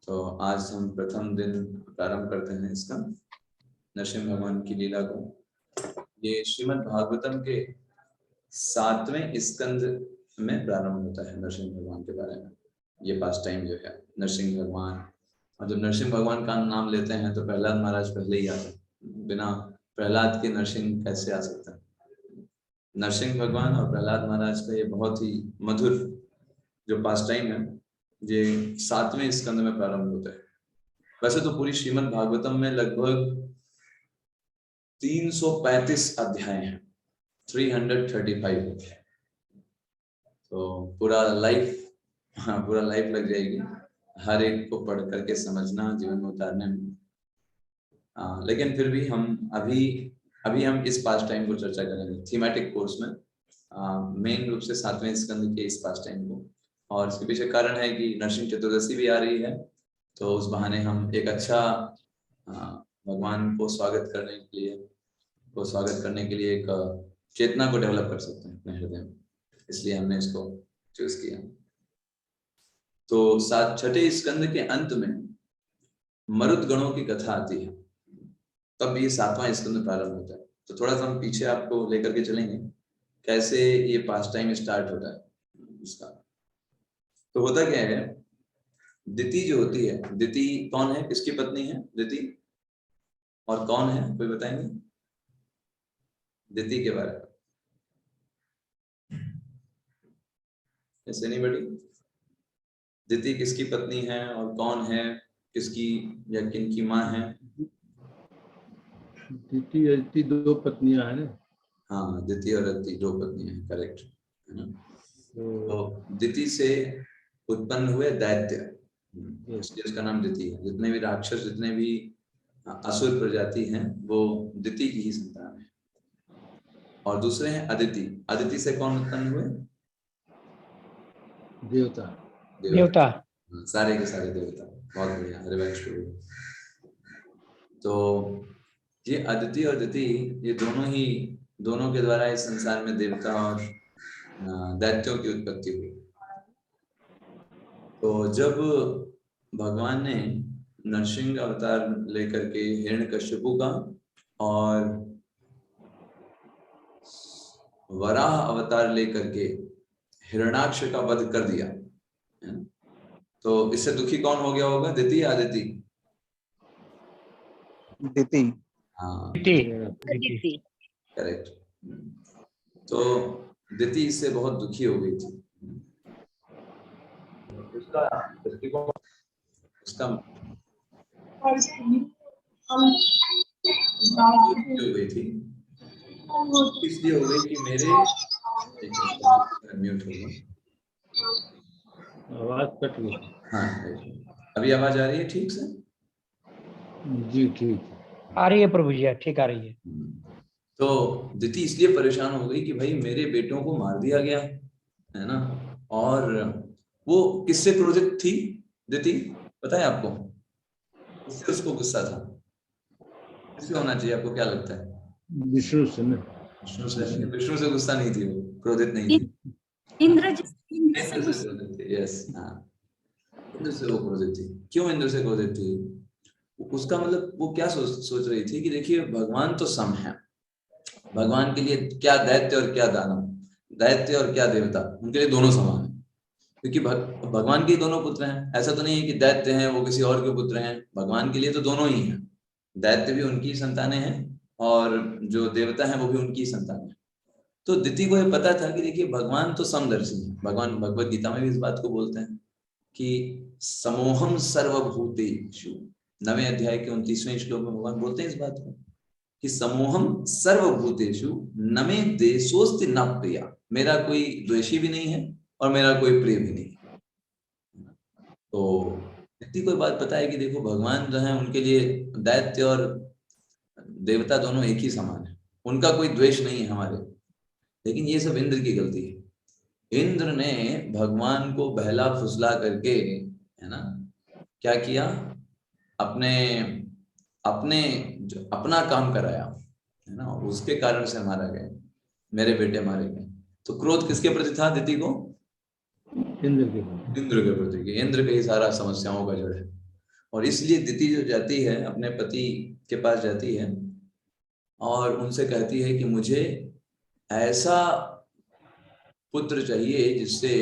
तो आज हम प्रथम दिन प्रारंभ करते हैं इसका, नरसिंह भगवान की लीला को। ये श्रीमद् भागवतम के 7वें स्कंद में प्रारंभ होता है नरसिंह भगवान के बारे में। ये पास टाइम जो है नरसिंह भगवान, और जब नरसिंह भगवान का नाम लेते हैं तो प्रहलाद महाराज पहले ही आते हैं। बिना प्रहलाद के नरसिंह कैसे आ सकता है? नरसिंह भगवान और प्रहलाद महाराज का ये बहुत ही मधुर जो पास टाइम है, ये 7वें स्कंद में प्रारंभ होता है। वैसे तो पूरी श्रीमद् भागवतम में लगभग 335 अध्याय हैं, 335 होते हैं। तो पूरा लाइफ लग जाएगी हर एक को पढ़ करके समझना, जीवन में उतारने में। लेकिन फिर भी हम अभी हम इस पास टाइम को चर्चा करेंगे थीमेटिक कोर्स में, मेन रूप से 7वें स्कंद के इस पास टाइम को। और इसके पीछे कारण है कि नरसिंह चतुर्दशी भी आ रही है, तो उस बहाने हम एक अच्छा भगवान को स्वागत करने के लिए एक चेतना को डेवलप कर सकते हैं अपने हृदय में, इसलिए हमने इसको चूज किया। तो 6ठे स्कंद के अंत में मरुद गणों की कथा आती है, तब ये 7वां स्कंद प्रारंभ होता है। तो थोड़ा सा हम पीछे आपको लेकर के चलेंगे कैसे ये पास टाइम स्टार्ट होता है इसका। तो होता क्या है, दिति जो होती है, दिति कौन है, किसकी पत्नी है दिति, और कौन है कोई बताएंगे दिति के बारे में? ऐसे नहीं बड़ी, दिति किसकी पत्नी है और कौन है, किसकी या किनकी माँ है? दिति अदिति दो पत्नियां हैं ना। हाँ, दिति और अदिति दो पत्नियां हैं, करेक्ट है ना। तो दिति से उत्पन्न हुए दैत्य, इसलिए उसका नाम दिति है। जितने भी राक्षस, जितने भी असुर प्रजाति हैं, वो दिति की ही संतान है। और दूसरे हैं अदिति। अदिति से कौन उत्पन्न हुए? देवता। सारे के सारे देवता। बहुत बढ़िया, हरिवंश प्रभु। तो ये अदिति और दिति, ये दोनों के द्वारा इस संसार में देवता और दैत्यों की उत्पत्ति हुई। तो जब भगवान ने नरसिंह अवतार लेकर के हिरण्यकश्यपु का और वराह अवतार लेकर के हिरण्याक्ष का वध कर दिया, तो इससे दुखी कौन हो गया होगा, दिति या अदिति? दिति। हाँ, दिति। करेक्ट। तो दिति इससे बहुत दुखी हो गई थी। उसका हो गई थी, इसलिए हो गई कि मेरे म्यूट हो गया, आवाज कट गई। हाँ अभी आवाज आ रही है ठीक से? जी ठीक आ रही है प्रभु जी, ठीक आ रही है। तो दिति इसलिए परेशान हो गई कि भाई मेरे बेटों को मार दिया गया है ना। और वो किससे क्रोधित थी दिति, पता है आपको? किससे उसको गुस्सा था? किससे होना चाहिए, आपको क्या लगता है? विष्णु से ना। विष्णु से गुस्सा नहीं थी, वो क्रोधित नहीं थी, इंद्र से क्रोधित थी। यस, हाँ, इंद्र से वो क्रोधित थी। क्यों इंद्र से क्रोधित थी? उसका मतलब वो क्या सोच रही थी कि देखिए भगवान तो सम है, भगवान के लिए क्या दैत्य और क्या दानव, दैत्य और क्या देवता, उनके लिए दोनों समान है। क्योंकि भगवान के दोनों पुत्र हैं, ऐसा तो नहीं है कि दैत्य हैं वो किसी और के पुत्र हैं। भगवान के लिए तो दोनों ही हैं, दैत्य भी उनकी संतानें हैं और जो देवता हैं वो भी उनकी संतान है। तो दिति को ये पता था कि देखिए भगवान तो समदर्शी है। भगवान भगवत गीता में भी इस बात को बोलते हैं कि समोहम सर्वभूतेषु, 9वें अध्याय के 29वें श्लोक में भगवान बोलते हैं इस बात को कि समोहम सर्वभूतेषु न मे देशोस्ति न प्रिया, मेरा कोई द्वेषी भी नहीं है और मेरा कोई प्रिय भी नहीं है। तो दिति को बात पता है कि देखो भगवान जो है उनके लिए दैत्य और देवता दोनों एक ही समान है, उनका कोई द्वेष नहीं है हमारे। लेकिन ये सब इंद्र की गलती है। इंद्र ने भगवान को बहला फुसला करके, है ना, क्या किया, अपना काम कराया, है ना, उसके कारण से मारा गया, मेरे बेटे मारे गए। तो क्रोध किसके प्रति था दिति को? इंद्र के प्रति। इंद्र का ही सारा समस्याओं का जड़ है। और इसलिए दिति जो जाती है अपने पति के पास जाती है और उनसे कहती है कि मुझे ऐसा पुत्र चाहिए जिससे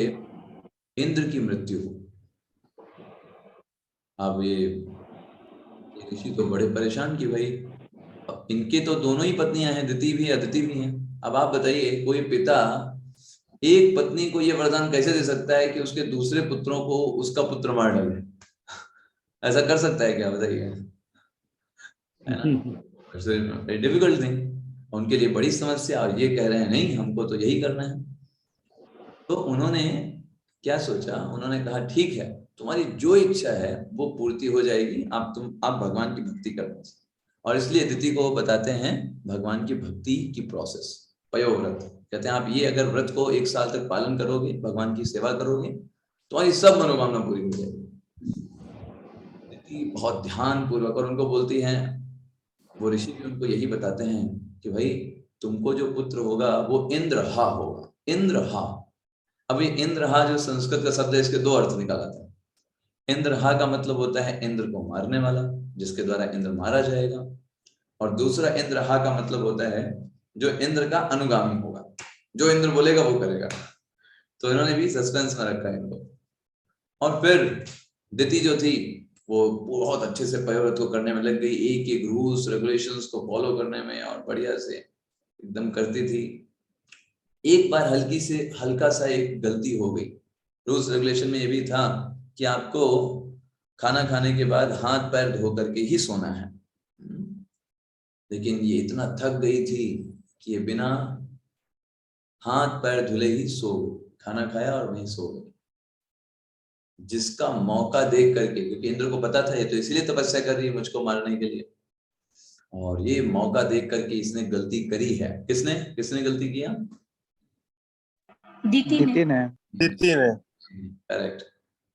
इंद्र की मृत्यु हो। अब ये ऋषि तो बड़े परेशान कि भाई अब इनके तो दोनों ही पत्नियां हैं, दिति भी अदिति भी हैं। अब आप बताइए कोई पिता एक पत्नी को ये वरदान कैसे दे सकता है कि उसके दूसरे पुत्रों को उसका पुत्र मार डाले? ऐसा कर सकता है क्या, बताइए? है ना, डिफिकल्ट थिंग, उनके लिए बड़ी समस्या। और ये कह रहे हैं नहीं हमको तो यही करना है। तो उन्होंने क्या सोचा, उन्होंने कहा ठीक है तुम्हारी जो इच्छा है वो पूर्ति हो जाएगी, आप भगवान की भक्ति करना। और इसलिए दिति को बताते हैं भगवान की भक्ति की प्रोसेस, पयोव्रत कहते हैं। आप ये अगर व्रत को 1 साल तक पालन करोगे, भगवान की सेवा करोगे, तुम्हारी सब मनोकामना पूरी हो जाएगी। दिति बहुत ध्यान पूर्वक, और उनको बोलती हैं, वो ऋषि भी उनको यही बताते हैं कि भाई तुमको जो पुत्र होगा वो इंद्रहा होगा। इंद्रहा, अभी इंद्रहा जो संस्कृत का शब्द है, इसके 2 अर्थ निकाला था। इंद्रहा का मतलब होता है इंद्र को मारने वाला, जिसके द्वारा इंद्र मारा जाएगा। और दूसरा इंद्रहा का मतलब होता है जो इंद्र का अनुगामी होगा, जो इंद्र बोलेगा वो करेगा। तो इन्होंने भी सस्पेंस में रखा है इनको। और फिर दिति जो थी वो बहुत अच्छे से पयोव्रत को करने में लग गई, एक एक रूल्स रेगुलेशंस को फॉलो करने में, और बढ़िया से एकदम करती थी। एक बार हल्का सा एक गलती हो गई। रूल्स रेगुलेशन में ये भी था कि आपको खाना खाने के बाद हाथ पैर धो करके ही सोना है। लेकिन ये इतना थक गई थी कि ये बिना हाथ पैर धुले ही सो गई, खाना खाया और वहीं सो गई। जिसका मौका देख करके, क्योंकि इंद्र को पता था ये तो इसलिए तपस्या कर रही है मुझको मारने के लिए, और ये मौका देख करके इसने गलती करी है। किसने किसने गलती किया? दिति ने। करेक्ट।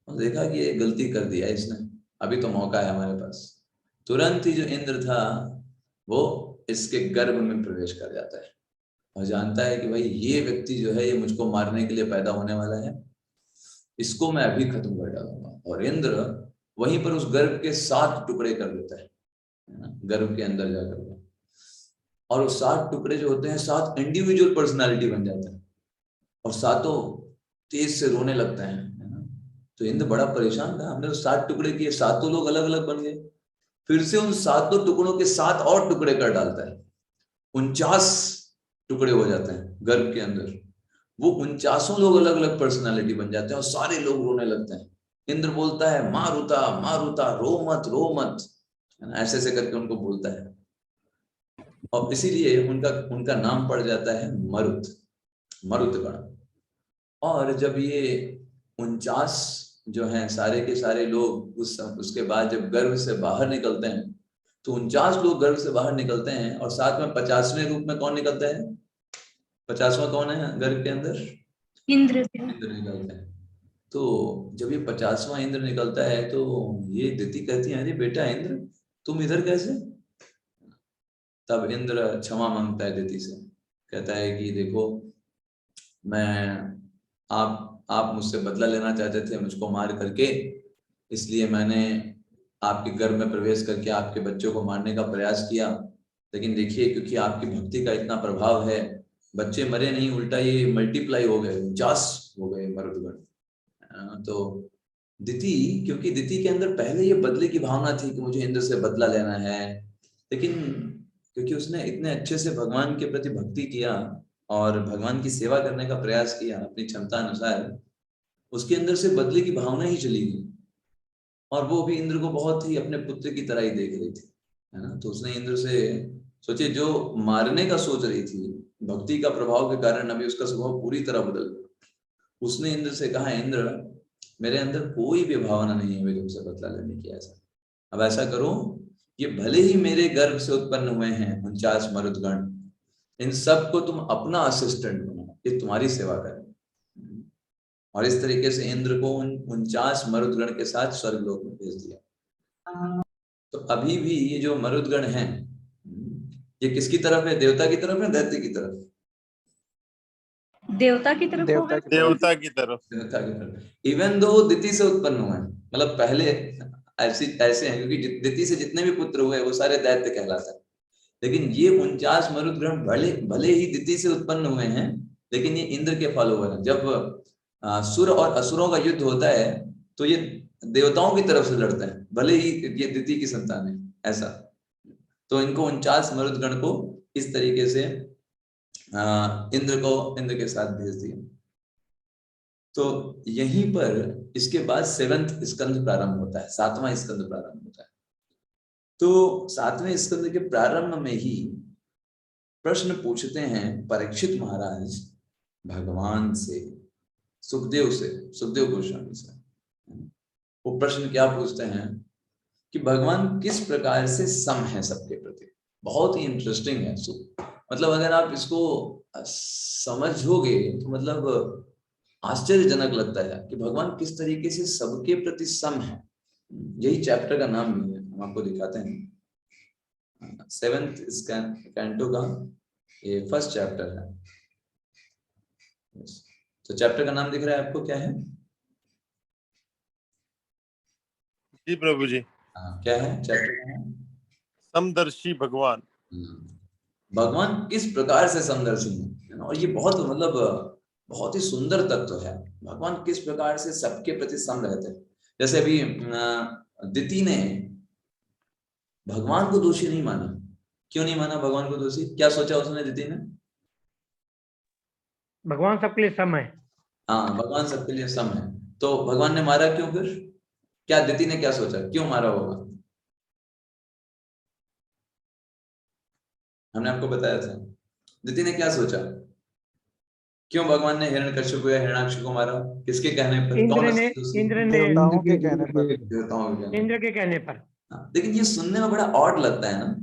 और देखा कि ये गलती कर दिया इसने, अभी तो मौका है हमारे पास। तुरंत ही जो इंद्र था वो इसके गर्भ में प्रवेश कर जाता है और जानता है कि भाई ये व्यक्ति जो है ये मुझको मारने के लिए पैदा होने वाला है, इसको मैं अभी खत्म कर डालूंगा। और इंद्र वहीं पर उस गर्भ के 7 टुकड़े कर देता है ना, गर्भ के अंदर जाकर। और वो 7 टुकड़े जो होते हैं 7 इंडिविजुअल पर्सनालिटी बन जाते हैं, और 7 तेज से रोने लगते हैं, है ना। तो इंद्र बड़ा परेशान था, हमने तो 7 टुकड़े किए, 7 लोग अलग अलग बन गए। फिर से उन 7 टुकड़ों के 7 और टुकड़े कर डालता है, 49 टुकड़े हो जाते हैं गर्भ के अंदर। वो 49 लोग अलग अलग पर्सनालिटी बन जाते हैं और सारे लोग रोने लगते हैं। इंद्र बोलता है मारुता मारुता, रो मत, है ना, ऐसे ऐसे करके उनको बोलता है। और इसीलिए उनका नाम पड़ जाता है मरुतगण। और जब ये 49 जो हैं सारे के सारे लोग उसके बाद जब गर्भ से बाहर निकलते हैं, तो 49 लोग गर्भ से बाहर निकलते हैं, और साथ में 50वें रूप में कौन निकलता है? 50वां कौन है गर्भ के अंदर? इंद्र निकलते हैं। तो जब ये 50वां इंद्र निकलता है तो ये दिति कहती है अरे बेटा इंद्र तुम इधर कैसे? तब इंद्र क्षमा मांगता है दिति से, कहता है कि देखो आप मुझसे बदला लेना चाहते थे मुझको मार करके, इसलिए मैंने आपके गर्भ में प्रवेश करके आपके बच्चों को मारने का प्रयास किया। लेकिन देखिए क्योंकि आपकी भक्ति का इतना प्रभाव है, बच्चे मरे नहीं, उल्टा ये मल्टीप्लाई हो गए, 49 हो गए मरुदगण। तो दिति, क्योंकि दिति के अंदर पहले ये बदले की भावना थी कि मुझे इंद्र से बदला लेना है, लेकिन क्योंकि उसने इतने अच्छे से भगवान के प्रति भक्ति किया और भगवान की सेवा करने का प्रयास किया अपनी क्षमता अनुसार, उसके अंदर से बदले की भावना ही चली गई। और वो भी इंद्र को बहुत ही अपने पुत्र की तरह ही देख रही थी, है ना। तो उसने इंद्र से सोचिए, जो मारने का सोच रही थी, भक्ति का प्रभाव के कारण अभी उसका स्वभाव पूरी तरह बदल गया। उसने इंद्र से कहा इंद्र मेरे अंदर कोई भी भावना नहीं है मेरे तुमसे बदला लेने की। ऐसा अब ऐसा करो, ये भले ही मेरे गर्भ से उत्पन्न हुए हैं 49 मरुदगण, इन सब को तुम अपना असिस्टेंट बनाओ, ये तुम्हारी सेवा करें। और इस तरीके से इंद्र को उन 49 मरुदगण के साथ स्वर्गलोक में भेज दिया। तो अभी भी ये जो मरुदगण हैं ये किसकी तरफ है? देवता की तरफ है, दैत्य की तरफ? देवता की तरफ। देवता की तरफ। देवता की तरफ। इवन दो दिति से उत्पन्न हुए हैं, मतलब पहले ऐसे ऐसे हैं, क्योंकि दिति से जितने भी पुत्र हुए वो सारे दैत्य कहलाते हैं। लेकिन ये 49 मरुद्गण भले भले ही दिति से उत्पन्न हुए हैं, लेकिन ये इंद्र के फॉलोवर हैं। जब सुर और असुरों का युद्ध होता है तो ये देवताओं की तरफ से लड़ते हैं, भले ही ये दिति की संतान है, ऐसा। तो इनको 49 मरुद्गण को इस तरीके से इंद्र के साथ भेज दिया। तो यहीं पर इसके बाद 7वां स्कंद प्रारंभ होता है, 7वां स्कंद प्रारंभ होता है। तो 7वें स्कंद के प्रारंभ में ही प्रश्न पूछते हैं परीक्षित महाराज भगवान से, सुखदेव गोस्वामी से। वो प्रश्न क्या पूछते हैं कि भगवान किस प्रकार से सम है सबके प्रति। बहुत ही इंटरेस्टिंग है। मतलब अगर आप इसको समझोगे तो मतलब आश्चर्यजनक लगता है कि भगवान किस तरीके से सबके प्रति सम है। यही चैप्टर का नाम भी है, हम आपको दिखाते हैं। 7th कैंटो का ये फर्स्ट चैप्टर है। तो चैप्टर का नाम दिख रहा है आपको, क्या है? जी प्रभु जी। क्या है चैप्टर का नाम? समदर्शी भगवान। भगवान किस प्रकार से समदर्शी है। और ये बहुत मतलब बहुत ही सुंदर तत्व है। भगवान किस प्रकार से सबके प्रति सम रहते हैं। जैसे अभी दिति ने भगवान को दोषी नहीं माना। क्यों नहीं माना भगवान को दोषी? क्या सोचा उसने दिति ने? भगवान सबके लिए सम है। हाँ, भगवान सबके लिए सम है। तो भगवान ने मारा क्यों फिर? क्या दिति ने क्या सोचा, क्यों मारा होगा? हमने आपको बताया था दिति ने क्या सोचा, क्यों भगवान ने हिरण्यकश्यप या हिरण्याक्ष को मारा? किसके कहने पर? इंद्र ने देवताओं के कहने पर। देवताओं के कहने पर। इंद्र के कहने पर। लेकिन ये सुनने में बड़ा ऑड लगता है ना,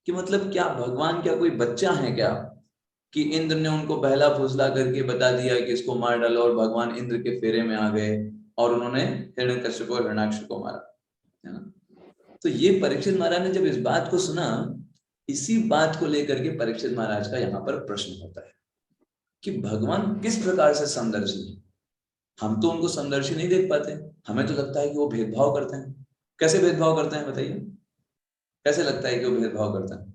कि मतलब क्या भगवान क्या कोई बच्चा है क्या, कि इंद्र ने उनको बहला फुसला करके बता दिया कि इसको मार डालो, और भगवान इंद्र के फेरे में आ गए और उन्होंने हिरण्यकश्यप और हिरण्याक्ष को मारा, है ना? तो ये परीक्षित महाराज ने जब इस बात को सुना, इसी बात को लेकर के परीक्षित महाराज का यहाँ पर प्रश्न होता है कि भगवान किस प्रकार से समदर्शी है। हम तो उनको समदर्शी नहीं देख पाते, हमें तो लगता है कि वो भेदभाव करते हैं। कैसे भेदभाव करते हैं बताइए? कैसे लगता है कि वो भेदभाव करते हैं?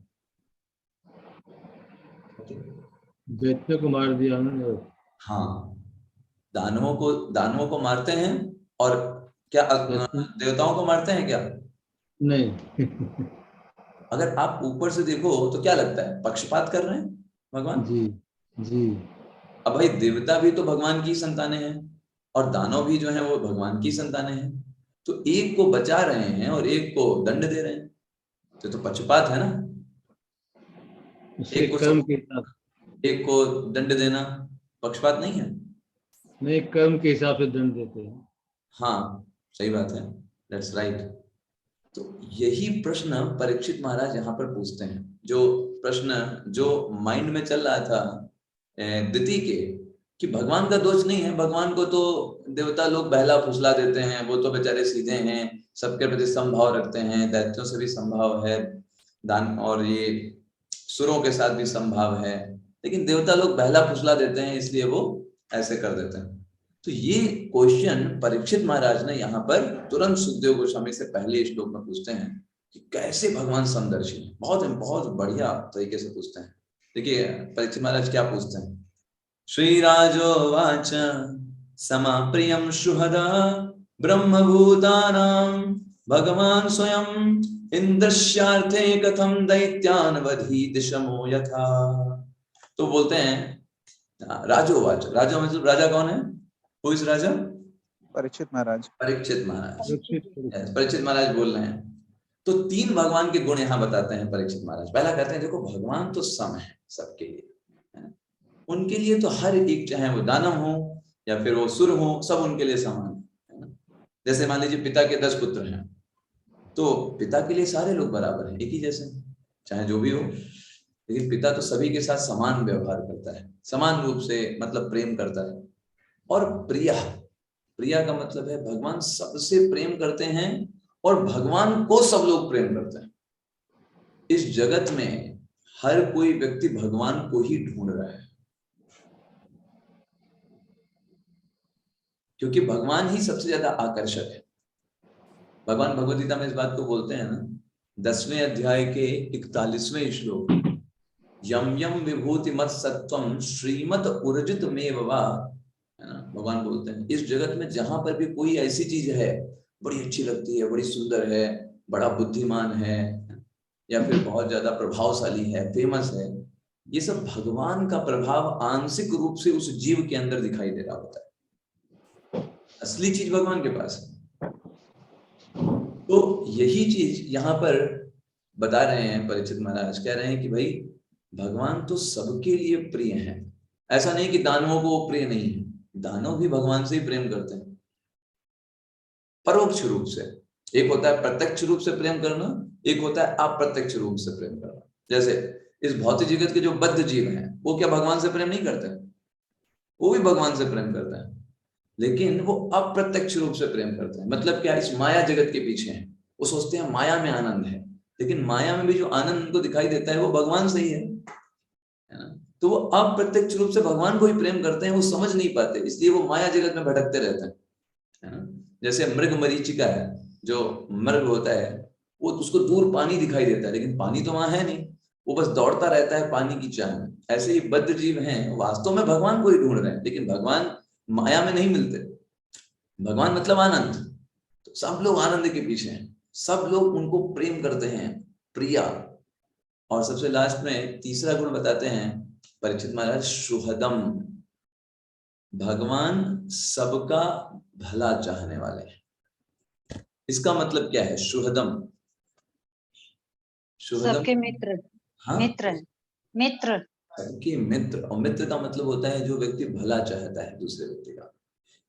दैत्य को मार दिया उन्होंने। हाँ, दानवों को मारते हैं। और क्या देवताओं को मारते हैं क्या? नहीं। अगर आप ऊपर से देखो तो क्या लगता है, पक्षपात कर रहे हैं भगवान। जी जी। अब भाई देवता भी तो भगवान की संतानें हैं, और दानव भी जो है वो भगवान की संतानें हैं। तो एक को बचा रहे हैं और एक को दंड दे रहे हैं, तो पक्षपात है ना। एक को दंड देना पक्षपात नहीं है? नहीं, कर्म के हिसाब से दंड देते हैं। हाँ, सही बात है, दैट्स राइट। तो यही प्रश्न परीक्षित महाराज यहाँ पर पूछते हैं। जो प्रश्न जो माइंड में चल रहा था दिति के, कि भगवान का दोष नहीं है, भगवान को तो देवता लोग बहला फुसला देते हैं, वो तो बेचारे सीधे हैं, सबके प्रति समभाव रखते हैं, दैत्यों से भी समभाव है, दान और ये सुरों के साथ भी समभाव है, लेकिन देवता लोग बहला फुसला देते हैं, इसलिए वो ऐसे कर देते हैं। तो ये क्वेश्चन परीक्षित महाराज ने यहाँ पर तुरंत सुखदेव गोस्वामी से पहले श्लोक में पूछते हैं कि कैसे भगवान समदर्शी है। बहुत बहुत बढ़िया तरीके से पूछते हैं। देखिए परीक्षित महाराज क्या पूछते हैं। श्रीराजोवाच समाप्रियं शुहदा ब्रह्मभूतानां भगवान स्वयं इंद्रस्यार्थे कथम दैत्यान वधीत शमो यथा। तो बोलते हैं राजोवाच, राजा मतलब राजा कौन है? Who is राजा? परीक्षित महाराज। परीक्षित महाराज। परीक्षित महाराज बोल रहे हैं। तो 3 भगवान के गुण यहाँ बताते हैं परीक्षित महाराज। पहला कहते हैं देखो भगवान तो सम है सबके लिए, है ना? उनके लिए तो हर एक, चाहे वो दानव हो या फिर वो सुर हो, सब उनके लिए समान है ना? जैसे मान लीजिए पिता के 10 पुत्र हैं, तो पिता के लिए सारे लोग बराबर हैं, एक ही जैसे, चाहे जो भी हो, लेकिन पिता तो सभी के साथ समान व्यवहार करता है, समान रूप से मतलब प्रेम करता है। और प्रिया का मतलब है भगवान सबसे प्रेम करते हैं, और भगवान को सब लोग प्रेम करते हैं। इस जगत में हर कोई व्यक्ति भगवान को ही ढूंढ रहा है, क्योंकि भगवान ही सबसे ज्यादा आकर्षक है। भगवान भगवद गीता में इस बात को बोलते हैं ना, 10वें अध्याय के 41वें श्लोक, यम यम विभूति मत सत्वम श्रीमत उर्जित में वा, है ना। भगवान बोलते हैं इस जगत में जहां पर भी कोई ऐसी चीज है बड़ी अच्छी लगती है, बड़ी सुंदर है, बड़ा बुद्धिमान है, या फिर बहुत ज्यादा प्रभावशाली है, फेमस है, ये सब भगवान का प्रभाव आंशिक रूप से उस जीव के अंदर दिखाई दे रहा होता है। असली चीज भगवान के पास है। तो यही चीज यहाँ पर बता रहे हैं परीक्षित महाराज, कह रहे हैं कि भाई भगवान तो सबके लिए प्रिय है। ऐसा नहीं कि दानवों को प्रिय नहीं है, दानव भी भगवान से ही प्रेम करते हैं परोक्ष रूप से। एक होता है प्रत्यक्ष रूप से प्रेम करना, एक होता है अप्रत्यक्ष रूप से प्रेम करना। जैसे इस भौतिक जगत के जो बद्ध जीव हैं वो क्या भगवान से प्रेम नहीं करते? वो भी भगवान से प्रेम करते हैं, लेकिन वो अप्रत्यक्ष रूप से प्रेम करते हैं। मतलब क्या, इस माया जगत के पीछे हैं, वो सोचते हैं माया में आनंद है, लेकिन माया में भी जो आनंद उनको दिखाई देता है वो भगवान से ही है ना। तो वो अप्रत्यक्ष रूप से भगवान को ही प्रेम करते हैं, वो समझ नहीं पाते, इसलिए वो माया जगत में भटकते रहते हैं, है ना। जैसे मृग मरीचिका है, जो मृग होता है वो, उसको दूर पानी दिखाई देता है लेकिन पानी तो वहां है नहीं, वो बस दौड़ता रहता है पानी की चाह में। ऐसे ही बद्ध जीव हैं, वास्तव में भगवान को ही ढूंढ रहे हैं, लेकिन भगवान माया में नहीं मिलते। भगवान मतलब आनंद, तो सब लोग आनंद के पीछे हैं, सब लोग उनको प्रेम करते हैं, प्रिया। और सबसे लास्ट में तीसरा गुण बताते हैं परीक्षित महाराज, सुहृदम। भगवान सबका भला चाहने वाले हैं। इसका मतलब क्या है सुहृदम? सबके मित्र। हाँ, मित्र मित्र सबके मित्र। और मित्र का मतलब होता है जो व्यक्ति भला चाहता है दूसरे व्यक्ति का,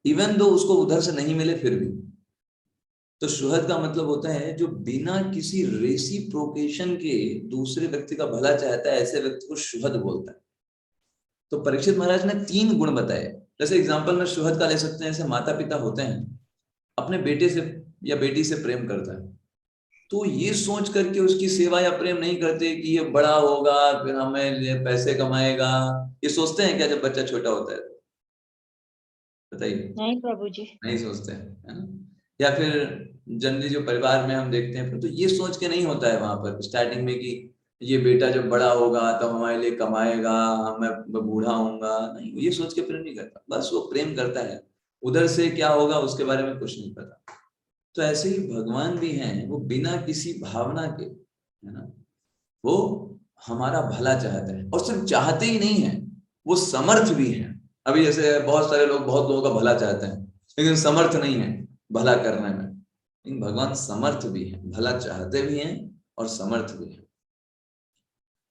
इवन दो उसको उधर से नहीं मिले फिर भी। तो सुहृद का मतलब होता है जो बिना किसी रेसिप्रोकेशन के दूसरे व्यक्ति का भला चाहता है, ऐसे व्यक्ति को सुहृद बोलता है। तो परीक्षित महाराज ने 3 गुण बताए। जैसे एग्जांपल में सुहृद का ले सकते हैं, जैसे माता पिता होते हैं, अपने बेटे से या बेटी से प्रेम करता है, तो ये सोच करके उसकी सेवा या प्रेम नहीं करते कि ये बड़ा होगा फिर हमें पैसे कमाएगा। ये सोचते हैं क्या जब बच्चा छोटा होता है? बताइए। नहीं प्रभु जी। नहीं सोचते हैं, है ना। या फिर जनरली जो परिवार में हम देखते हैं, तो ये सोच के नहीं होता है वहां पर स्टार्टिंग में कि ये बेटा जब बड़ा होगा तो हमारे लिए कमाएगा, मैं बूढ़ा होऊंगा, नहीं, ये सोच के प्रेम नहीं करता, बस वो प्रेम करता है, उधर से क्या होगा उसके बारे में कुछ नहीं पता। तो ऐसे ही भगवान भी हैं, वो बिना किसी भावना के, है ना, वो हमारा भला चाहते हैं। और सिर्फ चाहते ही नहीं है, वो समर्थ भी हैं। अभी जैसे बहुत सारे लोग बहुत लोगों का भला चाहते हैं लेकिन समर्थ नहीं है भला करने में, लेकिन भगवान समर्थ भी है, भला चाहते भी हैं और समर्थ भी हैं।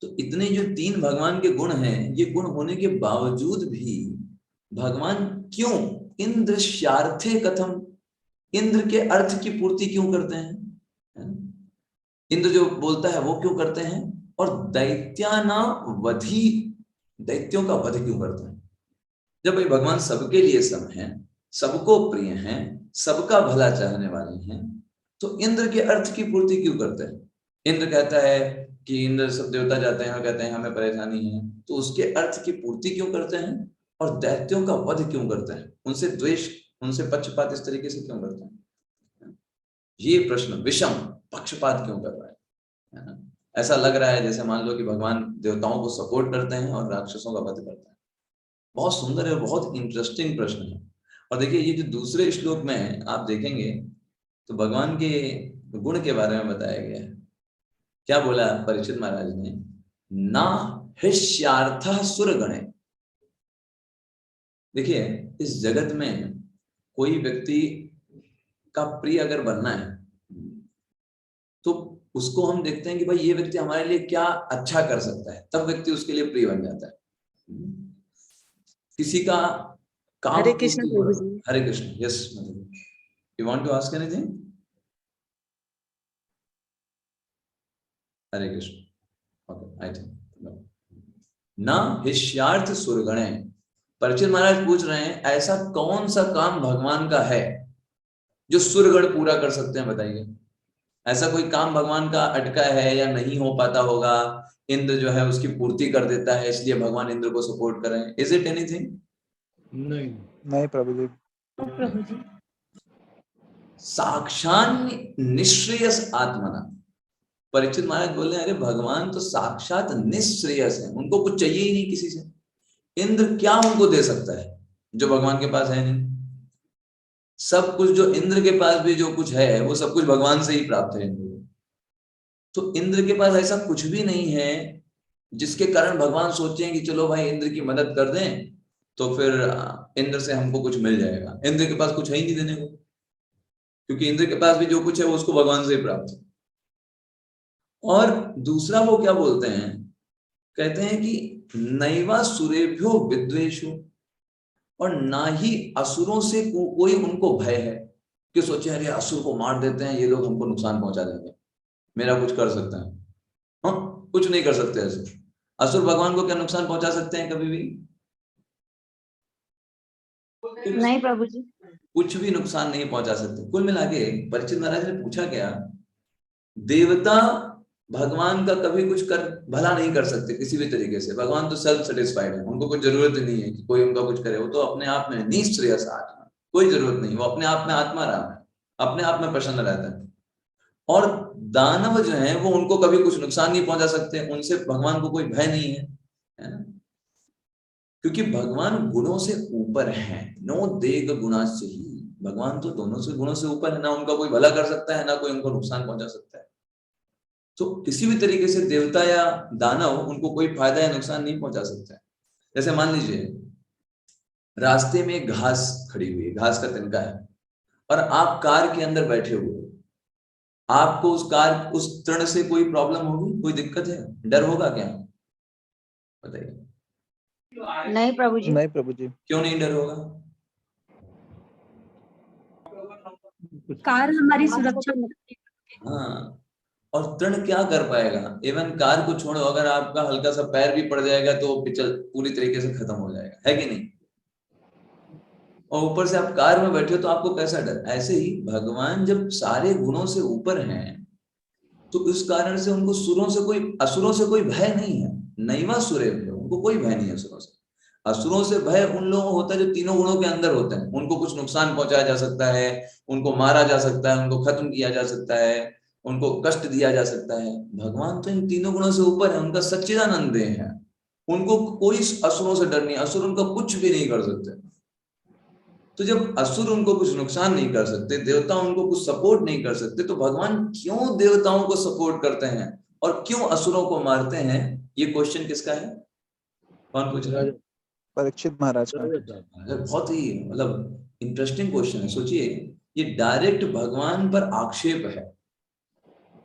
तो इतने जो 3 भगवान के गुण हैं, ये गुण होने के बावजूद भी भगवान क्यों इंद्रश्यार्थे कथम, इंद्र के अर्थ की पूर्ति क्यों करते हैं? इंद्र जो बोलता है वो क्यों करते हैं? और दैत्याना वधि, दैत्यों का वध क्यों करते हैं? जब भाई भगवान सबके लिए सम है, सबको प्रिय हैं, सबका भला चाहने वाले हैं, तो इंद्र के अर्थ की पूर्ति क्यों करते हैं? इंद्र कहता है कि इंद्र सब देवता जाते हैं और कहते हैं हमें परेशानी है, तो उसके अर्थ की पूर्ति क्यों करते हैं? और दैत्यों का वध क्यों करते हैं? उनसे द्वेष, उनसे पक्षपात इस तरीके से क्यों करते हैं? ये प्रश्न, विषम पक्षपात क्यों कर रहा है ना। ऐसा लग रहा है जैसे मान लो कि भगवान देवताओं को सपोर्ट करते हैं और राक्षसों का वध करते हैं। बहुत सुंदर है, बहुत इंटरेस्टिंग प्रश्न है। और देखिए ये जो दूसरे श्लोक में आप देखेंगे तो भगवान के गुण के बारे में बताया गया है। क्या बोला परीक्षित महाराज ने? ना हिष्यार्थ सुरगणे। देखिए इस जगत में कोई व्यक्ति का प्रिय अगर बनना है तो उसको हम देखते हैं कि भाई ये व्यक्ति हमारे लिए क्या अच्छा कर सकता है, तब व्यक्ति उसके लिए प्रिय बन जाता है। किसी का काम, हरे कृष्ण प्रभु जी। हरे कृष्ण। Yes, you want to ask anything? Hare Krishna. Okay, I think ना हिष्यार्थ सुरगणे। परीक्षित महाराज पूछ रहे हैं ऐसा कौन सा काम भगवान का है जो सुरगण पूरा कर सकते हैं? बताइए, ऐसा कोई काम भगवान का अटका है या नहीं हो पाता होगा, इंद्र जो है उसकी पूर्ति कर देता है इसलिए भगवान इंद्र को सपोर्ट करें? Is it anything? नहीं नहीं प्रभु जी। प्रभु जी। साक्षान निश्रेयस आत्मना। परीक्षित महाराज बोल रहे हैं, अरे भगवान तो साक्षात निश्रेयस है, उनको कुछ चाहिए ही नहीं किसी से। इंद्र क्या उनको दे सकता है जो भगवान के पास है नहीं? सब कुछ जो इंद्र के पास भी जो कुछ है वो सब कुछ भगवान से ही प्राप्त है इंद्र को। तो इंद्र के पास ऐसा कुछ भी नहीं है जिसके कारण भगवान सोचें कि चलो भाई इंद्र की मदद कर दें तो फिर इंद्र से हमको कुछ मिल जाएगा। इंद्र के पास कुछ है ही नहीं देने को, क्योंकि इंद्र के पास भी जो कुछ है वो उसको भगवान से ही प्राप्त है। और दूसरा वो क्या बोलते हैं, कहते हैं कि नैवा सुरेभ्यो विद्वेषो, और ना ही असुरों से कोई उनको भय है कि सोचे अरे असुर को मार देते हैं ये लोग हमको नुकसान पहुंचा देंगे, मेरा कुछ कर सकता है। हाँ, कुछ नहीं कर सकते असुर। असुर भगवान को क्या नुकसान पहुंचा सकते हैं कभी भी? नहीं प्रभु जी। कुछ भी नुकसान नहीं पहुंचा सकते। कुल मिला के परीक्षित महाराज ने पूछा क्या, देवता भगवान का कभी कुछ कर भला नहीं कर सकते किसी भी तरीके से। भगवान तो सेल्फ सेटिस्फाइड है, उनको कुछ जरूरत ही नहीं है कि कोई उनका कुछ करे। वो तो अपने आप में निश्रेयस आत्मा, कोई जरूरत नहीं, वो अपने आप में आत्मा राम है, अपने आप में प्रसन्न रहता है। और दानव जो है वो उनको कभी कुछ नुकसान नहीं पहुंचा सकते, उनसे भगवान को कोई भय नहीं है ना, क्योंकि भगवान गुणों से ऊपर है। नो देग गुणा से ही, भगवान तो दोनों से गुणों से ऊपर है, ना उनका कोई भला कर सकता है ना कोई उनको नुकसान पहुंचा सकता है। तो किसी भी तरीके से देवता या दानव उनको कोई फायदा या नुकसान नहीं पहुंचा सकता है। जैसे मान लीजिए रास्ते में घास खड़ी हुई है, घास का तिनका है, और आप कार के अंदर बैठे हुए, आपको उस तृण से कोई प्रॉब्लम होगी, कोई दिक्कत है, डर होगा क्या? बताइए। नहीं प्रभु जी। नहीं प्रभु जी। क्यों नहीं डर होगा? कार हमारी सुरक्षा। हाँ, और तृण क्या कर पाएगा? इवन कार को छोड़ो, अगर आपका हल्का सा पैर भी पड़ जाएगा तो पिछल पूरी तरीके से खत्म हो जाएगा, है कि नहीं? और ऊपर से आप कार में बैठे हो तो आपको कैसा डर? ऐसे ही भगवान जब सारे गुणों से ऊपर हैं तो उस कारण से उनको असुरों से कोई भय नहीं है। नैवा सुरेभ्य, उनको कोई भय नहीं है असुरों से। असुरों से भय उन लोगों को होता है जो तीनों गुणों के अंदर होते हैं, उनको कुछ नुकसान पहुंचाया जा सकता है, उनको मारा जा सकता है, उनको खत्म किया जा सकता है, उनको कष्ट दिया जा सकता है। भगवान तो इन तीनों गुणों से ऊपर है, उनका सच्चिदानंद देह है, उनको कोई असुरों से डर नहीं, असुर उनका कुछ भी नहीं कर सकते। तो जब असुर उनको कुछ नुकसान नहीं कर सकते, देवता उनको कुछ सपोर्ट नहीं कर सकते, तो भगवान क्यों देवताओं को सपोर्ट करते हैं और क्यों असुरों को मारते हैं? ये क्वेश्चन किसका है? कौन पूछ रहा है? परीक्षित महाराज का। बहुत ही मतलब इंटरेस्टिंग क्वेश्चन है। सोचिए, ये डायरेक्ट भगवान पर आक्षेप है।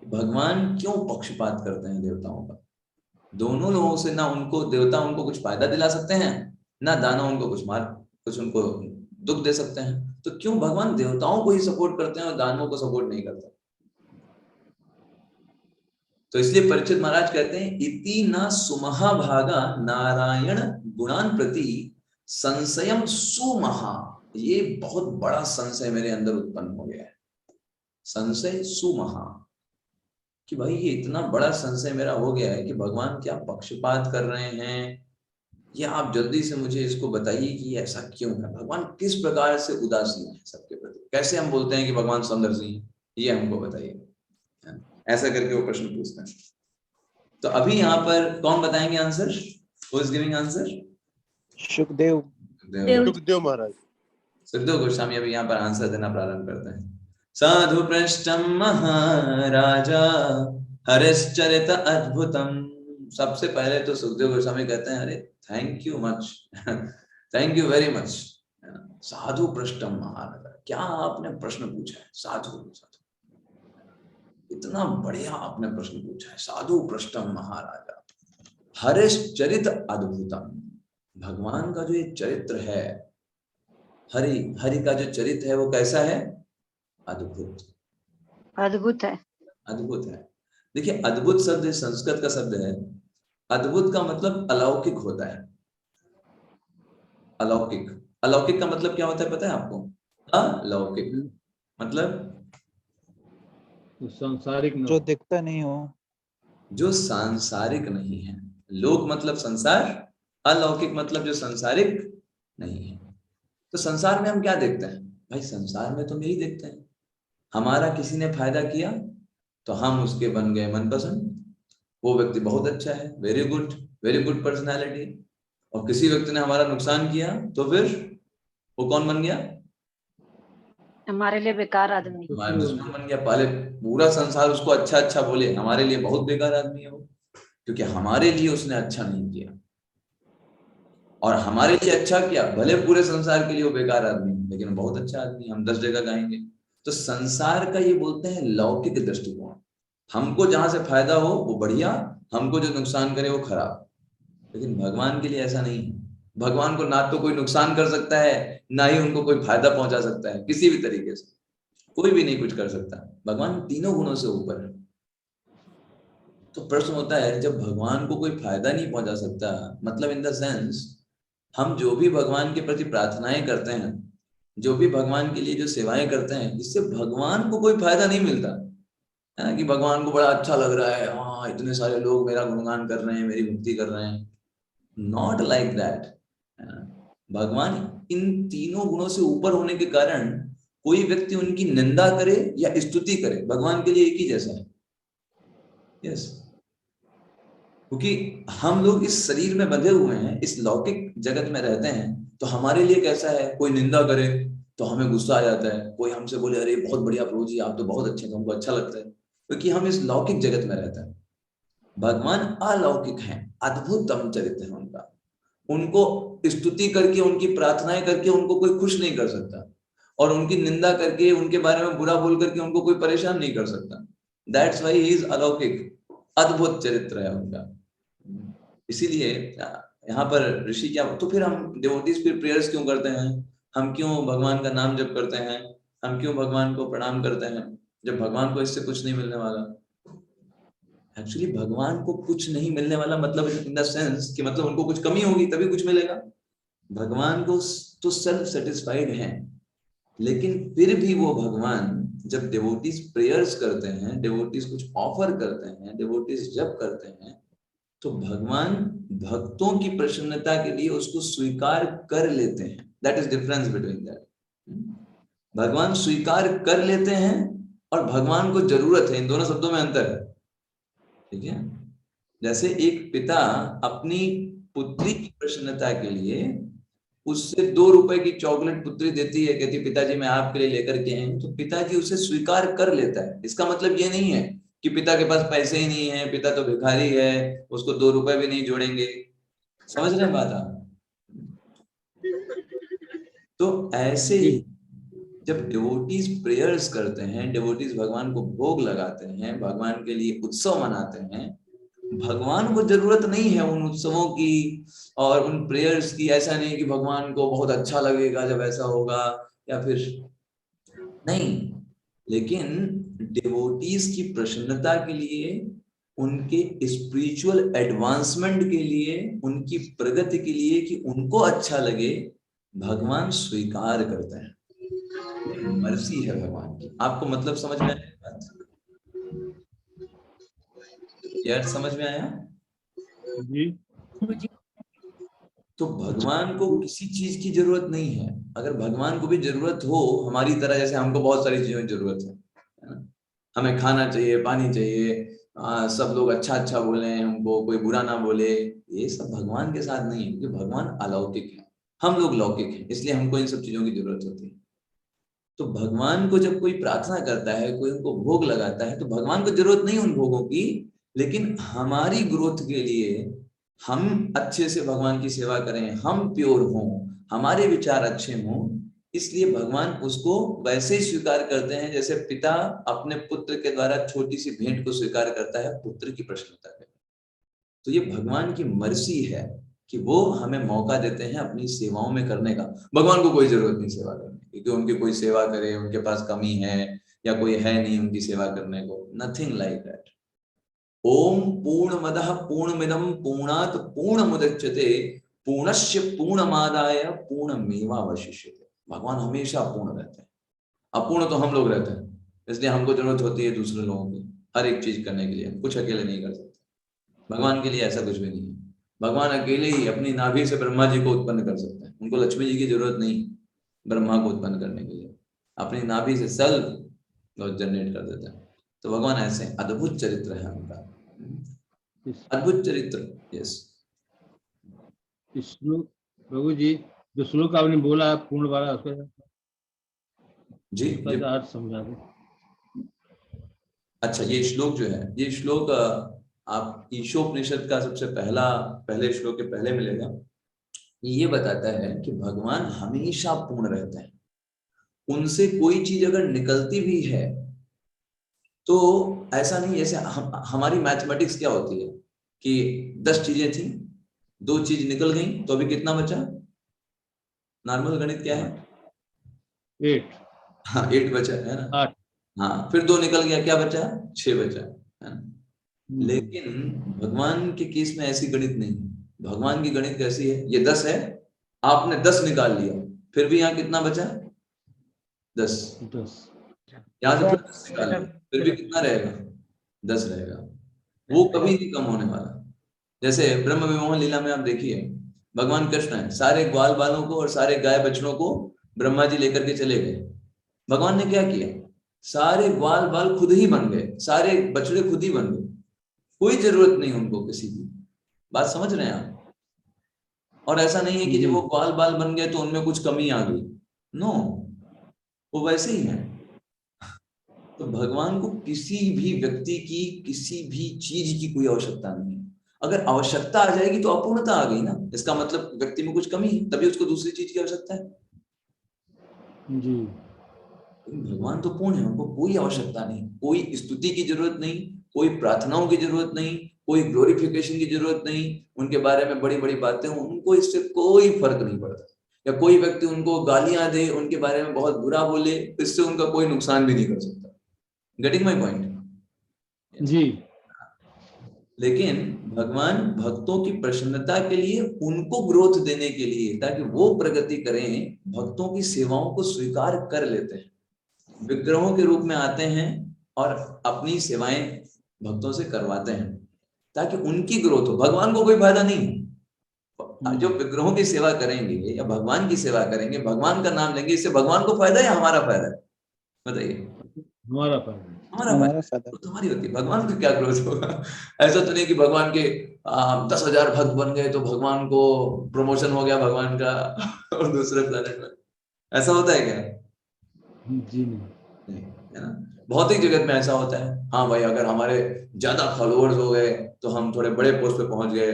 भगवान क्यों पक्षपात करते हैं देवताओं पर? दोनों लोगों से ना देवता उनको कुछ फायदा दिला सकते हैं, ना दानव उनको कुछ उनको दुख दे सकते हैं। तो क्यों भगवान देवताओं को ही सपोर्ट करते हैं और दानवों को सपोर्ट नहीं करते? तो इसलिए परीक्षित महाराज कहते हैं, इति न सुमहाभागा नारायण गुणान प्रति संशयम सुमहा। ये बहुत बड़ा संशय मेरे अंदर उत्पन्न हो गया है। संशय सुमहा, कि भाई ये इतना बड़ा संशय मेरा हो गया है कि भगवान क्या पक्षपात कर रहे हैं, ये आप जल्दी से मुझे इसको बताइए कि ऐसा क्यों है। भगवान किस प्रकार से उदासीन है सबके प्रति? कैसे हम बोलते हैं कि भगवान समदर्शी है, ये हमको बताइए। ऐसा करके वो प्रश्न पूछते हैं। तो अभी यहाँ पर कौन बताएंगे answer? Who is giving answer? Sukhdev. Sukhdev महाराज। सुखदेव गोस्वामी अभी यहाँ पर आंसर देना प्रारंभ करते हैं। साधु पृष्ठम महाराजा हरिश्चरित अद्भुतम। सबसे पहले तो सुखदेव गोस्वामी कहते हैं, अरे thank you much, thank you very much. साधु पृष्ठम महाराजा, क्या आपने प्रश्न पूछा है? साधु इतना बढ़िया आपने प्रश्न पूछा है। साधु पृष्ठम महाराजा हरिश्चरित अद्भुतम। भगवान का जो ये चरित्र है, हरि का जो चरित्र है वो कैसा है? अद्भुत। अद्भुत है। अद्भुत है। देखिए, अद्भुत शब्द संस्कृत का शब्द है। अद्भुत का मतलब अलौकिक होता है। अलौकिक, अलौकिक का मतलब क्या होता है पता है आपको? अलौकिक मतलब सांसारिक न जो दिखता नहीं हो, जो सांसारिक नहीं है। लोक मतलब संसार, अलौकिक मतलब जो सांसारिक नहीं है। तो संसार में हम क्या देखते हैं भाई? संसार में तो हम यही देखते हैं हमारा किसी ने फायदा किया तो हम उसके बन गए मनपसंद, वो व्यक्ति बहुत अच्छा है, वेरी गुड पर्सनैलिटी। और किसी व्यक्ति ने हमारा नुकसान किया तो फिर वो कौन बन गया? हमारे लिए बेकार आदमी। हमारा दुश्मन बन गया। पहले पूरा संसार उसको अच्छा अच्छा बोले, हमारे लिए बहुत बेकार आदमी है वो, क्योंकि हमारे लिए उसने अच्छा नहीं किया। और हमारे लिए अच्छा किया, भले पूरे संसार के लिए वो बेकार आदमी है, लेकिन बहुत अच्छा आदमी, हम 10 जगह गाएंगे। तो संसार का ये बोलते हैं लौकिक दृष्टिकोण। हमको जहां से फायदा हो वो बढ़िया, हमको जो नुकसान करे वो खराब। लेकिन भगवान के लिए ऐसा नहीं है। भगवान को ना तो कोई नुकसान कर सकता है, ना ही उनको कोई फायदा पहुंचा सकता है किसी भी तरीके से। कोई भी नहीं कुछ कर सकता। भगवान तीनों गुणों से ऊपर है। तो प्रश्न होता है, जब भगवान को कोई फायदा नहीं पहुंचा सकता, मतलब इन द सेंस हम जो भी भगवान के प्रति प्रार्थनाएं करते हैं, जो भी भगवान के लिए जो सेवाएं करते हैं, इससे भगवान को कोई फायदा नहीं मिलता है ना, कि भगवान को बड़ा अच्छा लग रहा है, हाँ इतने सारे लोग मेरा गुणगान कर रहे हैं, मेरी भक्ति कर रहे हैं। Not like that. भगवान इन तीनों गुणों से ऊपर होने के कारण कोई व्यक्ति उनकी निंदा करे या स्तुति करे, भगवान के लिए एक ही जैसा है। यस, क्योंकि हम लोग इस शरीर में बंधे हुए हैं, इस लौकिक जगत में रहते हैं, तो हमारे लिए कैसा है, कोई निंदा करे तो हमें गुस्सा आ जाता है, कोई हमसे बोले अरे बहुत बढ़िया प्रभु जी आप तो बहुत अच्छे हैं, हमको अच्छा लगता है, क्योंकि हम इस लौकिक जगत में रहते हैं। भगवान अलौकिक हैं, अद्भुतम चरित्र है उनका। उनको स्तुति करके, उनकी प्रार्थनाएं करके उनको कोई खुश नहीं कर सकता, और उनकी निंदा करके, उनके बारे में बुरा बोल करके उनको कोई परेशान नहीं कर सकता। दैट्स व्हाई ही इज अलौकिक, अद्भुत चरित्र है उनका। इसीलिए यहाँ पर ऋषि क्या, तो फिर हम डिवोटीज फिर प्रेयर्स क्यों करते हैं, हम क्यों भगवान का नाम जप करते हैं, हम क्यों भगवान को प्रणाम करते हैं, जब भगवान को इससे कुछ नहीं मिलने वाला। एक्चुअली भगवान को कुछ नहीं मिलने वाला मतलब इन द सेंस कि मतलब उनको कुछ कमी होगी तभी कुछ मिलेगा। भगवान को तो सेल्फ सेटिस्फाइड है, लेकिन फिर भी वो भगवान जब डिवोटीज प्रेयर्स करते हैं, डिवोटीज कुछ ऑफर करते हैं, डिवोटीज जप करते हैं, तो भगवान भक्तों की प्रसन्नता के लिए उसको स्वीकार कर लेते हैं। That is difference between that. भगवान स्वीकार कर लेते हैं और भगवान को जरूरत है, इन दोनों शब्दों में अंतर है। ठीक है, जैसे एक पिता अपनी पुत्री की प्रसन्नता के लिए उससे 2 रुपए की चॉकलेट पुत्री देती है, कहती पिताजी मैं आपके लिए लेकर के आई, तो पिताजी उसे स्वीकार कर लेता है। इसका मतलब ये नहीं है कि पिता के पास पैसे ही नहीं है, पिता तो भिखारी है, उसको 2 रुपए भी नहीं जोड़ेंगे। समझ रहे हैं बात आप? तो ऐसे ही जब डिवोटीज प्रेयर्स करते हैं, डिवोटीज भगवान को भोग लगाते हैं, भगवान के लिए उत्सव मनाते हैं, भगवान को जरूरत नहीं है उन उत्सवों की और उन प्रेयर्स की। ऐसा नहीं कि भगवान को बहुत अच्छा लगेगा जब ऐसा होगा, या फिर नहीं, लेकिन डिवोटीज की प्रसन्नता के लिए, उनके स्पिरिचुअल एडवांसमेंट के लिए, उनकी प्रगति के लिए, कि उनको अच्छा लगे, भगवान स्वीकार करते हैं। मर्जी है भगवान की। आपको मतलब समझ में आया? यार समझ में आया जी? तो भगवान को किसी चीज की जरूरत नहीं है। अगर भगवान को भी जरूरत हो हमारी तरह, जैसे हमको बहुत सारी चीजों की जरूरत है ना? हमें खाना चाहिए, पानी चाहिए, सब लोग अच्छा अच्छा बोले, हमको कोई बुरा ना बोले, ये सब भगवान के साथ नहीं है, क्योंकि भगवान अलौकिक है, हम लोग लौकिक हैं, इसलिए हमको इन सब चीजों की जरूरत होती है। तो भगवान को जब कोई प्रार्थना करता है, कोई उनको भोग लगाता है, तो भगवान को जरूरत नहीं उन भोगों की, लेकिन हमारी ग्रोथ के लिए, हम अच्छे से भगवान की सेवा करें, हम प्योर हों, हमारे विचार अच्छे हों, इसलिए भगवान उसको वैसे ही स्वीकार करते हैं जैसे पिता अपने पुत्र के द्वारा छोटी सी भेंट को स्वीकार करता है पुत्र की प्रसन्नता के। तो ये भगवान की मर्जी है कि वो हमें मौका देते हैं अपनी सेवाओं में करने का। भगवान को कोई जरूरत नहीं सेवा करने की, क्योंकि उनकी कोई सेवा करे, उनके पास कमी है या कोई है नहीं उनकी सेवा करने को, नथिंग लाइक दैट। ओम पूर्णमदः पूर्णमिदं पूर्णात् पूर्णमुदच्यते पूर्णस्य पूर्णमादाय पूर्णमेवावशिष्यते। भगवान हमेशा पूर्ण रहते हैं, अपूर्ण तो हम लोग रहते हैं, इसलिए हमको जरूरत होती है दूसरे लोगों की हर एक चीज करने के लिए, कुछ अकेले नहीं कर सकते। भगवान के लिए ऐसा कुछ भी नहीं है। भगवान अकेले ही अपनी नाभि से ब्रह्मा जी को उत्पन्न कर सकते हैं, उनको लक्ष्मी जी की जरूरत नहीं ब्रह्मा को उत्पन्न करने के लिए। अपनी नाभि से सेल्फ और जनरेट कर देते हैं। तो भगवान ऐसे अद्भुत चरित्र है उनका, अद्भुत चरित्र। यस श्लोक प्रभु जी, जो श्लोक आपने बोला पूर्ण वाला, उसका जी, अर्थ समझा दो। अच्छा, ये श्लोक जो है, ये श्लोक आप ईशोपनिषद का सबसे पहले श्लोक के पहले मिलेगा। ये बताता है कि भगवान हमेशा पूर्ण रहते हैं, उनसे कोई चीज अगर निकलती भी है तो ऐसा नहीं जैसे हमारी मैथमेटिक्स क्या होती है कि 10 चीजें थी, 2 चीज निकल गई, तो अभी कितना बचा? नॉर्मल गणित क्या है? 8। हाँ, 8 बचा है ना। 8। हाँ, फिर 2 निकल गया, क्या बचा? 6 बचा है ना। लेकिन भगवान के केस में ऐसी गणित नहीं। भगवान की गणित कैसी है? ये 10 है, आपने 10 निकाल लिया, फिर भी यहाँ कितना बचा? 10। यहाँ से फिर 10 निकाल लिया, फिर भी कितना रहेगा? 10 रहेगा। वो कभी नहीं कम होने वाला। जैसे ब्रह्म विमोहन लीला में आप देखिए, भगवान कृष्ण है, सारे ग्वाल बालों को और सारे गाय बछड़ों को ब्रह्मा जी लेकर के चले गए। भगवान ने क्या किया? सारे ग्वाल बाल खुद ही बन गए, सारे बछड़े खुद ही बन गए, कोई जरूरत नहीं उनको किसी की। बात समझ रहे हैं आप? और ऐसा नहीं है कि जब वो ग्वाल बाल बन गए तो उनमें कुछ कमी आ गई, नो, वो वैसे ही है। तो भगवान को किसी भी व्यक्ति की, किसी भी चीज की कोई आवश्यकता नहीं है। अगर आवश्यकता आ जाएगी तो अपूर्णता आ गई ना, इसका मतलब व्यक्ति में कुछ कमी है, तभी उसको दूसरी चीज की आवश्यकता है जी। भगवान तो पूर्ण है, उनको कोई आवश्यकता नहीं, कोई स्तुति की जरूरत नहीं, कोई प्रार्थनाओं की जरूरत नहीं, कोई ग्लोरिफिकेशन की जरूरत नहीं, उनके बारे में बड़ी बड़ी बातें, उनको इससे कोई फर्क नहीं पड़ता। या कोई व्यक्ति उनको गालियां दे, उनके बारे में बहुत बुरा बोले, इससे उनका कोई नुकसान भी नहीं कर सकता। Getting my point? जी। लेकिन भगवान भक्तों की प्रसन्नता के लिए, उनको ग्रोथ देने के लिए, ताकि वो प्रगति करें, भक्तों की सेवाओं को स्वीकार कर लेते हैं, विग्रहों के रूप में आते हैं और अपनी सेवाएं भक्तों से करवाते हैं ताकि उनकी ग्रोथ हो। भगवान को कोई फायदा नहीं है। जो विग्रहों की सेवा करेंगे या भगवान की सेवा करेंगे, भगवान का नाम लेंगे, इससे भगवान को फायदा है या हमारा फायदा है? बताइए। हमारा फायदा, हमारा फायदा तो हमारी होती है, भगवान का क्या ग्रोथ होगा? ऐसा तो नहीं कि भगवान के 10,000 भक्त बन गए तो भगवान को प्रमोशन हो गया भगवान का और दूसरे प्लेनेट में, ऐसा होता है क्या? जी नहीं, है ना। भौतिक जगत में ऐसा होता है, हाँ भाई, अगर हमारे ज्यादा फॉलोअर्स हो गए तो हम थोड़े बड़े पोस्ट पे पहुंच गए,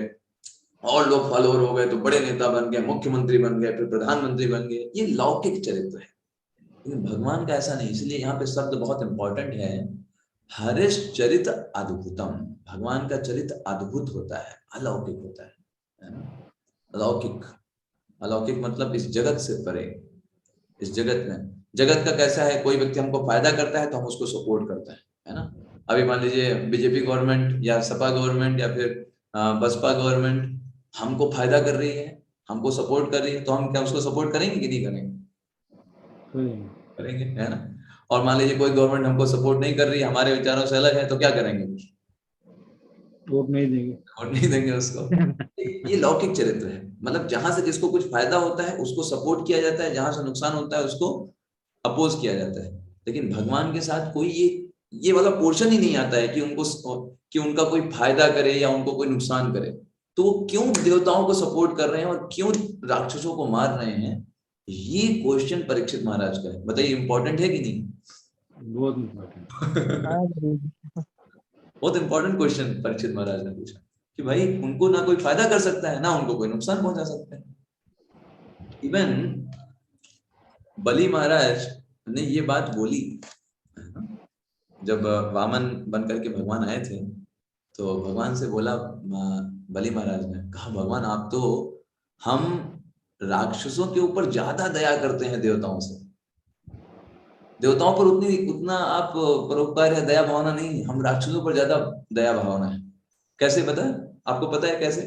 और लोग फॉलोअर हो गए तो बड़े नेता बन गए, मुख्यमंत्री बन गए, फिर प्रधानमंत्री बन गए। ये लौकिक चरित्र है, लेकिन भगवान का ऐसा नहीं। इसलिए यहाँ पे शब्द बहुत इंपॉर्टेंट है, हरिश्चरित अद्भुतम। भगवान का चरित्र अद्भुत होता है, अलौकिक होता है ना। अलौकिक, अलौकिक मतलब इस जगत से परे। इस जगत में, जगत का कैसा है, कोई व्यक्ति हमको फायदा करता है तो हम उसको सपोर्ट करते हैं, है ना। अभी मान लीजिए बीजेपी गवर्नमेंट या सपा गवर्नमेंट या फिर बसपा गवर्नमेंट हमको फायदा कर रही है, हमको सपोर्ट कर रही है, तो हम क्या उसको सपोर्ट करेंगे कि नहीं करेंगे? करेंगे, है ना। और मान लीजिए कोई गवर्नमेंट हमको सपोर्ट नहीं कर रही है, हमारे विचारों से अलग है, तो क्या करेंगे? वोट नहीं देंगे, वोट नहीं देंगे उसको। ये लौकिक चरित्र है, मतलब जहां से जिसको कुछ फायदा होता है उसको सपोर्ट किया जाता है, जहां से नुकसान होता है उसको अपोज किया जाता है। लेकिन भगवान के साथ कोई ये वाला पोर्शन ही नहीं आता है कि उनका कोई फायदा करे या उनको कोई नुकसान करे। तो वो क्यों देवताओं को सपोर्ट कर रहे हैं और क्यों राक्षसों को मार रहे हैं, ये क्वेश्चन परीक्षित महाराज का है। बताइए, इंपॉर्टेंट है कि नहीं? बहुत इम्पोर्टेंट, बहुत इंपॉर्टेंट क्वेश्चन परीक्षित महाराज ने पूछा कि भाई उनको ना कोई फायदा कर सकता है, ना उनको कोई नुकसान पहुंचा सकता है। इवन बलि महाराज ने ये बात बोली जब वामन बन करके भगवान आए थे, तो भगवान से बोला बलि महाराज ने कहा, भगवान आप तो, हम राक्षसों के ऊपर ज्यादा दया करते हैं देवताओं से, देवताओं पर उतना आप परोपकार या दया भावना नहीं, हम राक्षसों पर ज्यादा दया भावना है। कैसे पता? आपको पता है कैसे?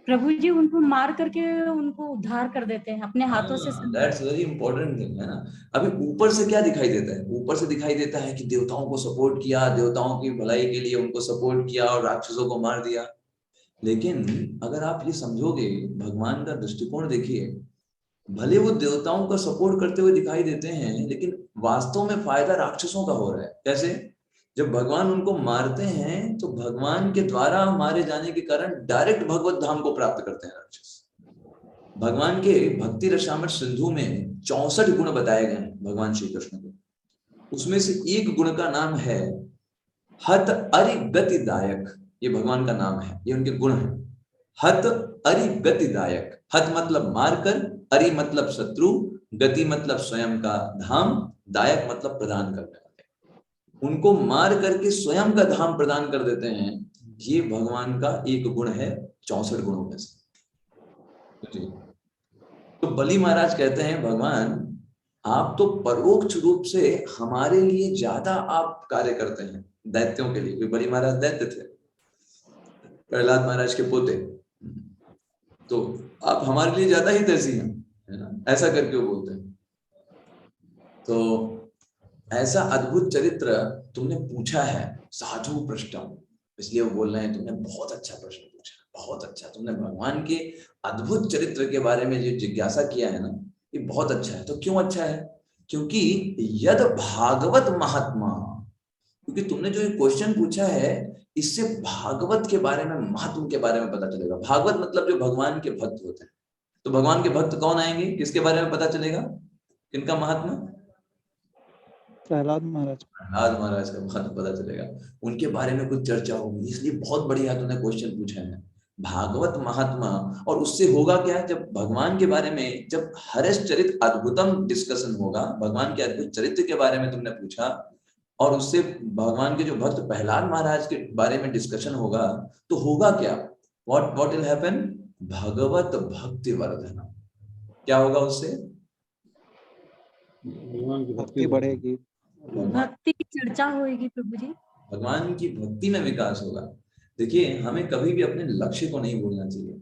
प्रभु जी उनको मार करके उनको उद्धार कर देते हैं अपने हाथों से। दैट्स वेरी इंपॉर्टेंट थिंग, है ना। अभी ऊपर से क्या दिखाई देता है? ऊपर से दिखाई देता है कि देवताओं को सपोर्ट किया, देवताओं की भलाई के लिए उनको सपोर्ट किया और राक्षसों को मार दिया। लेकिन अगर आप ये समझोगे, भगवान का दृष्टिकोण देखिए, भले वो देवताओं का सपोर्ट करते हुए दिखाई देते हैं, लेकिन वास्तव में फायदा राक्षसों का हो रहा है। कैसे? जब भगवान उनको मारते हैं तो भगवान के द्वारा मारे जाने के कारण डायरेक्ट भगवत धाम को प्राप्त करते हैं राक्षस। भगवान के भक्ति रसामृत सिंधु में 64 गुण बताए गए हैं भगवान श्री कृष्ण को। उसमें से एक गुण का नाम है हत अरि गतिदायक। ये भगवान का नाम है, ये उनके गुण है। हत अरि गतिदायक। हत मतलब मारकर, अरि मतलब शत्रु, गति मतलब स्वयं का धाम, दायक मतलब प्रदान करने वाले। उनको मार करके स्वयं का धाम प्रदान कर देते हैं। ये भगवान का एक गुण है 64 गुणों में से। तो बलि महाराज कहते हैं, भगवान आप तो परोक्ष रूप से हमारे लिए ज्यादा आप कार्य करते हैं दैत्यों के लिए। बलि महाराज दैत्य थे, प्रहलाद महाराज के पोते, तो आप हमारे लिए ज्यादा ही तेजी हैं, है ना, ऐसा करके वो बोलते हैं। तो ऐसा अद्भुत चरित्र तुमने पूछा है, साधु पृष्ठम, इसलिए वो बोल रहे हैं तुमने बहुत अच्छा प्रश्न पूछा, बहुत अच्छा। तुमने भगवान के अद्भुत चरित्र के बारे में जो जिज्ञासा किया है ना, ये बहुत अच्छा है। तो क्यों अच्छा है? क्योंकि यद भागवत महात्मा, क्योंकि तुमने जो क्वेश्चन पूछा है इससे भागवत के बारे में, महात्म के बारे में पता चलेगा। भागवत मतलब जो भगवान के भक्त होते हैं। तो भगवान के भक्त कौन आएंगे, किसके बारे में पता चलेगा, किनका महात्मा? प्रहलाद महाराज। प्रहलाद महाराज का महत्व पता चलेगा, उनके बारे में कुछ चर्चा होगी। इसलिए बहुत बढ़िया तुमने क्वेश्चन पूछा है, भागवत महात्मा। और उससे होगा क्या, जब भगवान के बारे में, जब हर्षचरित अद्भुतम डिस्कशन होगा, भगवान के अद्भुत चरित्र के बारे में तुमने पूछा, और उससे भगवान के जो भक्त प्रहलाद महाराज के बारे में डिस्कशन होगा, तो होगा क्या, व्हाट विल हैपन, भगवत भक्ति वर्धन। क्या होगा उससे? भगवान की भक्ति बढ़ेगी, भक्ति की चर्चा होगी प्रभु जी, भगवान की भक्ति में विकास होगा। देखिए, हमें कभी भी अपने लक्ष्य को नहीं भूलना चाहिए।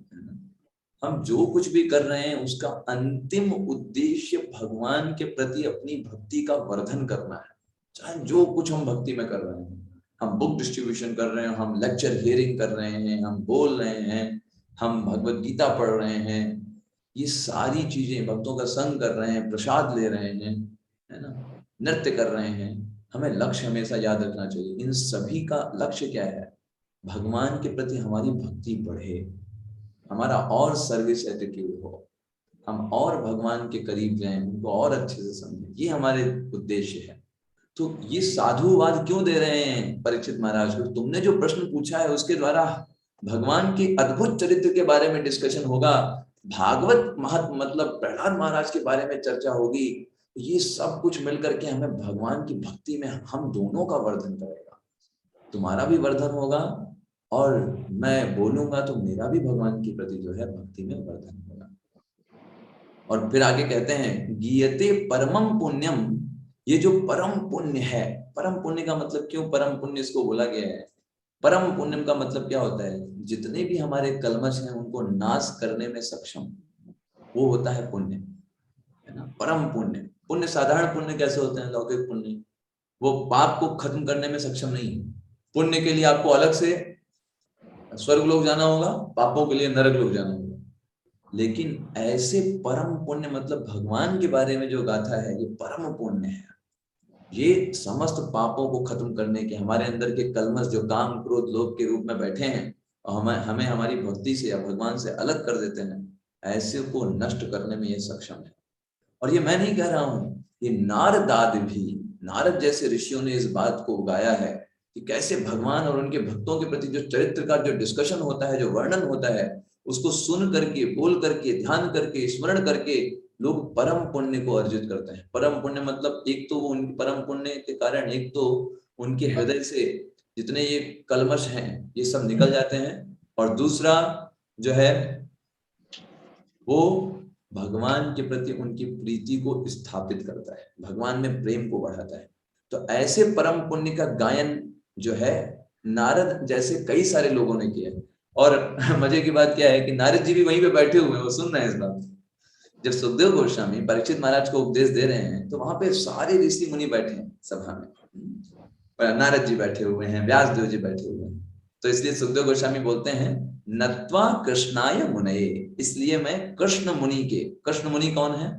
हम जो कुछ भी कर रहे हैं उसका अंतिम उद्देश्य भगवान के प्रति अपनी भक्ति का वर्धन करना है। चाहे जो कुछ हम भक्ति में कर रहे हैं, हम बुक डिस्ट्रीब्यूशन कर रहे हैं, हम लेक्चर हियरिंग कर रहे हैं, हम बोल रहे हैं, हम भगवत गीता पढ़ रहे हैं, ये सारी चीजें, भक्तों का संग कर रहे हैं, प्रसाद ले रहे हैं, है ना, नृत्य कर रहे हैं, हमें लक्ष्य हमेशा याद रखना चाहिए। इन सभी का लक्ष्य क्या है? भगवान के प्रति हमारी भक्ति बढ़े, हमारा और सर्विस एटीट्यूड हो, हम और भगवान के करीब जाएं, उनको और अच्छे से समझें, ये हमारे उद्देश्य है। तो ये साधुवाद क्यों दे रहे हैं परीक्षित महाराज को? तुमने जो प्रश्न पूछा है उसके द्वारा भगवान के अद्भुत चरित्र के बारे में डिस्कशन होगा, भागवत महत्व मतलब प्रहलाद महाराज के बारे में चर्चा होगी। ये सब कुछ मिलकर के हमें भगवान की भक्ति में हम दोनों का वर्धन करेगा। तुम्हारा भी वर्धन होगा और मैं बोलूंगा तो मेरा भी भगवान के प्रति जो है भक्ति में वर्धन होगा। और फिर आगे कहते हैं, गीयते परमम पुण्यम, ये जो परम पुण्य है, परम पुण्य का मतलब क्यों परम पुण्य इसको बोला गया है? परम पुण्यम का मतलब क्या होता है? जितने भी हमारे कलमश हैं उनको नाश करने में सक्षम, वो होता है पुण्य, है ना, परम पुण्य। पुण्य साधारण पुण्य कैसे होते हैं? लौकिक पुण्य, वो पाप को खत्म करने में सक्षम नहीं है। पुण्य के लिए आपको अलग से स्वर्ग लोक जाना होगा, पापों के लिए नरक लोक जाना होगा। लेकिन ऐसे परम पुण्य मतलब भगवान के बारे में जो गाथा है, ये परम पुण्य है। ये समस्त पापों को खत्म करने के, हमारे अंदर के कलमश जो काम क्रोध लोभ के रूप में बैठे हैं और हमें हमारी भक्ति से या भगवान से अलग कर देते हैं, ऐसे को नष्ट करने में ये सक्षम है। और ये मैं नहीं कह रहा हूं, ये नारदाद भी, नारद जैसे ऋषियों ने इस बात को गाया है कि कैसे भगवान और उनके भक्तों के प्रति जो चरित्र का जो डिस्कशन होता है, जो वर्णन होता है, उसको सुन करके, बोल करके, ध्यान करके, स्मरण करके लोग परम पुण्य को अर्जित करते हैं। परम पुण्य मतलब एक तो वो उनके परम पुण्य के कारण एक तो उनके हृदय से जितने ये कलमश हैं ये सब निकल जाते हैं, और दूसरा जो है वो भगवान के प्रति उनकी प्रीति को स्थापित करता है, भगवान में प्रेम को बढ़ाता है। तो ऐसे परम पुण्य का गायन जो है नारद जैसे कई सारे लोगों ने किया। और मजे की बात क्या है कि नारद जी भी वहीं पे बैठे हुए हैं, वो सुन रहे हैं इस बात। जब सुखदेव गोस्वामी परीक्षित महाराज को उपदेश दे रहे हैं तो वहां पे सारे ऋषि मुनि बैठे हैं सभा में, नारद जी बैठे हुए हैं, व्यास देव जी बैठे हुए हैं। तो इसलिए सुखदेव गोस्वामी बोलते हैं, नत्वा कृष्णाय मुनये, इसलिए मैं कृष्ण मुनि के, कृष्ण मुनि कौन है?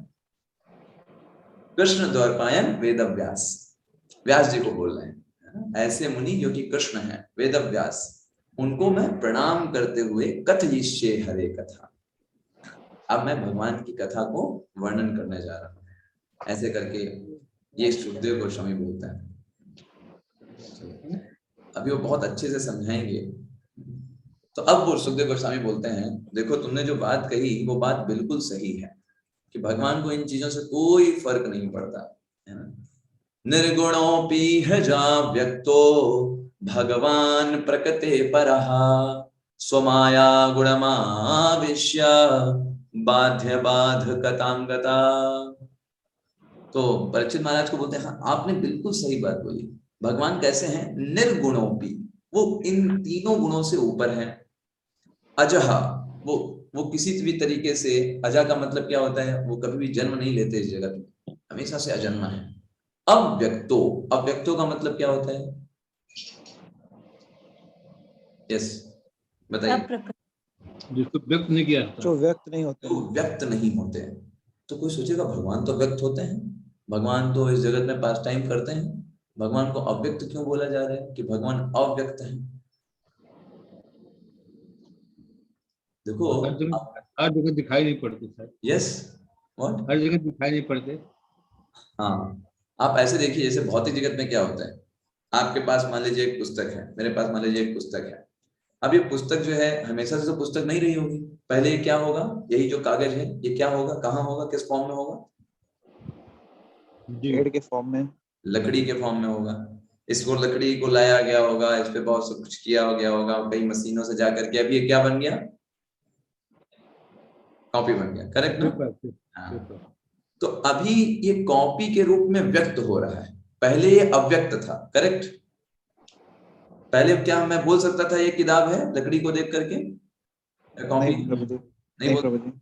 कृष्ण द्वारपायन वेदव्यास, व्यास जी को बोल रहे हैं, ऐसे मुनि जो कि कृष्ण है वेदव्यास, उनको मैं प्रणाम करते हुए कथयिष्ये हरे कथा। अब मैं भगवान की कथा को वर्णन करने जा रहा हूं, ऐसे करके ये सुखदेव गोस्वामी बोलता है। अभी वो बहुत अच्छे से समझाएंगे। तो अब वो सुखदेव गोस्वामी बोलते हैं, देखो तुमने जो बात कही वो बात बिल्कुल सही है कि भगवान को इन चीजों से कोई फर्क नहीं पड़ता है ना। निर्गुणोऽपि हजा व्यक्तो भगवान प्रकृते परः स्वमाया गुणमाविश्य बाध्य बाधकतां गता। तो परीक्षित महाराज को बोलते हैं, हाँ आपने बिल्कुल सही बात बोली। भगवान कैसे हैं? निर्गुणोऽपि, वो इन तीनों गुणों से ऊपर है। अजहा, वो किसी भी तरीके से, अजा का मतलब क्या होता है? वो कभी भी जन्म नहीं लेते इस जगत में, हमेशा से अजन्मा है। अव्यक्तो, अव्यक्तो का मतलब क्या होता है? यस बताइए। जिसको व्यक्त नहीं किया जाता, जो व्यक्त नहीं होते, तो व्यक्त नहीं होते। तो कोई सोचेगा भगवान तो व्यक्त होते हैं, भगवान तो इस जगत में पास टाइम करते हैं, भगवान को अव्यक्त क्यों बोला जा रहा है कि भगवान अव्यक्त है? देखो हर जगह दिखाई नहीं पड़ते सर। Yes what? हर जगह दिखाई नहीं पड़ते। हाँ, आप ऐसे देखिए, जैसे भौतिक जगत में क्या होता है, आपके पास मान लीजिए एक पुस्तक है, मेरे पास मान लीजिए एक पुस्तक है। अब ये पुस्तक जो है हमेशा से तो पुस्तक नहीं रही होगी, पहले ये क्या होगा? यही जो कागज है ये क्या होगा, कहाँ होगा, किस फॉर्म में होगा? पेड़ के फॉर्म में, लकड़ी के फॉर्म में होगा। इसको लकड़ी को लाया गया होगा, इस पे बहुत सब कुछ किया गया होगा, कई मशीनों से जाकर के अभी ये क्या बन गया? कॉपी बन गया, करेक्ट ना? हाँ। तो अभी ये कॉपी के रूप में व्यक्त हो रहा है, पहले ये अव्यक्त था, करेक्ट? पहले क्या मैं बोल सकता था ये किताब है लकड़ी को देख करके? कॉपी नहीं प्रभु जी, नहीं प्रभु जी।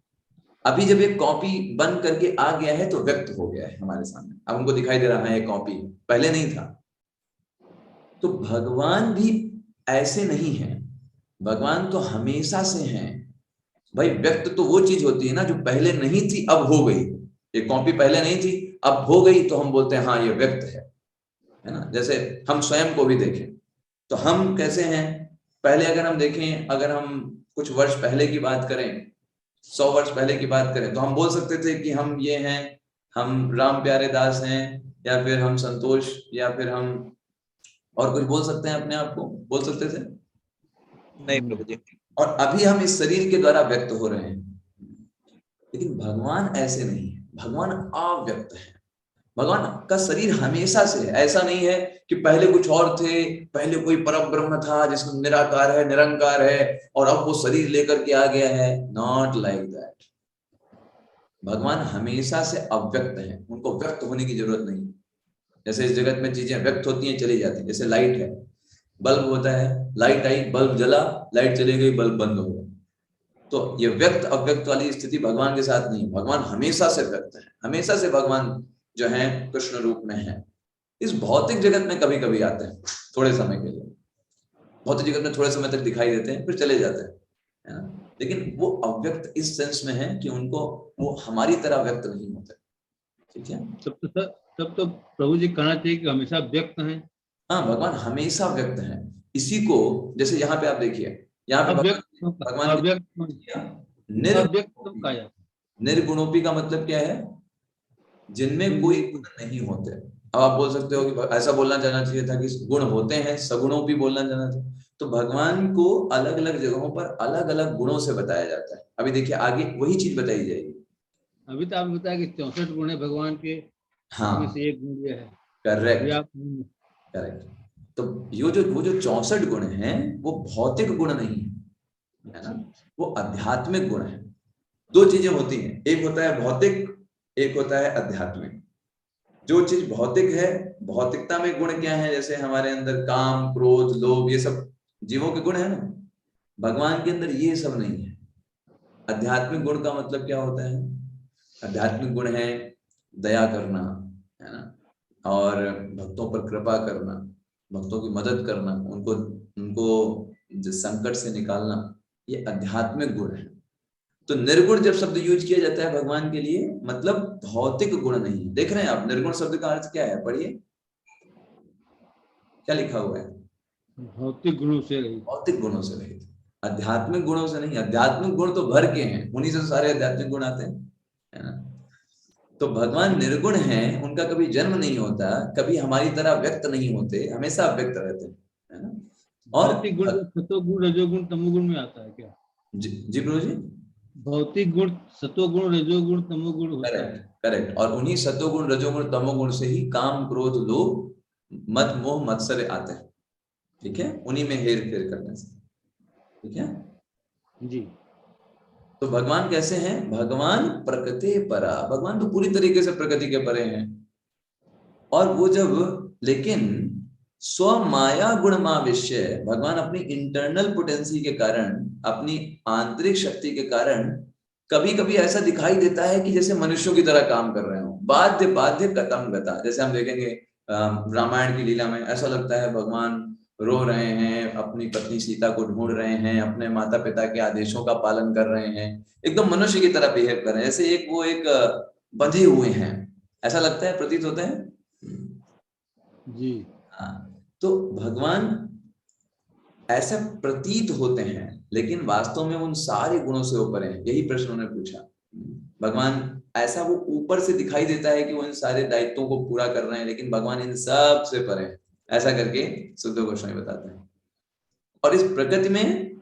अभी जब एक कॉपी बन करके आ गया है तो व्यक्त हो गया है हमारे सामने, अब हमको दिखाई दे रहा है कॉपी, पहले नहीं था। तो भगवान भी ऐसे नहीं है, भगवान तो हमेशा से हैं भाई। व्यक्त तो वो चीज होती है ना जो पहले नहीं थी अब हो गई। ये कॉपी पहले नहीं थी, अब हो गई, तो हम बोलते हैं हाँ ये व्यक्त है ना। जैसे हम स्वयं को भी देखें तो हम कैसे हैं? पहले अगर हम देखें, अगर हम कुछ वर्ष पहले की बात करें, 100 वर्ष पहले की बात करें, तो हम बोल सकते थे कि हम ये हैं, हम राम प्यारे दास हैं, या फिर हम संतोष, या फिर हम और कुछ बोल सकते हैं, अपने आप को बोल सकते थे? नहीं प्रभु जी। और अभी हम इस शरीर के द्वारा व्यक्त हो रहे हैं, लेकिन भगवान ऐसे नहीं है, भगवान अव्यक्त है। भगवान का शरीर हमेशा से है, ऐसा नहीं है कि पहले कुछ और थे, पहले कोई परम ब्रह्म था जिसमें निराकार है, निरंकार है, और अब वो शरीर लेकर के आ गया है। Not like that. भगवान हमेशा से अव्यक्त है, उनको व्यक्त होने की जरूरत नहीं। जैसे इस जगत में चीजें व्यक्त होती हैं, चली जाती हैं, जैसे लाइट है, बल्ब होता है, लाइट आई, बल्ब जला, लाइट चली गई, बल्ब बंद हो गया। तो ये व्यक्त अव्यक्त वाली स्थिति भगवान के साथ नहीं, भगवान हमेशा से व्यक्त है, हमेशा से भगवान जो है कृष्ण रूप में है। इस भौतिक जगत में कभी कभी आते हैं थोड़े समय के लिए, भौतिक जगत में थोड़े समय तक दिखाई देते हैं, फिर चले जाते हैं, है ना। लेकिन वो अव्यक्त इस सेंस में है कि उनको वो हमारी तरह व्यक्त नहीं होते। ठीक है, तब तो प्रभु जी कहना चाहिए कि हमेशा व्यक्त हैं। हाँ, भगवान हमेशा व्यक्त है। इसी को जैसे यहाँ पे आप देखिए, यहाँ पे भगवान निर्गुणोपी का मतलब क्या है? जिनमें कोई गुण नहीं होते। अब आप बोल सकते हो कि ऐसा बोलना जाना चाहिए था कि गुण होते हैं, सगुणों भी बोलना जाना चाहिए। तो भगवान को अलग अलग जगहों पर अलग अलग गुणों से बताया जाता है। अभी देखिए आगे वही चीज बताई जाएगी। अभी तो आपने बताया कि 64 गुण है भगवान के, हाँ, में से एक गुण ये है। Correct correct. तो वो जो 64 गुण हैं वो भौतिक गुण नहीं है ना, वो आध्यात्मिक गुण है। दो चीजें होती हैं, एक होता है भौतिक, एक होता है आध्यात्मिक। जो चीज भौतिक है, भौतिकता में गुण क्या है? जैसे हमारे अंदर काम, क्रोध, लोभ, ये सब जीवों के गुण है ना। भगवान के अंदर ये सब नहीं है। आध्यात्मिक गुण का मतलब क्या होता है? आध्यात्मिक गुण है दया करना, है ना, और भक्तों पर कृपा करना, भक्तों की मदद करना, उनको संकट से निकालना, ये आध्यात्मिक गुण है। तो निर्गुण जब शब्द यूज किया जाता है भगवान के लिए, मतलब भौतिक गुण नहीं। देख रहे हैं आप, निर्गुण शब्द का अर्थ क्या है? पढ़िए क्या लिखा हुआ है। भौतिक गुणों से रहित। भौतिक गुणों से रहित, आध्यात्मिक गुणों से नहीं। आध्यात्मिक गुण तो भर के हैं, उन्हीं से सारे आध्यात्मिक गुण आते हैं, है ना। तो भगवान निर्गुण हैं, उनका कभी जन्म नहीं होता, कभी हमारी तरह व्यक्त नहीं होते, हमेशा व्यक्त रहते हैं, है ना। और भौतिक गुण सतोगुण रजोगुण तमोगुण में आता है क्या? जी प्रभु जी, भौतिक गुण सतोगुण रजोगुण तमोगुण होता है। Correct correct. और उन्हीं सतोगुण रजोगुण तमोगुण से ही काम क्रोध लोभ मद मोह मत्सर आते हैं, ठीक है, उन्हीं में हेर फेर करने से, ठीक है जी। तो भगवान कैसे हैं? भगवान प्रकृति परा, भगवान तो पूरी तरीके से प्रकृति के परे हैं। और वो जब, लेकिन स्व माया गुण माविष्य, भगवान अपनी इंटरनल पोटेंसी के कारण, अपनी आंतरिक शक्ति के कारण कभी कभी ऐसा दिखाई देता है कि जैसे मनुष्यों की तरह काम कर रहे हो। बाध्य बाध्य कतम गता, जैसे हम देखेंगे रामायण की लीला में, ऐसा लगता है भगवान रो रहे हैं, अपनी पत्नी सीता को ढूंढ रहे हैं, अपने माता पिता के आदेशों का पालन कर रहे हैं, एकदम मनुष्य की तरह बिहेव कर रहे हैं, जैसे एक बंधे हुए हैं, ऐसा लगता है, प्रतीत होता है जी। हाँ। तो भगवान ऐसा प्रतीत होते हैं, लेकिन वास्तव में उन सारे गुणों से ऊपर हैं। यही प्रश्न उन्होंने पूछा। भगवान ऐसा, वो ऊपर से दिखाई देता है कि वो इन सारे दायित्वों को पूरा कर रहे हैं, लेकिन भगवान इन सब से परे हैं, ऐसा करके सुखदेव गोस्वामी बताते हैं। और इस प्रकृति में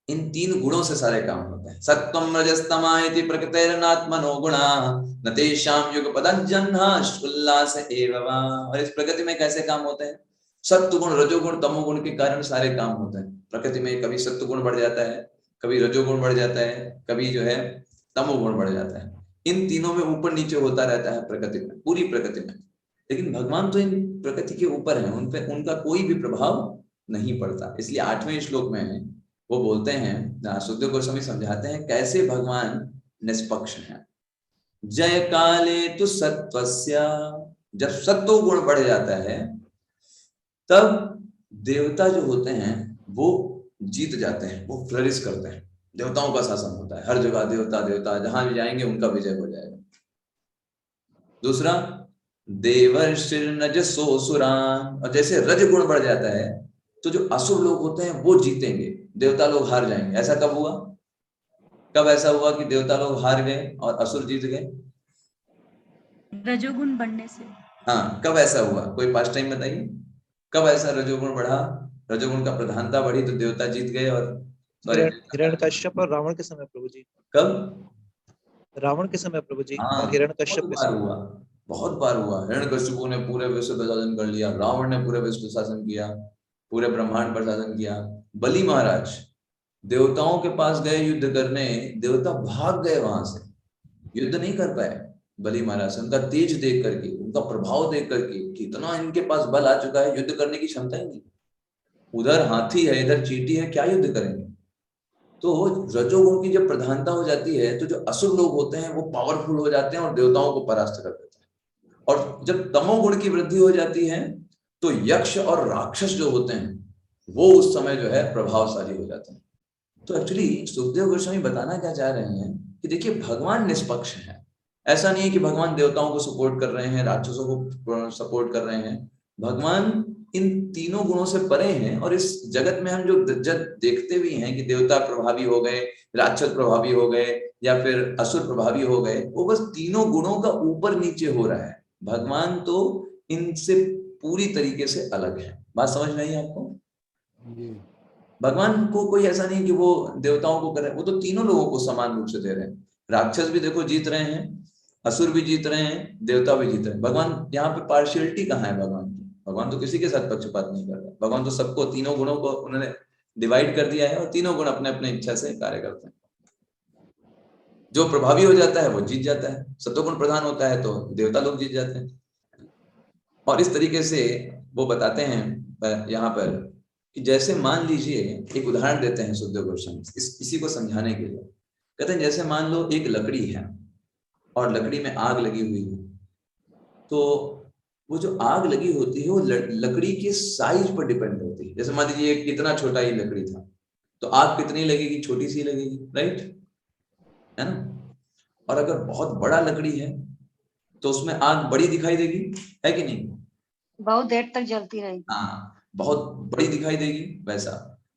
इन तीन गुणों से सारे काम होते हैं। सत्वम रजस्तमा इति प्रकृतिरनात्मनो गुणा न तेषां युगपदञ्जन्ः उल्लास एव वा। और इस प्रकृति में कैसे काम होते हैं? सत्व गुण रजोगुण तमोगुण के कारण सारे काम होते हैं प्रकृति में। कभी सत्व गुण बढ़ जाता है, कभी रजोगुण बढ़ जाता है, कभी जो है तमोगुण बढ़ जाता है। इन तीनों में ऊपर नीचे होता रहता है प्रकृति में, पूरी प्रकृति में। लेकिन भगवान तो इन प्रकृति के ऊपर है, उन पे उनका कोई भी प्रभाव नहीं पड़ता। इसलिए 8वें श्लोक में वो बोलते हैं, सुखदेव गोस्वामी समझाते हैं कैसे भगवान निष्पक्ष हैं। जय काले तु सत्वस्य, जब सत्व गुण बढ़ जाता है तब देवता जो होते हैं वो जीत जाते हैं, वो फ्लरिश करते हैं, देवताओं का शासन होता है हर जगह, देवता देवता जहां भी जाएंगे उनका विजय हो जाएगा। दूसरा, देवर्षिर्नजसोऽसुरान्, और जैसे रज गुण बढ़ जाता है तो जो असुर लोग होते हैं वो जीतेंगे, देवता लोग हार जाएंगे। ऐसा कब हुआ? कब ऐसा हुआ कि देवता लोग हार गए और असुर जीत गए? रजोगुण बढ़ने से। हाँ, कब ऐसा हुआ? कोई पास्ट टाइम बताइए, कब ऐसा रजोगुण बढ़ा, रजोगुण का प्रधानता बढ़ी तो देवता जीत गए? और हिरण्यकश्यप और रावण के समय प्रभु जी। कब? रावण के समय प्रभु जी। हाँ, और हिरण्यकश्यप के समय हुआ, बहुत बार हुआ। हिरण्यकश्यपु ने पूरे विश्व पर शासन कर लिया, रावण ने पूरे विश्व पर शासन किया, पूरे ब्रह्मांड पर शासन किया। बलि महाराज देवताओं के पास गए युद्ध करने, देवता भाग गए वहां से, युद्ध नहीं कर पाए। बलि महाराज, उनका तेज देख करके, उनका प्रभाव देख करके, कितना इनके पास बल आ चुका है, युद्ध करने की क्षमता ही नहीं। उधर हाथी है, इधर चींटी है, क्या युद्ध करेंगे? तो रजोगुण की जब प्रधानता हो जाती है तो जो असुर लोग होते हैं वो पावरफुल हो जाते हैं और देवताओं को परास्त कर देते हैं। और जब तमोगुण की वृद्धि हो जाती है तो यक्ष और राक्षस जो होते हैं वो उस समय जो है प्रभावशाली हो जाते हैं। तो एक्चुअली सुखदेव गोस्वामी बताना क्या चाह रहे हैं कि देखिए भगवान निष्पक्ष है। ऐसा नहीं है कि भगवान देवताओं को सपोर्ट कर रहे हैं, राक्षसों को सपोर्ट कर रहे हैं। भगवान इन तीनों गुणों से परे हैं। और इस जगत में हम जो देखते भी हैं कि देवता प्रभावी हो गए, राक्षस प्रभावी हो गए या फिर असुर प्रभावी हो गए, वो बस तीनों गुणों का ऊपर नीचे हो रहा है। भगवान तो इनसे पूरी तरीके से अलग है। बात समझ में आई आपको? भगवान को कोई ऐसा नहीं कि वो देवताओं को कर रहे हैं, वो तो तीनों लोगों को समान रूप से दे रहे हैं। राक्षस भी देखो जीत रहे हैं, असुर भी जीत रहे हैं, देवता भी जीत रहे हैं। भगवान यहाँ पे पार्शियलिटी कहाँ है भगवान की? भगवान तो किसी के साथ पक्षपात नहीं कर रहा। भगवान तो सबको, तीनों गुणों को उन्होंने डिवाइड कर दिया है और तीनों गुण अपने अपने इच्छा से कार्य करते हैं। जो प्रभावी हो जाता है वो जीत जाता है, सत्वगुण प्रधान होता है तो देवता लोग जीत जाते हैं। और इस तरीके से वो बताते हैं यहाँ पर कि जैसे मान लीजिए, एक उदाहरण देते हैं सुखदेव गोस्वामी इसी को समझाने के लिए। कहते हैं जैसे मान लो एक लकड़ी है और लकड़ी में आग लगी हुई है, तो वो जो आग लगी होती है वो लकड़ी के साइज पर डिपेंड होती है। जैसे मान लीजिए कितना छोटा ये लकड़ी था, तो आग कितनी लगेगी, छोटी सी लगेगी, राइट, है ना। और अगर बहुत बड़ा लकड़ी है तो उसमें आग बड़ी दिखाई देगी, है कि नहीं? बहुत देर तक जलती रहेगी। हाँ, बहुत बड़ी दिखाई देगी वैसा।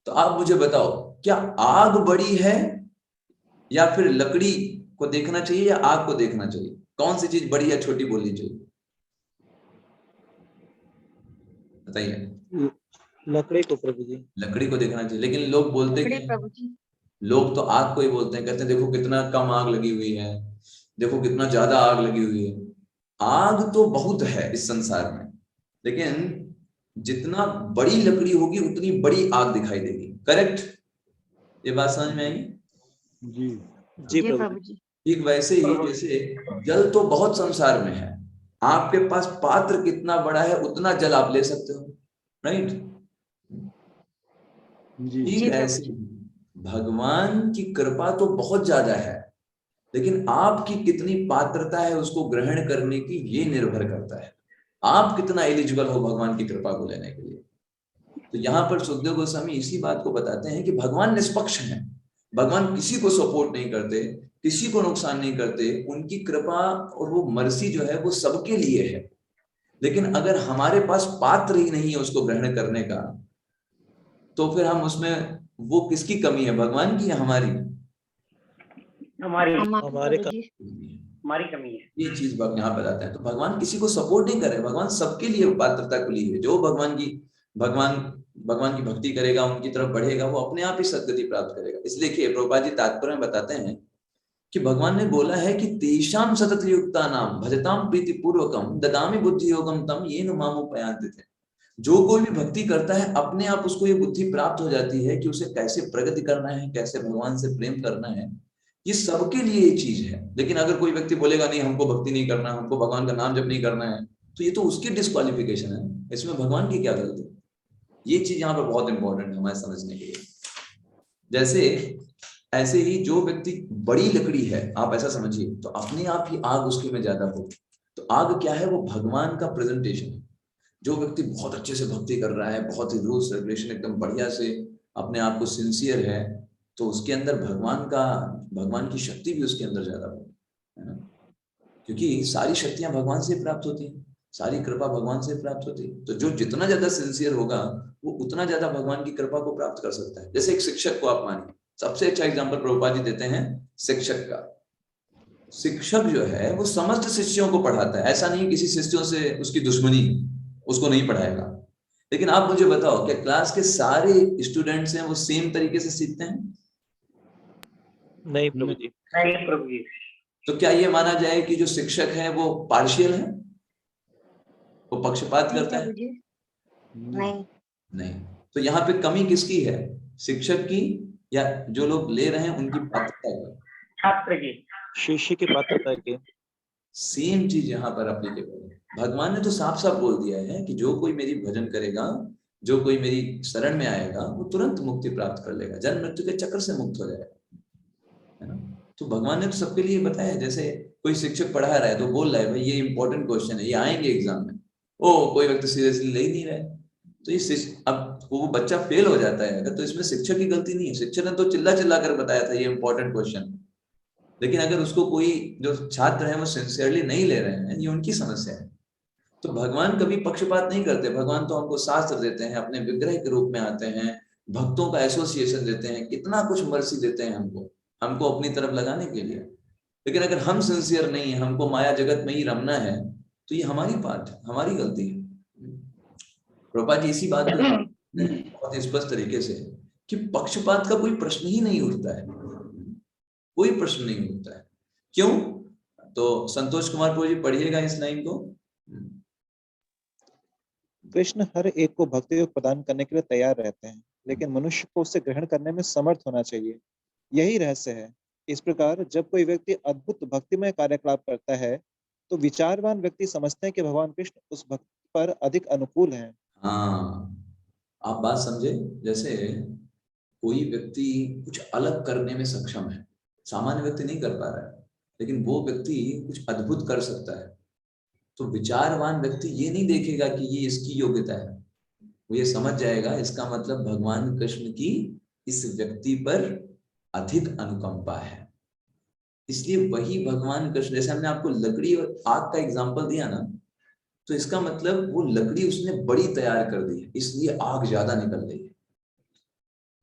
तो आप मुझे बताओ, क्या आग बड़ी है या फिर लकड़ी को देखना चाहिए या आग को देखना चाहिए? कौन सी चीज बड़ी या छोटी बोलनी चाहिए, बताइए। लकड़ी को प्रभु जी। लकड़ी को देखना चाहिए, लेकिन लोग बोलते लकड़ी क्या प्रभु जी। लोग तो आग को ही बोलते हैं, कहते हैं देखो कितना कम आग लगी हुई है, देखो कितना ज्यादा आग लगी हुई है। आग तो बहुत है इस संसार में, लेकिन जितना बड़ी लकड़ी होगी उतनी बड़ी आग दिखाई देगी, करेक्ट? ये बात समझ में आई? जी जी जी प्रभु प्रभु जी। जी। ठीक वैसे ही जैसे जल तो बहुत संसार में है, आपके पास पात्र कितना बड़ा है उतना जल आप ले सकते हो, राइट? जी ठीक जी प्रभु ऐसे जी। ही भगवान की कृपा तो बहुत ज्यादा है, लेकिन आपकी कितनी पात्रता है उसको ग्रहण करने की, ये निर्भर करता है आप कितना एलिजिबल हो भगवान की कृपा को लेने के लिए। तो यहाँ पर सुखदेव गोस्वामी इसी बात को बताते हैं कि भगवान निष्पक्ष हैं, भगवान किसी को सपोर्ट नहीं करते, किसी को नुकसान नहीं करते, उनकी कृपा और वो मर्सी जो है वो सबके लिए है। लेकिन अगर हमारे पास पात्र ही नहीं है उसको ग्रहण करने का, तो फिर हम उसमें, वो किसकी कमी है, भगवान की या हमारी? हमारी हमारे प्रभु जी। हमारी कमी है। ये चीज यहाँ बताते हैं। तो भगवान किसी को सपोर्ट नहीं करे, भगवान सबके लिए पात्रता को लिए, जो भगवान भगवान की भक्ति करेगा, उनकी तरफ बढ़ेगा, वो अपने आप ही सद्गति प्राप्त करेगा। इसलिए देखिए प्रभुपाद जी तात्पर्य में बताते हैं कि भगवान ने बोला है कि तेषाम सतत युक्ता नाम भजताम प्रीति पूर्वकम ददामि बुद्धि योगम तम येन मामुपयान्ति थे। जो कोई भी भक्ति करता है अपने आप उसको ये बुद्धि प्राप्त हो जाती है कि उसे कैसे प्रगति करना है, कैसे भगवान से प्रेम करना है, ये सबके लिए ये चीज है। लेकिन अगर कोई व्यक्ति बोलेगा नहीं हमको भक्ति नहीं करना, हमको भगवान का नाम जप नहीं करना है, तो ये तो उसकी डिस्क्वालिफिकेशन है, इसमें भगवान की क्या गलती? ये चीज यहाँ पर बहुत इंपॉर्टेंट है हमें समझने के लिए। जैसे ऐसे ही जो व्यक्ति बड़ी लकड़ी है, आप ऐसा समझिए, तो अपने आप ही आग उसके में ज्यादा हो। तो आग क्या है, वो भगवान का प्रेजेंटेशन है। जो व्यक्ति बहुत अच्छे से भक्ति कर रहा है, बहुत ही रूल्स रेगुलेशन एकदम बढ़िया से अपने आप को सिंसियर है, तो उसके अंदर भगवान की शक्ति भी उसके अंदर ज्यादा होगी, है ना? क्योंकि सारी शक्तियां भगवान से प्राप्त होती हैं, सारी कृपा भगवान से प्राप्त होती है। तो जो जितना ज्यादा सिंसियर होगा वो उतना ज्यादा भगवान की कृपा को प्राप्त कर सकता है। जैसे एक शिक्षक को आप मानिए, सबसे अच्छा एग्जाम्पल प्रभुपाद जी देते हैं शिक्षक का। शिक्षक जो है वो समस्त शिष्यों को पढ़ाता है, ऐसा नहीं किसी शिष्यों से उसकी दुश्मनी उसको नहीं पढ़ाएगा। लेकिन आप मुझे बताओ, क्या क्लास के सारे स्टूडेंट्स हैं वो सेम तरीके से सीखते हैं? नहीं प्रभु जी। नहीं प्रभु जी। तो क्या ये माना जाए कि जो शिक्षक है वो पार्शियल है, वो पक्षपात नहीं करता है? प्रभु जी। नहीं। नहीं। तो यहाँ पे कमी किसकी है, शिक्षक की या जो लोग ले रहे हैं उनकी पात्रता की? छात्र की। शिष्य की पात्रता की। सेम चीज यहाँ पर एप्लीकेबल है। भगवान ने तो साफ साफ बोल दिया है कि जो कोई मेरी भजन करेगा, जो कोई मेरी शरण में आएगा, वो तुरंत मुक्ति प्राप्त कर लेगा, जन्म मृत्यु के चक्र से मुक्त हो जाएगा, है ना? तो भगवान ने तो सबके लिए बताया। जैसे कोई शिक्षक पढ़ा रहा है तो बोल रहा है भाई ये इंपॉर्टेंट क्वेश्चन है, ये आएंगे एग्जाम में, ओ कोई व्यक्ति सीरियसली ले ही नहीं रहा है, तो ये अब वो बच्चा फेल हो जाता है अगर, तो इसमें शिक्षक की गलती नहीं है। शिक्षक ने तो चिल्ला चिल्ला कर बताया था ये इंपॉर्टेंट क्वेश्चन, लेकिन अगर उसको कोई जो छात्र है वो सिंसियरली नहीं ले रहे हैं, ये उनकी समस्या है। तो भगवान कभी पक्षपात नहीं करते, भगवान तो हमको शास्त्र देते हैं, अपने विग्रह के रूप में आते हैं, भक्तों का एसोसिएशन देते हैं, कितना कुछ मर्सी देते हैं हमको अपनी तरफ लगाने के लिए। लेकिन अगर हम सिंसियर नहीं है, हमको माया जगत में ही रमना है, तो ये हमारी बात है, हमारी गलती है। प्रभुपाद जी इसी बात को बहुत स्पष्ट तरीके से कि पक्षपात का कोई प्रश्न ही नहीं उठता है, कोई प्रश्न नहीं उठता है। क्यों? तो संतोष कुमार प्रभु जी पढ़िएगा इस लाइन को। कृष्ण हर एक को भक्ति योग प्रदान करने के लिए तैयार रहते हैं, लेकिन मनुष्य को उसे ग्रहण करने में समर्थ होना चाहिए, यही रहस्य है। इस प्रकार जब कोई व्यक्ति अद्भुत भक्तिमय कार्यकलाप करता है तो विचारवान व्यक्ति समझते हैं कि भगवान कृष्ण उस भक्त पर अधिक अनुकूल हैं। हाँ, आप बात समझे। जैसे कोई व्यक्ति कुछ अलग करने में सक्षम है, सामान्य व्यक्ति नहीं कर पा रहा है, लेकिन वो व्यक्ति कुछ अद्भुत कर सकता है, तो विचारवान व्यक्ति ये नहीं देखेगा कि ये इसकी योग्यता है, वो ये समझ जाएगा इसका मतलब भगवान कृष्ण की इस व्यक्ति पर अधिक अनुकंपा है। इसलिए वही भगवान कृष्ण, जैसे हमने आपको लकड़ी और आग का एग्जांपल दिया ना, तो इसका मतलब वो लकड़ी उसने बड़ी तैयार कर दी है, इसलिए आग ज्यादा निकल रही है।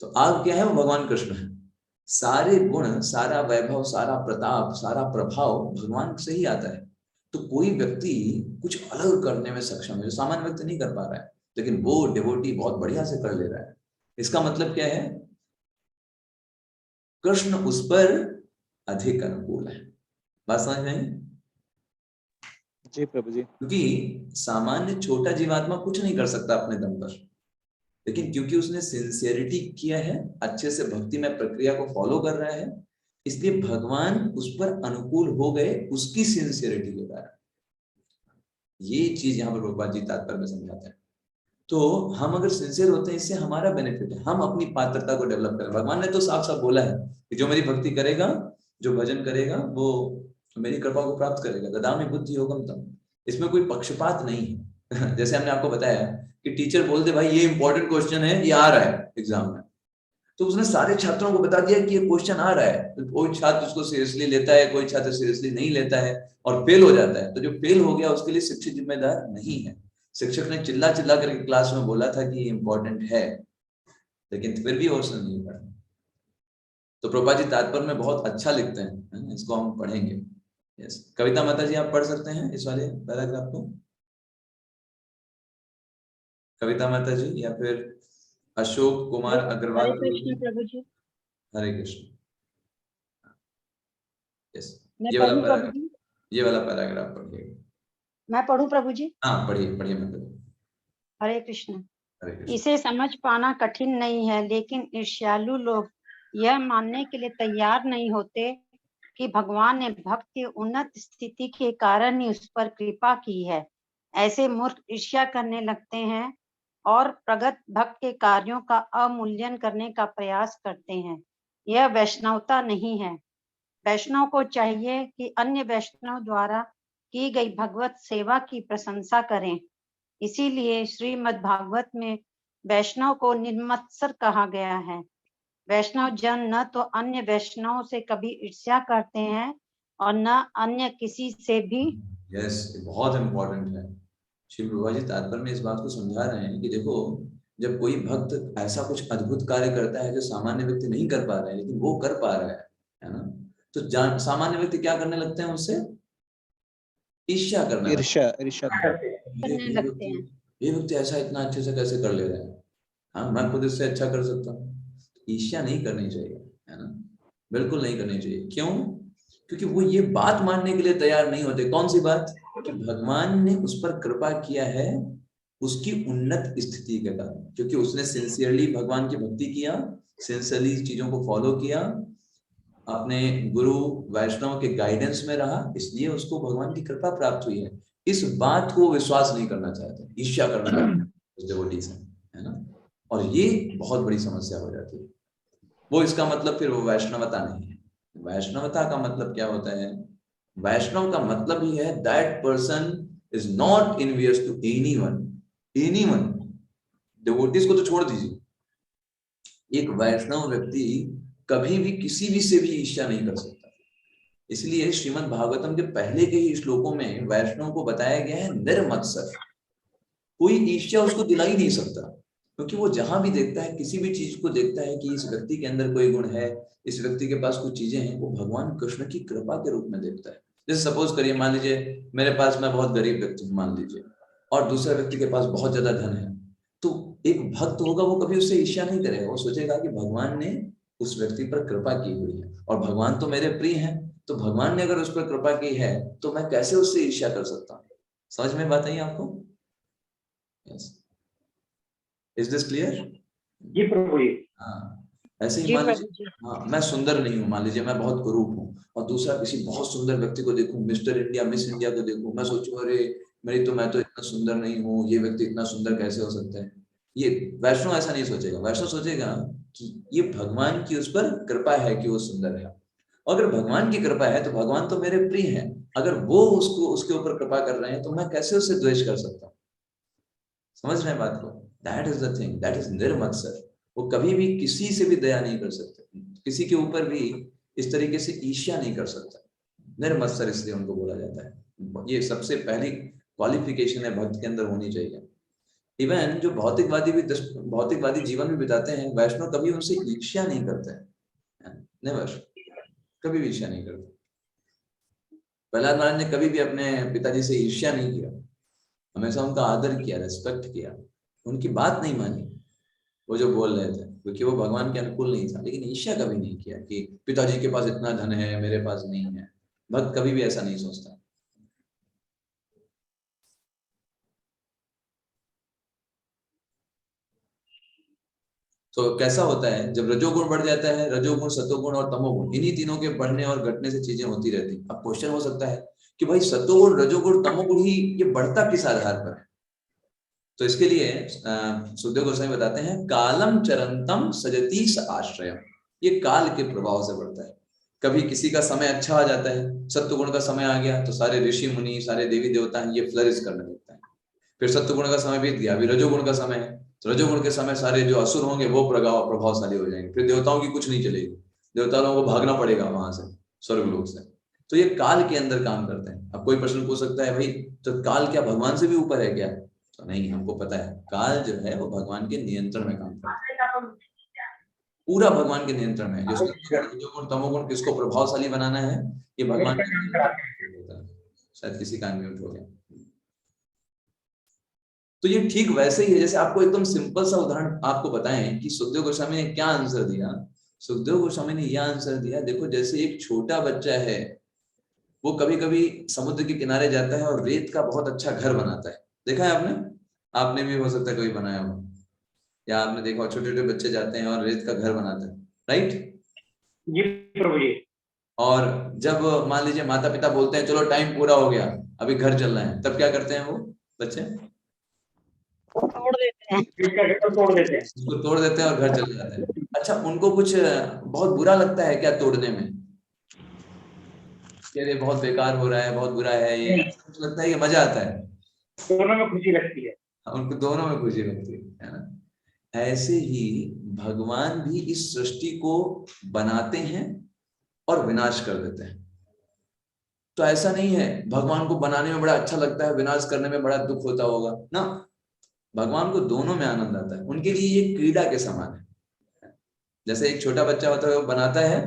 तो आग क्या है? वो भगवान कृष्ण है। सारे गुण, सारा वैभव, सारा प्रताप, सारा प्रभाव भगवान से ही आता है। तो कोई व्यक्ति कुछ अलग करने में सक्षम है जो सामान्य व्यक्ति नहीं कर पा रहा है, लेकिन वो डिवोटी बहुत बढ़िया से कर ले रहा है। इसका मतलब क्या है? कृष्ण उस पर अधिक अनुकूल है। बात समझ में आई? जी प्रभु जी। क्योंकि सामान्य छोटा जीवात्मा कुछ नहीं कर सकता अपने दम पर, लेकिन क्योंकि उसने सिंसियरिटी किया है, अच्छे से भक्ति में प्रक्रिया को फॉलो कर रहा है, इसलिए भगवान उस पर अनुकूल हो गए उसकी सिंसियरिटी के कारण। ये चीज यहाँ पर प्रभुपाद जी तात्पर्य में समझाते हैं। तो हम अगर सिंसियर होते हैं, इससे हमारा बेनिफिट है, हम अपनी पात्रता को डेवलप करें। भगवान ने तो साफ साफ बोला है कि जो मेरी भक्ति करेगा, जो भजन करेगा, वो मेरी कृपा को प्राप्त करेगा। ददामि बुद्धि योगम तम। इसमें कोई पक्षपात नहीं है। जैसे हमने आपको बताया कि टीचर बोल दे भाई ये इंपॉर्टेंट क्वेश्चन है, ये आ रहा है एग्जाम में, तो उसने सारे छात्रों को बता दिया कि ये क्वेश्चन आ रहा है। तो कोई छात्र उसको सीरियसली लेता है, कोई छात्र सीरियसली नहीं लेता है और फेल हो जाता है। तो जो फेल हो गया उसके लिए शिक्षक जिम्मेदार नहीं है। शिक्षक ने चिल्ला चिल्ला करके क्लास में बोला था कि ये इंपॉर्टेंट है, लेकिन फिर भी उसने नहीं पढ़ा। तो प्रभुपाद जी तात्पर्य में बहुत अच्छा लिखते हैं, इसको हम पढ़ेंगे। यस, कविता माता जी आप पढ़ सकते हैं इस वाले पैराग्राफ को? कविता माता जी या फिर अशोक कुमार अग्रवाल। हरे कृष्ण प्रभु जी। हरे कृष्ण। यस, मैं ये वाला पढ़ूं प्रभु पैराग्राफ, जी? ये वाला पैराग्राफ पढ़िए। मैं पढ़ूं प्रभु जी? हाँ पढ़िए पढ़िए मतलब। हरे कृष्ण। हरे कृष्ण। इसे समझ पाना कठिन नहीं है, लेकिन ईर्ष्यालु लोग यह मानने के लिए तैयार नहीं होते कि भगवान ने भक्त की उन्नत स्थिति के कारण ही उस पर कृपा की है। ऐसे मूर्ख ईर्ष्या करने लगते हैं और प्रगत भक्त के कार्यों का अवमूल्यन करने का प्रयास करते हैं। यह वैष्णवता नहीं है। वैष्णव को चाहिए कि अन्य वैष्णव द्वारा की गई भगवत सेवा की प्रशंसा करें। इसीलिए श्रीमद् भागवत में वैष्णव को निर्मत्सर कहा गया है। वैष्णव जन न तो अन्य वैष्णव से कभी ईर्ष्या करते हैं और न अन्य किसी से भी। यस, बहुत इंपॉर्टेंट है। श्री प्रभुपाद जी तात्पर्य में इस बात को समझा रहे हैं कि देखो, जब कोई भक्त ऐसा कुछ अद्भुत कार्य करता है जो सामान्य व्यक्ति नहीं कर पा रहा है, लेकिन वो कर पा रहा है ना, तो सामान्य व्यक्ति क्या करने लगते हैं? उससे ईर्ष्या करने लगते हैं। ईर्ष्या करने लगते हैं। ये व्यक्ति ऐसा इतना अच्छे से कैसे कर ले रहा है, हाँ मैं खुद इससे अच्छा कर सकता हूँ। ईर्ष्या नहीं करनी चाहिए, है ना, बिल्कुल नहीं करनी चाहिए। क्यों? क्योंकि वो ये बात मानने के लिए तैयार नहीं होते। कौन सी बात? कि भगवान ने उस पर कृपा किया है उसकी उन्नत स्थिति के कारण, क्योंकि उसने सिंसियरली भगवान की भक्ति किया, सिंसियरली चीजों को फॉलो किया, अपने गुरु वैष्णव के गाइडेंस में रहा, इसलिए उसको भगवान की कृपा प्राप्त हुई है। इस बात को विश्वास नहीं करना चाहते, ईर्ष्या करना चाहते उस डिवोटी से, है ना, और ये बहुत बड़ी समस्या हो जाती है। वो इसका मतलब फिर वो वैष्णवता नहीं है। वैष्णवता का मतलब क्या होता है? वैष्णव का मतलब ही है that person is not envious to anyone. Devotees को तो छोड़ दीजिए, एक वैष्णव व्यक्ति कभी भी किसी भी से भी ईर्ष्या नहीं कर सकता। इसलिए श्रीमद् भागवतम के पहले के ही श्लोकों में वैष्णव को बताया गया है निर्मत्सर। कोई ईर्ष्या उसको दिला ही नहीं सकता, क्योंकि वो जहां भी देखता है, किसी भी चीज को देखता है कि इस व्यक्ति के अंदर कोई गुण है, इस व्यक्ति के पास कुछ चीजें हैं, वो भगवान कृष्ण की कृपा के रूप में देखता है। जैसे सपोज करिए, मान लीजिए मेरे पास, मैं बहुत गरीब व्यक्ति हूँ मान लीजिए, और दूसरे व्यक्ति के पास बहुत ज्यादा धन है, तो एक भक्त होगा वो कभी उससे ईर्ष्या नहीं करेगा। वो सोचेगा कि भगवान ने उस व्यक्ति पर कृपा की हुई है और भगवान तो मेरे प्रिय हैं, तो भगवान ने अगर उस पर कृपा की है तो मैं कैसे उससे ईर्ष्या कर सकता हूँ। समझ में बात आई आपको? Yes, is this clear? जी प्रभु जी। हाँ, ऐसे ही मान लीजिए, हाँ मैं सुंदर नहीं हूँ, मान लीजिए मैं बहुत कुरूप हूँ, और दूसरा किसी बहुत सुंदर व्यक्ति को देखूं, मिस्टर इंडिया मिस इंडिया को देखूं, मैं सोचूं अरे मैं तो इतना सुंदर नहीं हूँ, ये व्यक्ति इतना सुंदर कैसे हो सकता है। ये वैष्णव ऐसा नहीं सोचेगा। वैष्णव सोचेगा कि ये भगवान की उस पर कृपा है कि वो सुंदर है। अगर भगवान की कृपा है तो भगवान तो मेरे प्रिय हैं, अगर वो उसको उसके ऊपर कृपा कर रहे हैं तो मैं कैसे उससे द्वेष कर सकता हूँ। समझ रहे हैं बात को? That is the thing, that is निर्मत्सर। वो कभी भी किसी से भी दया नहीं कर सकते, किसी के ऊपर भी इस तरीके से ईर्ष्या नहीं कर सकता। निर्मत्सर इसलिए उनको बोला जाता है। ये सबसे पहली क्वालिफिकेशन है भक्त के अंदर होनी चाहिए। इवन जो भौतिकवादी जीवन भी बिताते हैं, वैष्णव कभी उनसे ईर्ष्या नहीं करते हैं, नेवर, कभी भी ईर्ष्या नहीं करते। प्रहलाद महाराज ने कभी भी अपने पिताजी से ईर्ष्या नहीं किया, हमेशा उनका आदर किया, रेस्पेक्ट किया, उनकी बात नहीं मानी वो जो बोल रहे थे, क्योंकि वो भगवान के अनुकूल नहीं था, लेकिन ईर्ष्या कभी नहीं किया कि पिताजी के पास इतना धन है मेरे पास नहीं है। भक्त कभी भी ऐसा नहीं सोचता। तो कैसा होता है जब रजोगुण बढ़ जाता है, रजोगुण, सतोगुण और तमोगुण, इन्हीं तीनों के बढ़ने और घटने से चीजें होती रहती। अब क्वेश्चन हो सकता है कि भाई सतोगुण, रजोगुण, तमोगुण ही ये बढ़ता किस आधार पर है? तो इसके लिए सुखदेव गोस्वामी बताते हैं, कालम चरंतम सजतीस आश्रयम, ये काल के प्रभाव से बढ़ता है। कभी किसी का समय अच्छा आ जाता है, सत्वगुण का समय आ गया तो सारे ऋषि मुनि, सारे देवी देवता हैं, ये फ्लरिश करने लगता है। फिर सत्वगुण का समय बीत गया, अभी रजोगुण का समय है, तो रजोगुण के समय सारे जो असुर होंगे वो प्रभावशाली हो जाएंगे, फिर देवताओं की कुछ नहीं चलेगी, देवताओं को भागना पड़ेगा वहां से, स्वर्गलोक से। तो ये काल के अंदर काम करते हैं। अब कोई प्रश्न पूछ सकता है, भाई तो काल क्या भगवान से भी ऊपर है क्या? तो नहीं, हमको पता है काल जो है वो भगवान के नियंत्रण में काम करता है, पूरा भगवान के नियंत्रण में। जो गुण तमोगुण किसको प्रभावशाली बनाना है, ये भगवान के होता है। शायद किसी का अनम्यूट हो गया। तो ये ठीक वैसे ही है जैसे आपको एकदम सिंपल सा उदाहरण आपको बताएं कि सुखदेव गोस्वामी ने क्या आंसर दिया। सुखदेव गोस्वामी ने यह आंसर दिया, देखो जैसे एक छोटा बच्चा है, वो कभी कभी समुद्र के किनारे जाता है और रेत का बहुत अच्छा घर बनाता है। देखा है आपने? आपने भी हो सकता है कभी बनाया हो, या आपने देखा छोटे छोटे बच्चे जाते हैं और रेत का घर बनाते हैं, राइट? जी प्रभु जी। और जब मान लीजिए माता पिता बोलते हैं चलो टाइम पूरा हो गया, अभी घर चलना है, तब क्या करते हैं वो बच्चे? तोड़ देते हैं, तोड़ देते हैं, उसको तोड़ देते हैं और घर चले जाते हैं। अच्छा, उनको कुछ बहुत बुरा लगता है क्या तोड़ने में? ये बहुत बेकार हो रहा है, बहुत बुरा है, ये कुछ लगता है कि मजा आता है? दोनों में खुशी लगती है। उनको दोनों में खुशी लगती है ना? ऐसे ही भगवान भी इस सृष्टि को बनाते हैं और विनाश कर देते हैं। तो ऐसा नहीं है भगवान को बनाने में बड़ा अच्छा लगता है, विनाश करने में बड़ा दुख होता होगा ना। भगवान को दोनों में आनंद आता है। उनके लिए ये क्रीड़ा के समान है। जैसे एक छोटा बच्चा होता है वो बनाता है,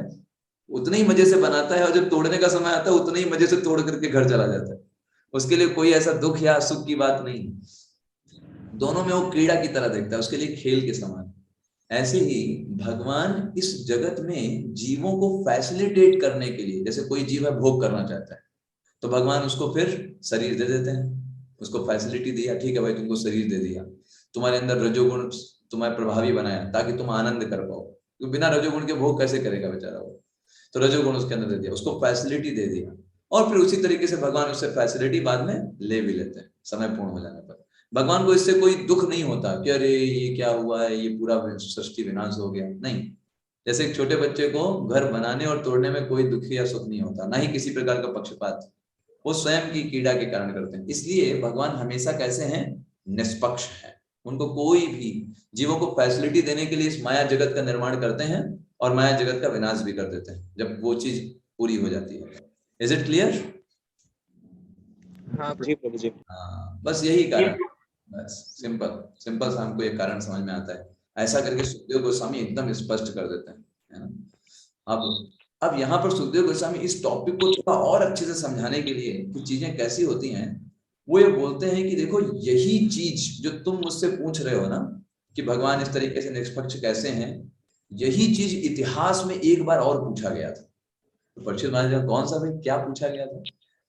उतने ही मजे से बनाता है, और जब तोड़ने का समय आता है उतने ही मजे से तोड़ करके घर चला जाता है। उसके लिए कोई ऐसा दुख या सुख की बात नहीं, दोनों में वो क्रीड़ा की तरह देखता है, उसके लिए खेल के समान। ऐसे ही भगवान इस जगत में जीवों को फैसिलिटेट करने के लिए, जैसे कोई जीव है भोग करना चाहता है तो भगवान उसको फिर शरीर दे देते हैं, उसको फैसिलिटी दिया, ठीक है भाई तुमको शरीर दे दिया, तुम्हारे अंदर रजोगुण तुम्हारे प्रभावी बनाया ताकि तुम आनंद कर पाओ, तो बिना रजोगुण के भोग कैसे करेगा बेचारा वो, तो रजोगुण उसके अंदर दे दिया, उसको फैसिलिटी दे दिया। और फिर उसी तरीके से भगवान उससे फैसिलिटी बाद में ले भी लेते हैं समय पूर्ण हो जाने पर। भगवान को इससे कोई दुख नहीं होता कि अरे ये क्या हुआ है, ये पूरा सृष्टि विनाश हो गया, नहीं। जैसे एक छोटे बच्चे को घर बनाने और तोड़ने में कोई दुख या सुख नहीं होता, ना ही किसी प्रकार का पक्षपात, वो स्वयं की क्रीड़ा के कारण करते हैं। इसलिए भगवान हमेशा कैसे हैं? निष्पक्ष हैं। उनको कोई भी जीवों को फैसिलिटी देने के लिए इस माया जगत का निर्माण करते हैं और माया जगत का विनाश भी कर देते हैं जब वो चीज पूरी हो जाती है। Is it clear? हाँ जी प्रभु जी। हाँ, बस यही कारण, बस सिंपल सिंपल सा हमको ये कारण समझ में आता है। ऐसा करके सुखदेव गोस्वामी एकदम स्पष्ट कर देते हैं, है ना। अब यहाँ पर सुखदेव गोस्वामी इस टॉपिक को थोड़ा और अच्छे से समझाने के लिए कुछ चीजें कैसी होती हैं, वो ये बोलते हैं कि देखो यही चीज जो तुम मुझसे पूछ रहे हो ना कि भगवान इस तरीके से निष्पक्ष कैसे हैं, यही चीज इतिहास में एक बार और पूछा गया था। तो परीक्षित महाराज कौन सा भाई, क्या पूछा गया था?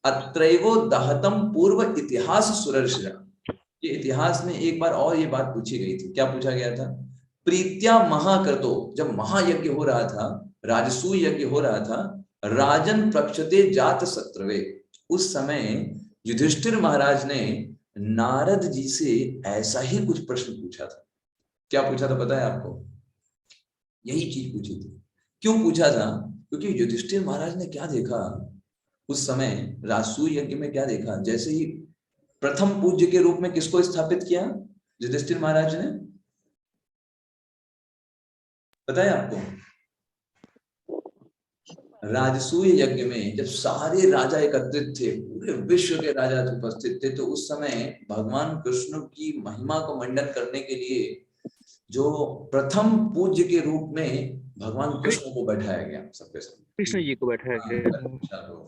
अत्रैवो दहतम पूर्व इतिहास सुरर्षिरा, ये इतिहास में एक बार और ये बात पूछी गई थी। क्या पूछा गया था? प्रीत्या महाकृतो, जब महायज्ञ हो रहा था, राजसूय यज्ञ हो रहा था, राजन प्रक्षते जात शत्रवे, उस समय युधिष्ठिर महाराज ने नारद जी से ऐसा ही कुछ प्रश्न पूछा था। क्या पूछा था पता है आपको? यही चीज पूछी थी। क्यों पूछा था? क्योंकि युधिष्ठिर महाराज ने क्या देखा उस समय राजसूय यज्ञ में, क्या देखा? जैसे ही प्रथम पूज्य के रूप में किसको स्थापित किया युधिष्ठिर महाराज ने? पता है आपको, राजसूय यज्ञ में जब सारे राजा एकत्रित थे, पूरे विश्व के राजा उपस्थित थे, तो उस समय भगवान कृष्ण की महिमा को मंडन करने के लिए जो प्रथम पूज्य के रूप में भगवान कृष्ण को बैठाया गया सबके सामने। कृष्ण जी को बैठाया गया।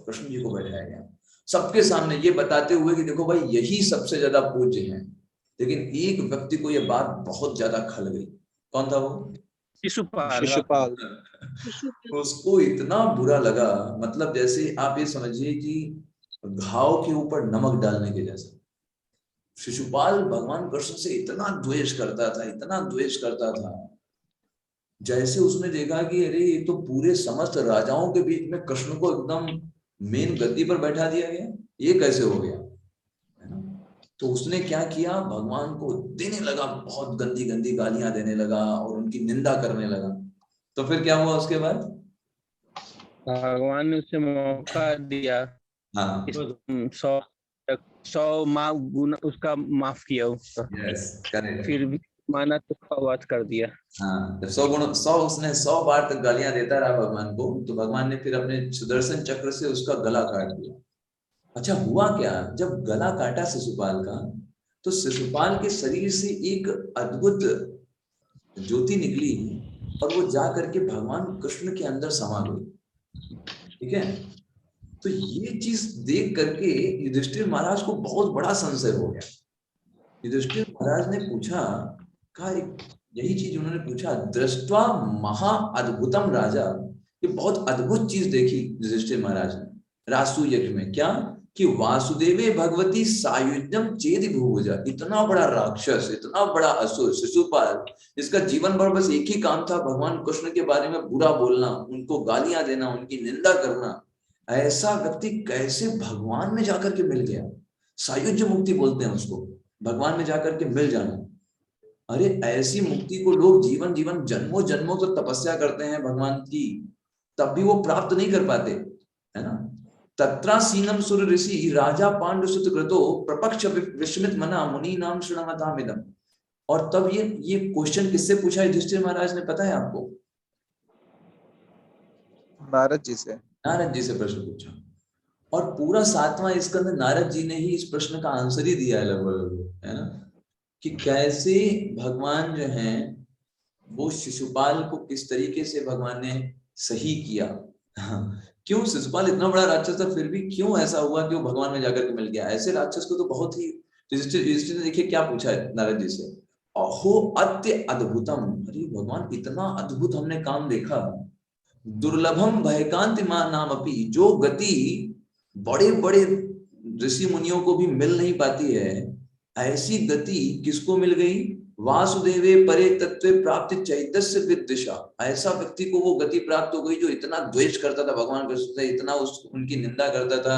कृष्ण जी को बैठाया गया सबके सामने, ये बताते हुए कि देखो भाई यही सबसे ज्यादा पूज्य हैं। लेकिन एक व्यक्ति को ये बात बहुत ज्यादा खल गई। कौन था वो? शिशुपाल। शिशुपाल। उसको इतना बुरा लगा, मतलब जैसे आप ये समझिए कि घाव के ऊपर नमक डालने के जैसा। शिशुपाल भगवान कृष्ण से इतना द्वेष करता था, इतना द्वेष करता था। जैसे उसने देखा कि अरे ये तो पूरे समस्त राजाओं के बीच में कृष्ण को एकदम मेन गद्दी पर बैठा दिया गया, ये कैसे हो गया, है ना? तो उसने क्या किया, भगवान को देने लगा, बहुत गंदी गंदी गालियां देने लगा और उनकी निंदा करने लगा। तो फिर क्या हुआ उसके बाद? भगवान ने उसे मौका दिया। हाँ, 100 गुना उसका माफ किया उसका। Yes, correct. फिर भी माना तो बात कर दिया। हाँ, जब 100 बार तक गालियां देता रहा भगवान को, तो भगवान ने फिर अपने सुदर्शन चक्र से उसका गला काट दिया। अच्छा, हुआ क्या, जब गला काटा शिशुपाल का, तो शिशुपाल के शरीर से एक अद्भुत ज्योति निकली और वो जा करके भगवान कृष्ण के अंदर समा गई। ठीक है, तो ये चीज देख करके युधिष्ठिर महाराज को बहुत बड़ा संशय हो गया। युधिष्ठिर महाराज ने पूछा, कहा यही चीज उन्होंने पूछा, दृष्ट्वा महा अद्भुतम राजा, ये बहुत अद्भुत चीज देखी युधिष्ठिर महाराज ने रासु यज्ञ में। क्या कि वासुदेवे भगवती सायुज्यम चेदि भूभुजा, इतना बड़ा राक्षस, इतना बड़ा असुर शिशुपाल, जिसका जीवन भर बस एक ही काम था भगवान कृष्ण के बारे में बुरा बोलना, उनको गालियां देना, उनकी निंदा करना, ऐसा व्यक्ति कैसे भगवान में जाकर के मिल गया? सायुज्य मुक्ति बोलते हैं उसको, भगवान में जाकर के मिल जाना। अरे ऐसी मुक्ति को लोग जीवन जीवन जन्मों जन्मों तो तपस्या करते हैं भगवान की, तब भी वो प्राप्त नहीं कर पाते, है ना? तत्रासीनम सुर ऋषि राजा पांडु सुत कृतो प्रपक्ष विस्मित मना मुनि नाम शृणवतामिदम। और तब ये क्वेश्चन किससे पूछा युधिष्ठिर महाराज ने, पता है आपको? नारद जी से। नारद जी से प्रश्न पूछा, और पूरा 7वां स्कंद नारद जी ने ही इस प्रश्न का आंसर ही दिया है लगभग, है ना? कि कैसे भगवान जो हैं वो शिशुपाल को किस तरीके से भगवान ने सही किया। क्यों शिशुपाल इतना बड़ा राक्षस था, फिर भी क्यों ऐसा हुआ कि वो भगवान में जाकर के मिल गया? ऐसे राक्षस को तो बहुत ही, युधिष्ठिर ने देखिए क्या पूछा है नारद जी से, अहो अत्य अद्भुतम, अरे भगवान इतना अद्भुत हमने काम देखा, दुर्लभम भयकांति नाम अपी, जो गति बड़े बड़े ऋषि मुनियों को भी मिल नहीं पाती है, ऐसी गति किसको मिल गई? वासुदेवे परे तत्वे प्राप्ति चैतस्य विदिशा, ऐसा व्यक्ति को वो गति प्राप्त हो गई जो इतना द्वेष करता था भगवान कृष्ण से, इतना उनकी निंदा करता था,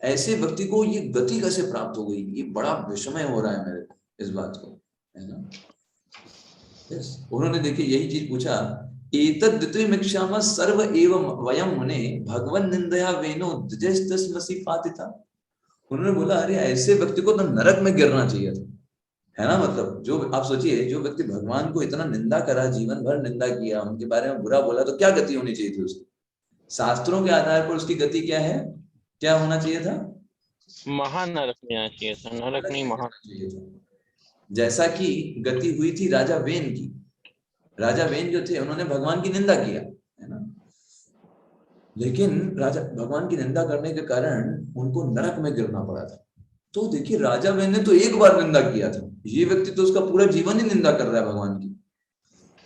ऐसे व्यक्ति को ये गति कैसे प्राप्त हो गई? ये बड़ा विस्मय हो रहा है मेरे को इस बात को, है ना? यस, उन्होंने देखिए यही चीज पूछा, एतद् द्वितीयमिक्षामः सर्व एवं वयं मुने भगवन् निंदया वेनो द्विजस्तस्मसि पातिता। उन्होंने बोला अरे ऐसे व्यक्ति को तो नरक में गिरना चाहिए था, है ना? मतलब जो आप सोचिए, जो व्यक्ति भगवान को इतना निंदा करा, जीवन भर निंदा किया, उनके बारे में बुरा बोला, तो क्या गति होनी चाहिए थी उसकी? शास्त्रों के आधार पर उसकी गति क्या है, क्या होना चाहिए था? महानरक में आना चाहिए था, नरक नहीं महा चाहिए था। जैसा कि गति हुई थी राजा वेन की। राजा वेन जो थे उन्होंने भगवान की निंदा किया, है ना? लेकिन राजा भगवान की निंदा करने के कारण उनको नरक में गिरना पड़ा था। तो देखिए राजा वेन ने तो एक बार निंदा किया था, ये व्यक्ति तो उसका पूरा जीवन ही निंदा कर रहा है भगवान की,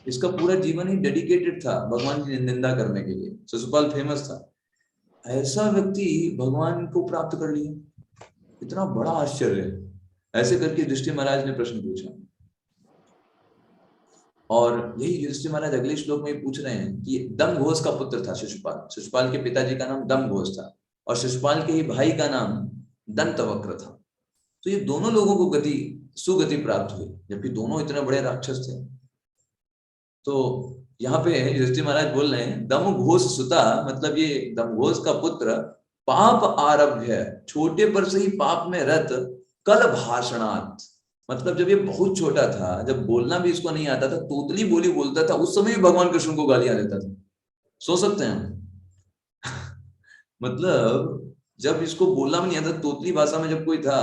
इसका पूरा जीवन ही डेडिकेटेड था भगवान की निंदा करने के लिए। शिशुपाल फेमस था, ऐसा व्यक्ति भगवान को प्राप्त कर लिया, इतना बड़ा आश्चर्य है। ऐसे करके युधिष्ठिर महाराज ने प्रश्न पूछा, और यही युधिष्ठिर महाराज अगले श्लोक में पूछ रहे हैं कि दम घोष का पुत्र था शिशुपाल, शिशुपाल के पिताजी का नाम दम घोष था और शिशुपाल के ही भाई का नाम दंतवक्र था। तो ये दोनों लोगों को सुगति प्राप्त हुई, जबकि दोनों इतने बड़े राक्षस थे। तो यहाँ पे युधिष्ठिर महाराज बोल रहे हैं दम घोष सुता, मतलब ये दम घोष का पुत्र पाप आरभ्य, छोटे पर से ही पाप में रत, कल भाषणात्, मतलब जब ये बहुत छोटा था, जब बोलना भी इसको नहीं आता था, तोतली बोली बोलता था, उस समय भी भगवान कृष्ण को गालियां देता था। सोच सकते हैं मतलब जब इसको बोलना भी नहीं आता, तोतली भाषा में जब कोई था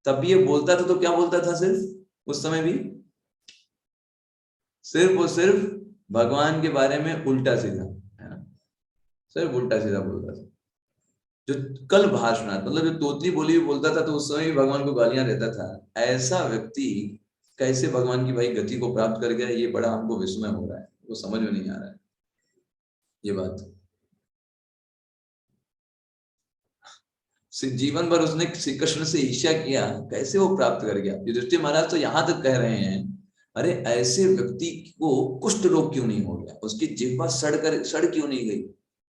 तब भी ये बोलता था, तो क्या बोलता था? सिर्फ उस समय भी सिर्फ और सिर्फ भगवान के बारे में उल्टा सीधा, है ना, सिर्फ उल्टा सीधा बोलता था। जो कल भाषणात मतलब जो तोतली बोली भी बोलता था, तो उस समय भी भगवान को गालियां देता था। ऐसा व्यक्ति कैसे भगवान की भाई गति को प्राप्त कर गया, ये बड़ा हमको विस्मय हो रहा है, वो समझ में नहीं आ रहा है ये बात। जीवन भर उसने श्री कृष्ण से ईर्ष्या किया, कैसे वो प्राप्त कर गया? युधिष्ठिर महाराज तो यहाँ तक कह रहे हैं, अरे ऐसे व्यक्ति को कुष्ठ रोग क्यों नहीं हो गया, उसकी जिह्वा सड़ क्यों नहीं गई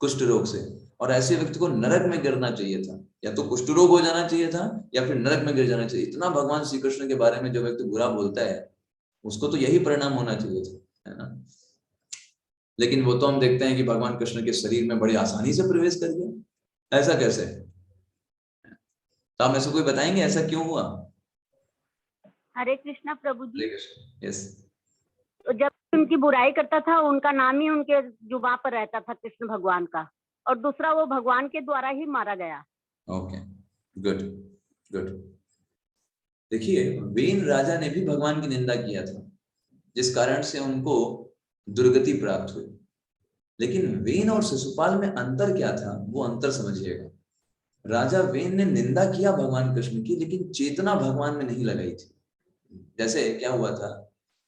कुष्ठ रोग से? और ऐसे व्यक्ति को नरक में गिरना चाहिए था, या तो कुष्ठ रोग हो जाना चाहिए था या फिर नरक में गिर जाना चाहिए। इतना भगवान श्री कृष्ण के बारे में जो व्यक्ति बुरा बोलता है, उसको तो यही परिणाम होना चाहिए था, है ना। लेकिन वो तो हम देखते हैं कि भगवान कृष्ण के शरीर में बड़ी आसानी से प्रवेश कर गया। ऐसा कैसे? तो आप में से कोई बताएंगे ऐसा क्यों हुआ? हरे कृष्णा प्रभु जी। यस। जब उनकी बुराई करता था, उनका नाम ही उनके जुबान पर रहता था, कृष्ण भगवान का, और दूसरा वो भगवान के द्वारा ही मारा गया। Okay, good good. देखिए, वेन राजा ने भी भगवान की निंदा किया था, जिस कारण से उनको दुर्गति प्राप्त हुई। लेकिन वेन और शिशुपाल में अंतर क्या था, वो अंतर समझिएगा। राजा वेन ने निंदा किया भगवान कृष्ण की, लेकिन चेतना भगवान में नहीं लगाई थी। जैसे क्या हुआ था,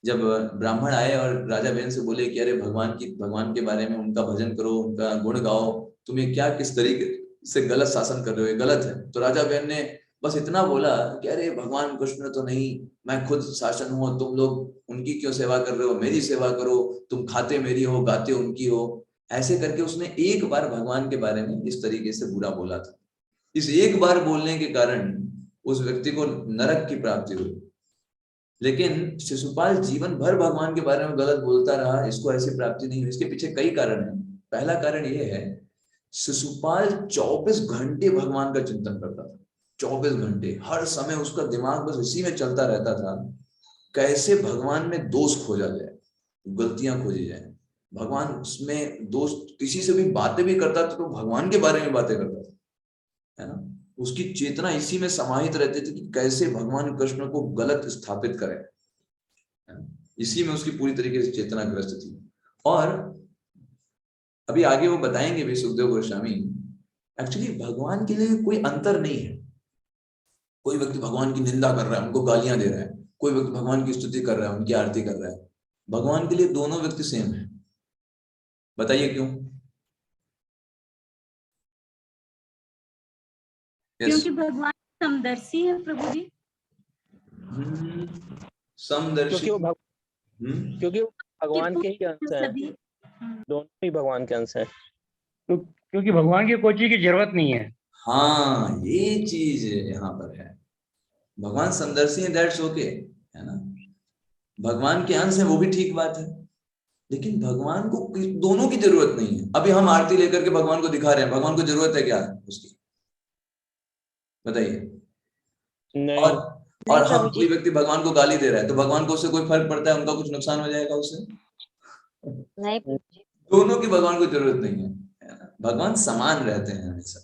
जब ब्राह्मण आए और राजा वेन से बोले कि अरे भगवान के बारे में उनका भजन करो, उनका गुण गाओ, तुम ये क्या किस तरीके से गलत शासन कर रहे हो, ये गलत है। तो राजा वेन ने बस इतना बोला कि अरे भगवान कृष्ण तो नहीं, मैं खुद शासन हूँ, तुम लोग उनकी क्यों सेवा कर रहे हो, मेरी सेवा करो, तुम खाते मेरी हो, गाते उनकी हो। ऐसे करके उसने एक बार भगवान के बारे में इस तरीके से बुरा बोला था। इस एक बार बोलने के कारण उस व्यक्ति को नरक की प्राप्ति हुई। लेकिन शिशुपाल जीवन भर भगवान के बारे में गलत बोलता रहा, इसको ऐसी प्राप्ति नहीं हुई। इसके पीछे कई कारण हैं। पहला कारण यह है, शिशुपाल 24 घंटे भगवान का चिंतन करता था। 24 घंटे, हर समय उसका दिमाग बस इसी में चलता रहता था, कैसे भगवान में दोष खोजा जाए, गलतियां खोजी जाए। भगवान उसमें दोष, किसी से भी बातें भी करता था तो भगवान के बारे में बातें करता था, है ना। उसकी चेतना इसी में समाहित रहती थी कि कैसे भगवान कृष्ण को गलत स्थापित करें, इसी में उसकी पूरी तरीके से चेतना ग्रस्त थी। और अभी आगे वो बताएंगे भी सुखदेव गोस्वामी, एक्चुअली भगवान के लिए कोई अंतर नहीं है। कोई व्यक्ति भगवान की निंदा कर रहा है, उनको गालियां दे रहा है, कोई व्यक्ति भगवान की स्तुति कर रहा है, उनकी आरती कर रहा है, भगवान के लिए दोनों व्यक्ति सेम है। बताइए क्यों? क्योंकि भगवान समदर्शी है प्रभु जी। समदर्शी, क्योंकि वो भगवान के ही अंश है, दोनों ही भगवान के अंश है। तो क्योंकि भगवान की कोई चीज की जरूरत नहीं है। हाँ, ये चीज यहाँ पर है। भगवान समदर्शी है, दैट्स ओके, है ना। भगवान के अंश है, वो भी ठीक बात है। लेकिन भगवान को दोनों की जरूरत नहीं है। अभी हम आरती लेकर के भगवान को दिखा रहे हैं, भगवान को जरूरत है क्या उसकी? बताइए। और हम, कोई व्यक्ति भगवान को गाली दे रहा है तो भगवान को उससे कोई फर्क पड़ता है? उनका कुछ नुकसान हो जाएगा उससे? नहीं, दोनों की भगवान को जरूरत नहीं है। भगवान समान रहते हैं हमेशा।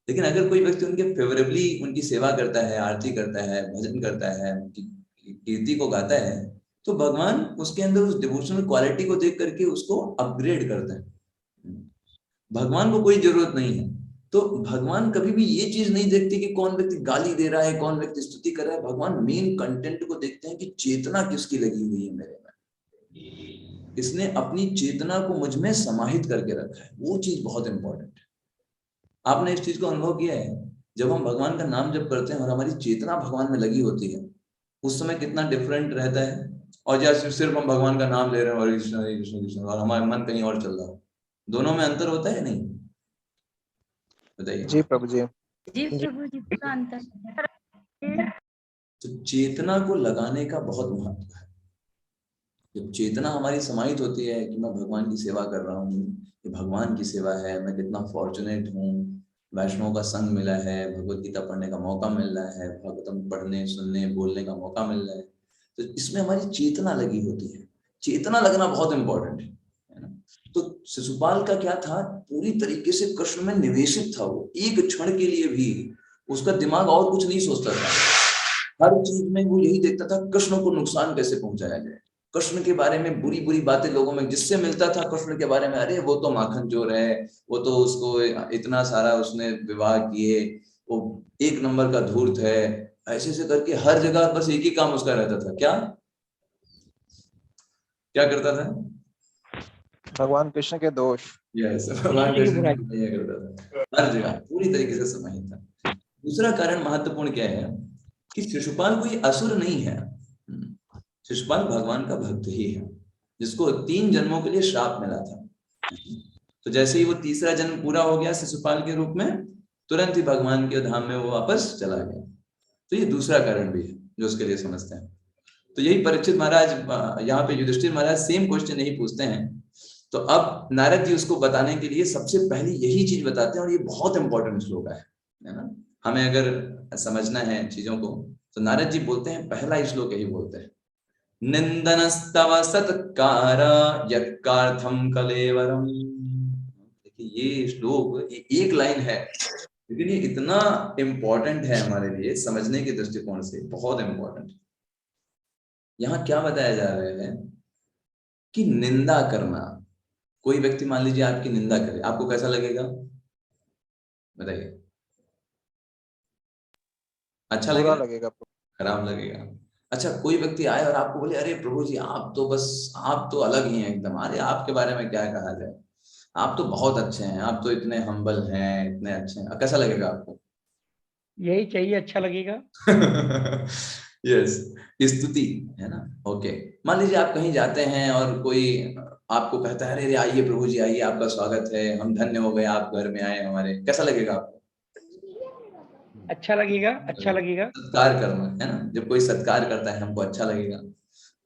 लेकिन अगर कोई व्यक्ति उनके फेवरेबली उनकी सेवा करता है, आरती करता है, भजन करता है, उनकी कीर्ति को गाता है, तो भगवान उसके अंदर उस डिवोशनल क्वालिटी को देख करके उसको अपग्रेड करते हैं। भगवान को कोई जरूरत नहीं है। तो भगवान कभी भी ये चीज नहीं देखते कि कौन व्यक्ति गाली दे रहा है, कौन व्यक्ति स्तुति कर रहा है। भगवान मेन कंटेंट को देखते हैं कि चेतना किसकी लगी हुई है मेरे में, इसने अपनी चेतना को मुझ में समाहित करके रखा है। वो चीज बहुत इंपॉर्टेंट है। आपने इस चीज को अनुभव किया है? जब हम भगवान का नाम जप करते हैं और हमारी चेतना भगवान में लगी होती है, उस समय कितना डिफरेंट रहता है। और जैसे सिर्फ हम भगवान का नाम ले रहे हैं, हरे कृष्ण कृष्ण, और हमारा मन कहीं और चल रहा है, दोनों में अंतर होता है नहीं? बताइए। जी प्रभु जी। जी प्रभु जी, पूरा अंतर है। तो चेतना को लगाने का बहुत महत्व है। जब चेतना हमारी समाहित होती है कि मैं भगवान की सेवा कर रहा हूँ, ये भगवान की सेवा है, मैं कितना फॉर्चुनेट हूँ, वैष्णव का संग मिला है, भगवत गीता पढ़ने का मौका मिल रहा है, भागवतम पढ़ने सुनने बोलने का मौका मिल रहा है, तो इसमें हमारी चेतना लगी होती है। चेतना लगना बहुत इंपॉर्टेंट है ना। तो शिशुपाल का क्या था, पूरी तरीके से कृष्ण में निवेशित था। वो एक क्षण के लिए भी उसका दिमाग और कुछ नहीं सोचता था। हर चीज में वो यही देखता था कृष्ण को नुकसान कैसे पहुंचाया जाए, कृष्ण के बारे में बुरी बुरी बातें लोगों में जिससे मिलता था कृष्ण के बारे में, अरे वो तो माखन चोर है, वो तो उसको इतना सारा उसने विवाह किए, वो एक नंबर का धूर्त है, ऐसे ऐसे करके हर जगह बस एक ही काम उसका रहता था। क्या करता था? भगवान कृष्ण के दोष। यस, भगवान कृष्ण की बुराई करता था हर जगह, पूरी तरीके से समाहित था। दूसरा कारण महत्वपूर्ण क्या है कि शिशुपाल कोई असुर नहीं है। शिशुपाल भगवान का भक्त ही है, जिसको 3 जन्मों के लिए श्राप मिला था। तो जैसे ही वो तीसरा जन्म पूरा हो गया शिशुपाल के रूप में, तुरंत ही भगवान के धाम में वो वापस चला गया। तो ये दूसरा कारण भी है जो उसके लिए समझते हैं। तो यही परीक्षित महाराज यहाँ पे युधिष्ठिर महाराज सेम क्वेश्चन यही पूछते हैं। तो अब नारद जी उसको बताने के लिए सबसे पहले यही चीज बताते हैं, और ये बहुत इंपॉर्टेंट श्लोक है ना। हमें अगर समझना है चीजों को तो नारद जी बोलते हैं, पहला श्लोक यही बोलते हैं, निंदनस्तव सत्कार यत्कार्थम कलेवरम। देखिए ये श्लोक, ये एक लाइन है, लेकिन ये इतना इंपॉर्टेंट है हमारे लिए समझने के दृष्टिकोण से, बहुत इंपॉर्टेंट। यहाँ क्या बताया जा रहा है कि निंदा करना, कोई व्यक्ति मान लीजिए आपकी निंदा करे, आपको कैसा लगेगा बताइए? अच्छा लगेगा? खराब लगेगा। अच्छा, कोई व्यक्ति आए और आपको बोले, अरे प्रभु जी आप तो अलग ही हैं एकदम, अरे आपके बारे में क्या कहा जाए, आप तो बहुत अच्छे हैं, आप तो इतने हम्बल हैं, इतने अच्छे हैं, कैसा लगेगा आपको? यही चाहिए, अच्छा लगेगा। यस, स्तुति है ना। ओके, मान लीजिए आप कहीं जाते हैं और कोई आपको कहता है, अरे आइए प्रभु जी आइए, आपका स्वागत है, हम धन्य हो गए आप घर में आए हमारे, कैसा लगेगा आपको? अच्छा लगेगा, अच्छा लगेगा। सत्कार करना है ना, जब कोई सत्कार करता है हमको अच्छा लगेगा।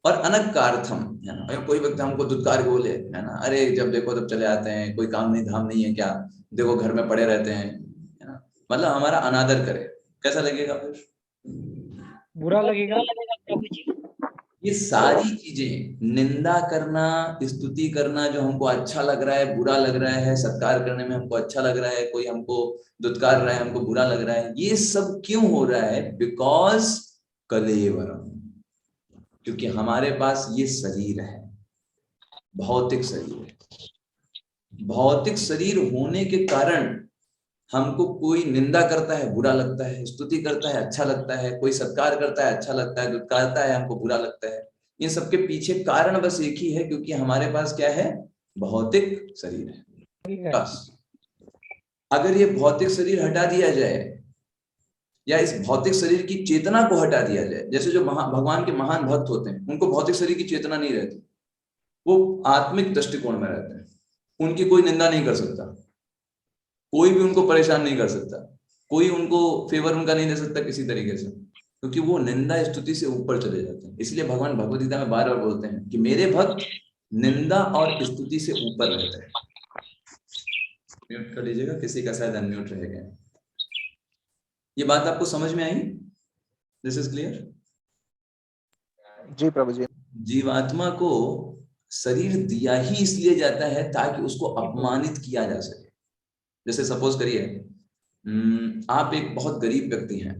और अनकार्थम है ना, कोई व्यक्ति हमको दुत्कार बोले है ना, अरे जब देखो तब चले आते हैं, कोई काम नहीं धाम नहीं है क्या, देखो घर में पड़े रहते हैं, है ना, मतलब हमारा अनादर करे, कैसा लगेगा फिर? बुरा लगेगा प्रभु जी। ये सारी चीजें, निंदा करना, स्तुति करना, जो हमको अच्छा लग रहा है, बुरा लग रहा है, सत्कार करने में हमको अच्छा लग रहा है, कोई हमको दुत्कार रहा है हमको बुरा लग रहा है, ये सब क्यों हो रहा है? बिकॉज कलेवरम, क्योंकि हमारे पास ये शरीर है, भौतिक शरीर है। भौतिक शरीर होने के कारण हमको कोई निंदा करता है बुरा लगता है, स्तुति करता है अच्छा लगता है, कोई सत्कार करता है अच्छा लगता है, दुत्कारता है हमको बुरा लगता है। इन सबके पीछे कारण बस एक ही है, क्योंकि हमारे पास क्या है? भौतिक शरीर है। बस अगर ये भौतिक शरीर हटा दिया जाए, या इस भौतिक शरीर की चेतना को हटा दिया जाए, जैसे जो भगवान के महान भक्त होते हैं उनको भौतिक शरीर की चेतना नहीं रहती, वो आत्मिक दृष्टिकोण में रहते हैं, उनकी कोई निंदा नहीं कर सकता, कोई भी उनको परेशान नहीं कर सकता, कोई उनको फेवर उनका नहीं दे सकता किसी तरीके से, क्योंकि वो निंदा स्तुति से ऊपर चले जाते हैं। इसलिए भगवान भगवद गीता में बार बार बोलते हैं कि मेरे भक्त निंदा और स्तुति से ऊपर रहते हैं। म्यूट कर लीजिएगा, किसी का शायद अनम्यूट रह गया। ये बात आपको समझ में आई? This is clear? जी प्रभु जी। जीवात्मा को शरीर दिया ही इसलिए जाता है ताकि उसको अपमानित किया जा सके। जैसे सपोज करिए आप एक बहुत गरीब व्यक्ति हैं,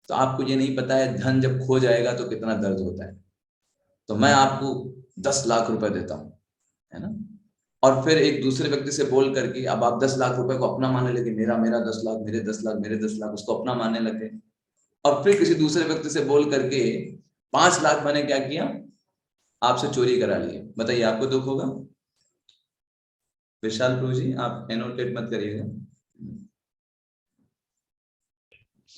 तो आपको ये नहीं पता है धन जब खो जाएगा तो कितना दर्द होता है, तो मैं आपको 10 लाख रुपए देता हूं, है ना, और फिर एक दूसरे व्यक्ति से बोल करके अब आप 10 लाख रुपए को अपना मानने लगे, मेरा 10 लाख, मेरे 10 लाख, मेरे 10 लाख, उसको अपना मानने लगे। और फिर किसी दूसरे व्यक्ति से बोल करके 5 लाख मैंने क्या किया, आपसे चोरी करा लिया। बताइए आपको दुख होगा? विशाल प्रभु जी आप एनोटेट मत करिएगा,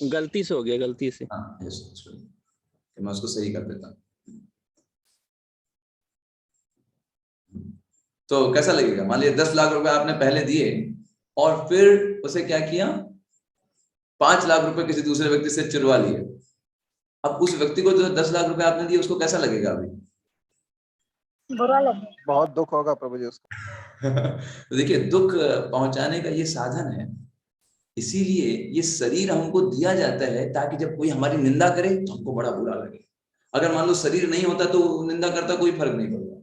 गलती से हो गया, गलती से। हाँ मैं उसको सही कर देता हूँ। तो कैसा लगेगा? मान लिया 10 लाख रुपए आपने पहले दिए और फिर उसे क्या किया, 5 लाख रुपए किसी दूसरे व्यक्ति से चुरवा लिए। अब उस व्यक्ति को जो 10 लाख रुपए आपने दिए उसको कैसा लगेगा? अभी बुरा लगेगा, बहुत दुख होगा प्रभु जी उसको। तो देखिए, दुख पहुंचाने का ये साधन है, इसीलिए ये शरीर हमको दिया जाता है ताकि जब कोई हमारी निंदा करे तो हमको बड़ा बुरा लगे। अगर मान लो शरीर नहीं होता तो निंदा करता कोई फर्क नहीं पड़ता,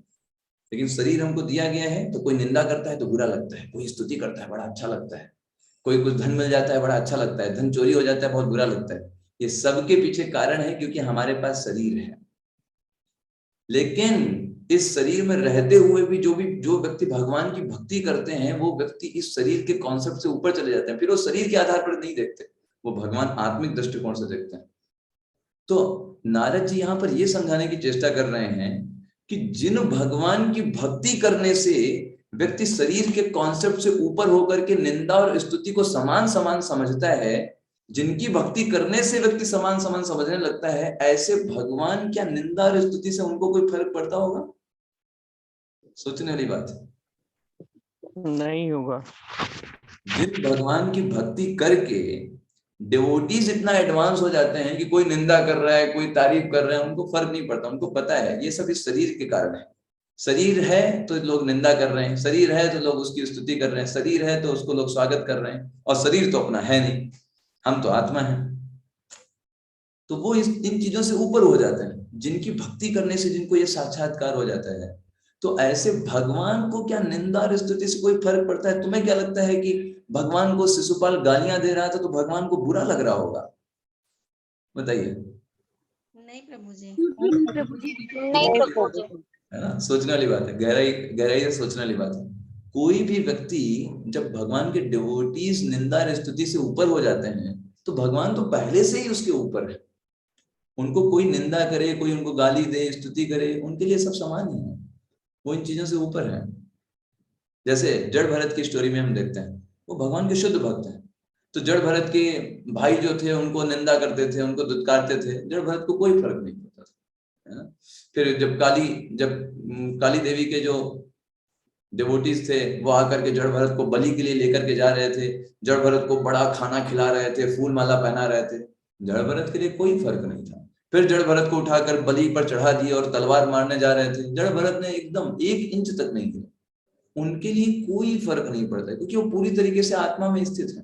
लेकिन शरीर हमको दिया गया है तो कोई निंदा करता है तो बुरा लगता है, कोई स्तुति करता है बड़ा अच्छा लगता है, कोई कुछ धन मिल जाता है बड़ा अच्छा लगता है, धन चोरी हो जाता है बहुत बुरा लगता है। ये सबके पीछे कारण है क्योंकि हमारे पास शरीर है। लेकिन इस शरीर में रहते हुए भी जो व्यक्ति भगवान की भक्ति करते हैं वो व्यक्ति इस शरीर के कॉन्सेप्ट से ऊपर चले जाते हैं। फिर वो शरीर के आधार पर नहीं देखते, वो भगवान आत्मिक दृष्टिकोण से देखते हैं। तो नारद जी यहाँ पर ये समझाने की चेष्टा कर रहे हैं कि जिन भगवान की भक्ति करने से व्यक्ति शरीर के कॉन्सेप्ट से ऊपर होकर के निंदा और स्तुति को समान समान समझता है, जिनकी भक्ति करने से व्यक्ति समान समान समझने लगता है, ऐसे भगवान क्या निंदा और स्तुति से उनको कोई फर्क पड़ता होगा? सोचने वाली बात है। नहीं होगा। जिन भगवान की भक्ति करके डिवोटीज इतना एडवांस हो जाते हैं कि कोई निंदा कर रहा है कोई तारीफ कर रहा है उनको फर्क नहीं पड़ता, उनको पता है ये सब इस शरीर के कारण है। शरीर है तो लोग निंदा कर रहे हैं, शरीर है तो लोग उसकी स्तुति कर रहे हैं, शरीर है तो उसको लोग स्वागत कर रहे हैं, और शरीर तो अपना है नहीं, हम तो आत्मा है। तो वो इन चीजों से ऊपर हो जाते हैं, जिनकी भक्ति करने से जिनको ये साक्षात्कार हो जाता है। तो ऐसे भगवान को क्या निंदा और स्तुति से कोई फर्क पड़ता है? तुम्हें क्या लगता है कि भगवान को शिशुपाल गालियां दे रहा था तो भगवान को बुरा लग रहा होगा? बताइए। नहीं प्रभु जी। है ना, सोचने वाली बात है, गहराई से सोचने वाली बात है। कोई भी व्यक्ति जब भगवान के डिवोटीज निंदा और स्तुति से ऊपर हो जाते हैं तो भगवान तो पहले से ही उसके ऊपर है। उनको कोई निंदा करे, कोई उनको गाली दे, स्तुति करे, उनके लिए सब समान ही है, वो इन चीजों से ऊपर है। जैसे जड़ भरत की स्टोरी में हम देखते हैं, वो भगवान के शुद्ध भक्त हैं। तो जड़ भरत के भाई जो थे उनको निंदा करते थे, उनको दुत्कारते थे, जड़ भरत को कोई फर्क नहीं पड़ता था, है ना। फिर जब काली देवी के जो डिवोटीज थे वो आकर के जड़ भरत को बलि के लिए लेकर के जा रहे थे, जड़ भरत को बड़ा खाना खिला रहे थे, फूल माला पहना रहे थे, जड़ भरत के लिए कोई फर्क नहीं था। फिर जड़ भरत को उठाकर बलि पर चढ़ा दिए और तलवार मारने जा रहे थे, जड़ भरत ने एकदम 1 इंच तक नहीं दिया। उनके लिए कोई फर्क नहीं पड़ता क्योंकि वो पूरी तरीके से आत्मा में स्थित है,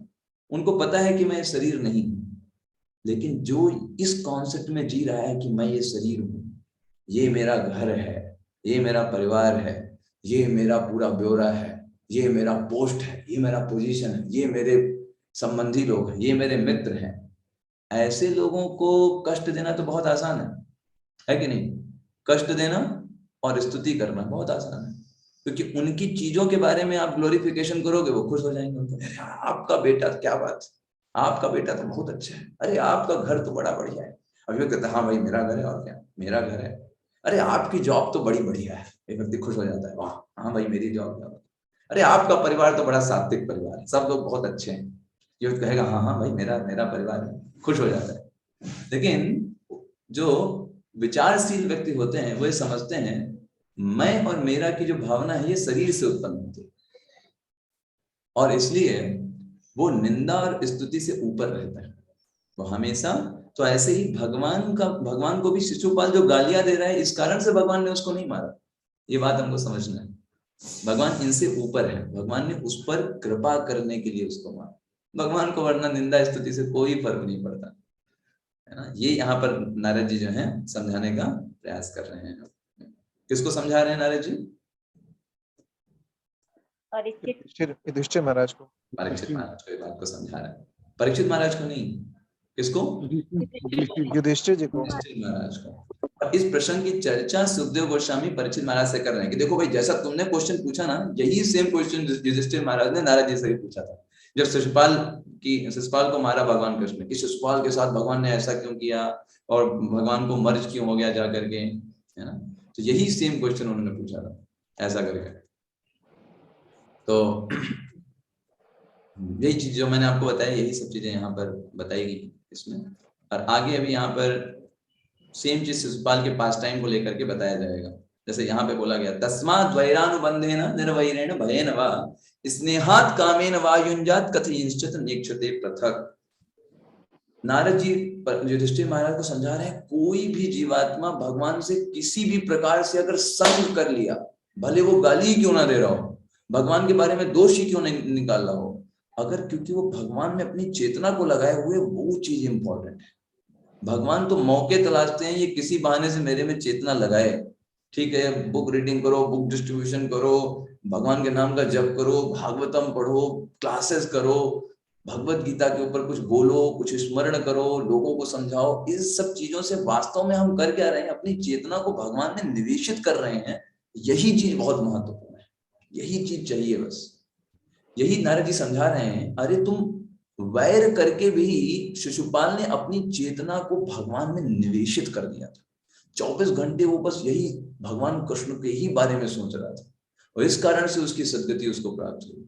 उनको पता है कि मैं शरीर नहीं हूं। लेकिन जो इस कॉन्सेप्ट में जी रहा है कि मैं ये शरीर हूं, ये मेरा घर है, ये मेरा परिवार है, ये मेरा पूरा ब्यौरा है, ये मेरा पोस्ट है, ये मेरा पोजीशन है, ये मेरे संबंधी लोग हैं, ये मेरे मित्र हैं, ऐसे लोगों को कष्ट देना तो बहुत आसान है कि नहीं? कष्ट देना और स्तुति करना बहुत आसान है, क्योंकि उनकी चीजों के बारे में आप ग्लोरिफिकेशन करोगे वो खुश हो जाएंगे। अरे आपका बेटा, क्या बात, आपका बेटा तो बहुत अच्छा है, अरे आपका घर तो बड़ा बढ़िया है। अभी वो कहता है हाँ भाई मेरा घर है, और क्या मेरा घर है, अरे आपकी जॉब तो बड़ी बढ़िया है, एक व्यक्ति खुश हो जाता है, वाह हाँ भाई मेरी जॉब है, अरे आपका परिवार तो बड़ा सात्विक परिवार है, सब लोग बहुत अच्छे हैं, ये कहेगा हाँ हाँ भाई मेरा परिवार है, खुश हो जाता है। लेकिन जो विचारशील व्यक्ति होते हैं वो ये समझते हैं मैं और मेरा की जो भावना है ये शरीर से उत्पन्न होती है, और इसलिए वो निंदा और स्तुति से ऊपर रहता है वो हमेशा। तो ऐसे ही भगवान को भी शिशुपाल जो गालियां दे रहा है इस कारण से भगवान ने उसको नहीं मारा, ये बात हमको समझना है। भगवान इनसे ऊपर है, भगवान ने उस पर कृपा करने के लिए उसको मारा, भगवान को वरना निंदा स्तुति से कोई फर्क नहीं पड़ता, है ना। ये यहाँ पर नारद जी जो है समझाने का प्रयास कर रहे हैं। किसको समझा रहे हैं नारद जी? युधिष्ठिर महाराज को। परीक्षित महाराज को ये बात को समझा रहे हैं, परीक्षित महाराज को नहीं, किसको? युधिष्ठिर जी को, युधिष्ठिर महाराज को। और इस प्रश्न की चर्चा सुखदेव गोस्वामी परीक्षित महाराज से कर रहे हैं कि देखो भाई जैसा तुमने क्वेश्चन पूछा ना, यही सेम क्वेश्चन युधिष्ठिर महाराज ने नारद जी से भी पूछा था जब शिशुपाल को मारा भगवान कृष्ण, कि शिशुपाल के साथ भगवान ने ऐसा क्यों किया और भगवान को मर्ज क्यों हो गया जा करके, है ना। तो यही सेम क्वेश्चन उन्होंने पूछा था ऐसा करके। तो यही चीज जो मैंने आपको बताया, यही सब चीजें यहाँ पर बताई गई इसमें। और आगे अभी यहाँ पर सेम चीज शिशुपाल के पास टाइम को लेकर के बताया जाएगा। जैसे यहाँ पे बोला गया तस्मात् वैरानुबंधेन निर्वैरेण भयेन वा स्नेहात् कामेन वा युञ्जात् कथयिंश्चित् नेक्षते पृथक्। नारद जी युधिष्ठिर महाराज को समझा रहे हैं कोई भी जीवात्मा भगवान से किसी भी प्रकार से अगर संग कर लिया, भले वो गाली क्यों ना दे रहा हो, भगवान के बारे में दोष ही क्यों नहीं निकाल रहा हो, अगर क्योंकि वो भगवान में अपनी चेतना को लगाए हुए, वो चीज इंपॉर्टेंट है। भगवान तो मौके तलाशते हैं, ये किसी बहाने से मेरे में चेतना लगाए। ठीक है, बुक रीडिंग करो, बुक डिस्ट्रीब्यूशन करो, भगवान के नाम का जप करो, भागवतम पढ़ो, क्लासेस करो, भगवत गीता के ऊपर कुछ बोलो, कुछ स्मरण करो, लोगों को समझाओ। इस सब चीजों से वास्तव में हम कर क्या रहे हैं? अपनी चेतना को भगवान में निवेशित कर रहे हैं। यही चीज बहुत महत्वपूर्ण है, यही चीज चाहिए बस। यही नारद जी समझा रहे हैं, अरे तुम वैर करके भी शिशुपाल ने अपनी चेतना को भगवान में निवेशित कर दिया था। 24 घंटे वो बस यही भगवान कृष्ण के ही बारे में सोच रहा था, और इस कारण से उसकी सद्गति उसको प्राप्त हुई।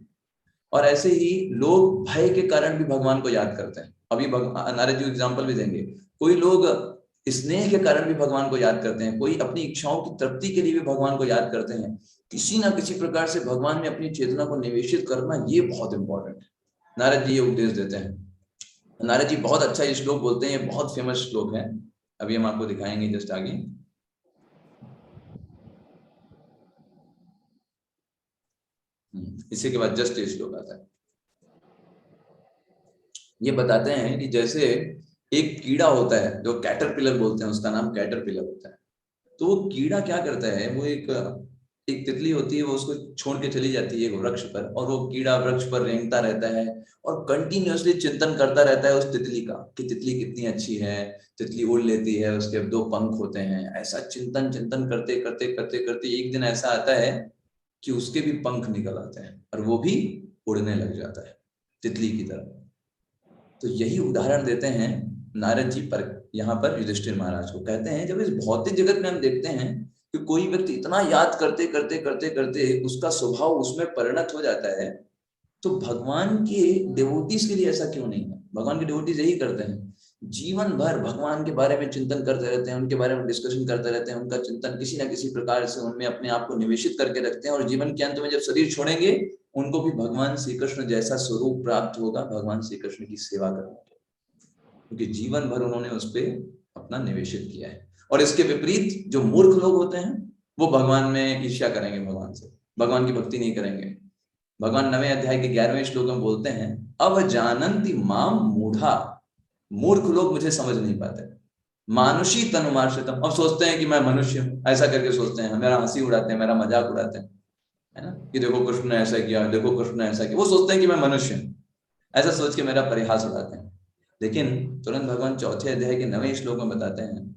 और ऐसे ही लोग भय के कारण भी भगवान को याद करते हैं। अभी नारद जी एग्जाम्पल भी देंगे। कोई लोग स्नेह के कारण भी भगवान को याद करते हैं, कोई अपनी इच्छाओं की तृप्ति के लिए भी भगवान को याद करते हैं। किसी ना किसी प्रकार से भगवान में अपनी चेतना को निवेशित करना, ये बहुत इंपॉर्टेंट है। नारद जी ये उपदेश देते हैं। नारद जी बहुत अच्छा ये श्लोक बोलते हैं, ये बहुत फेमस श्लोक है। अभी हम आपको दिखाएंगे जस्ट आगे। इसी के बाद जस्ट ये श्लोक आता है। ये बताते हैं कि जैसे एक कीड़ा होता है जो कैटरपिलर बोलते हैं, उसका नाम कैटरपिलर होता है। तो वो कीड़ा क्या करता है, वो एक तितली होती है, वो उसको छोड़ के चली जाती है एक वृक्ष पर, और वो कीड़ा वृक्ष पर रेंगता रहता है और कंटिन्यूअसली चिंतन करता रहता है उस तितली का, कि तितली कितनी अच्छी है, तितली उड़ लेती है, उसके 2 पंख होते हैं। ऐसा चिंतन चिंतन करते करते करते करते एक दिन ऐसा आता है कि उसके भी पंख निकल आते हैं और वो भी उड़ने लग जाता है तितली की तरह। तो यही उदाहरण देते हैं नारद जी पर यहाँ पर युधिष्ठिर महाराज को। कहते हैं जब इस भौतिक जगत में हम देखते हैं कि कोई व्यक्ति इतना याद करते करते करते करते उसका स्वभाव उसमें परिणत हो जाता है, तो भगवान के डिवोटीज के लिए ऐसा क्यों नहीं है? भगवान के डिवोटीज यही करते हैं, जीवन भर भगवान के बारे में चिंतन करते रहते हैं, उनके बारे में डिस्कशन करते रहते हैं, उनका चिंतन किसी ना किसी प्रकार से उनमें अपने आप को निवेशित करके रखते हैं, और जीवन के अंत में जब शरीर छोड़ेंगे उनको भी भगवान श्री कृष्ण जैसा स्वरूप प्राप्त होगा, भगवान श्री कृष्ण की सेवा करने के, क्योंकि जीवन भर उन्होंने उस पर अपना निवेशित किया है। और इसके विपरीत जो मूर्ख लोग होते हैं वो भगवान में ईर्ष्या करेंगे, भगवान से भगवान की भक्ति नहीं करेंगे। भगवान 9वें अध्याय के 11वें श्लोक में बोलते हैं, अब जानन्ति माम मूढ़ा, मूर्ख लोग मुझे समझ नहीं पाते, मानुषी तनुमाश्रितम, अब सोचते हैं कि मैं मनुष्य हूं, ऐसा करके सोचते हैं, मेरा हंसी उड़ाते हैं, मेरा मजाक उड़ाते हैं, है ना, कि देखो कृष्ण ने ऐसा किया, देखो कृष्ण ने ऐसा किया। वो सोचते हैं कि मैं मनुष्य हूं, ऐसा सोच के मेरा परिहास उड़ाते हैं। लेकिन तुरंत भगवान 4थे अध्याय के 9वें श्लोक में बताते हैं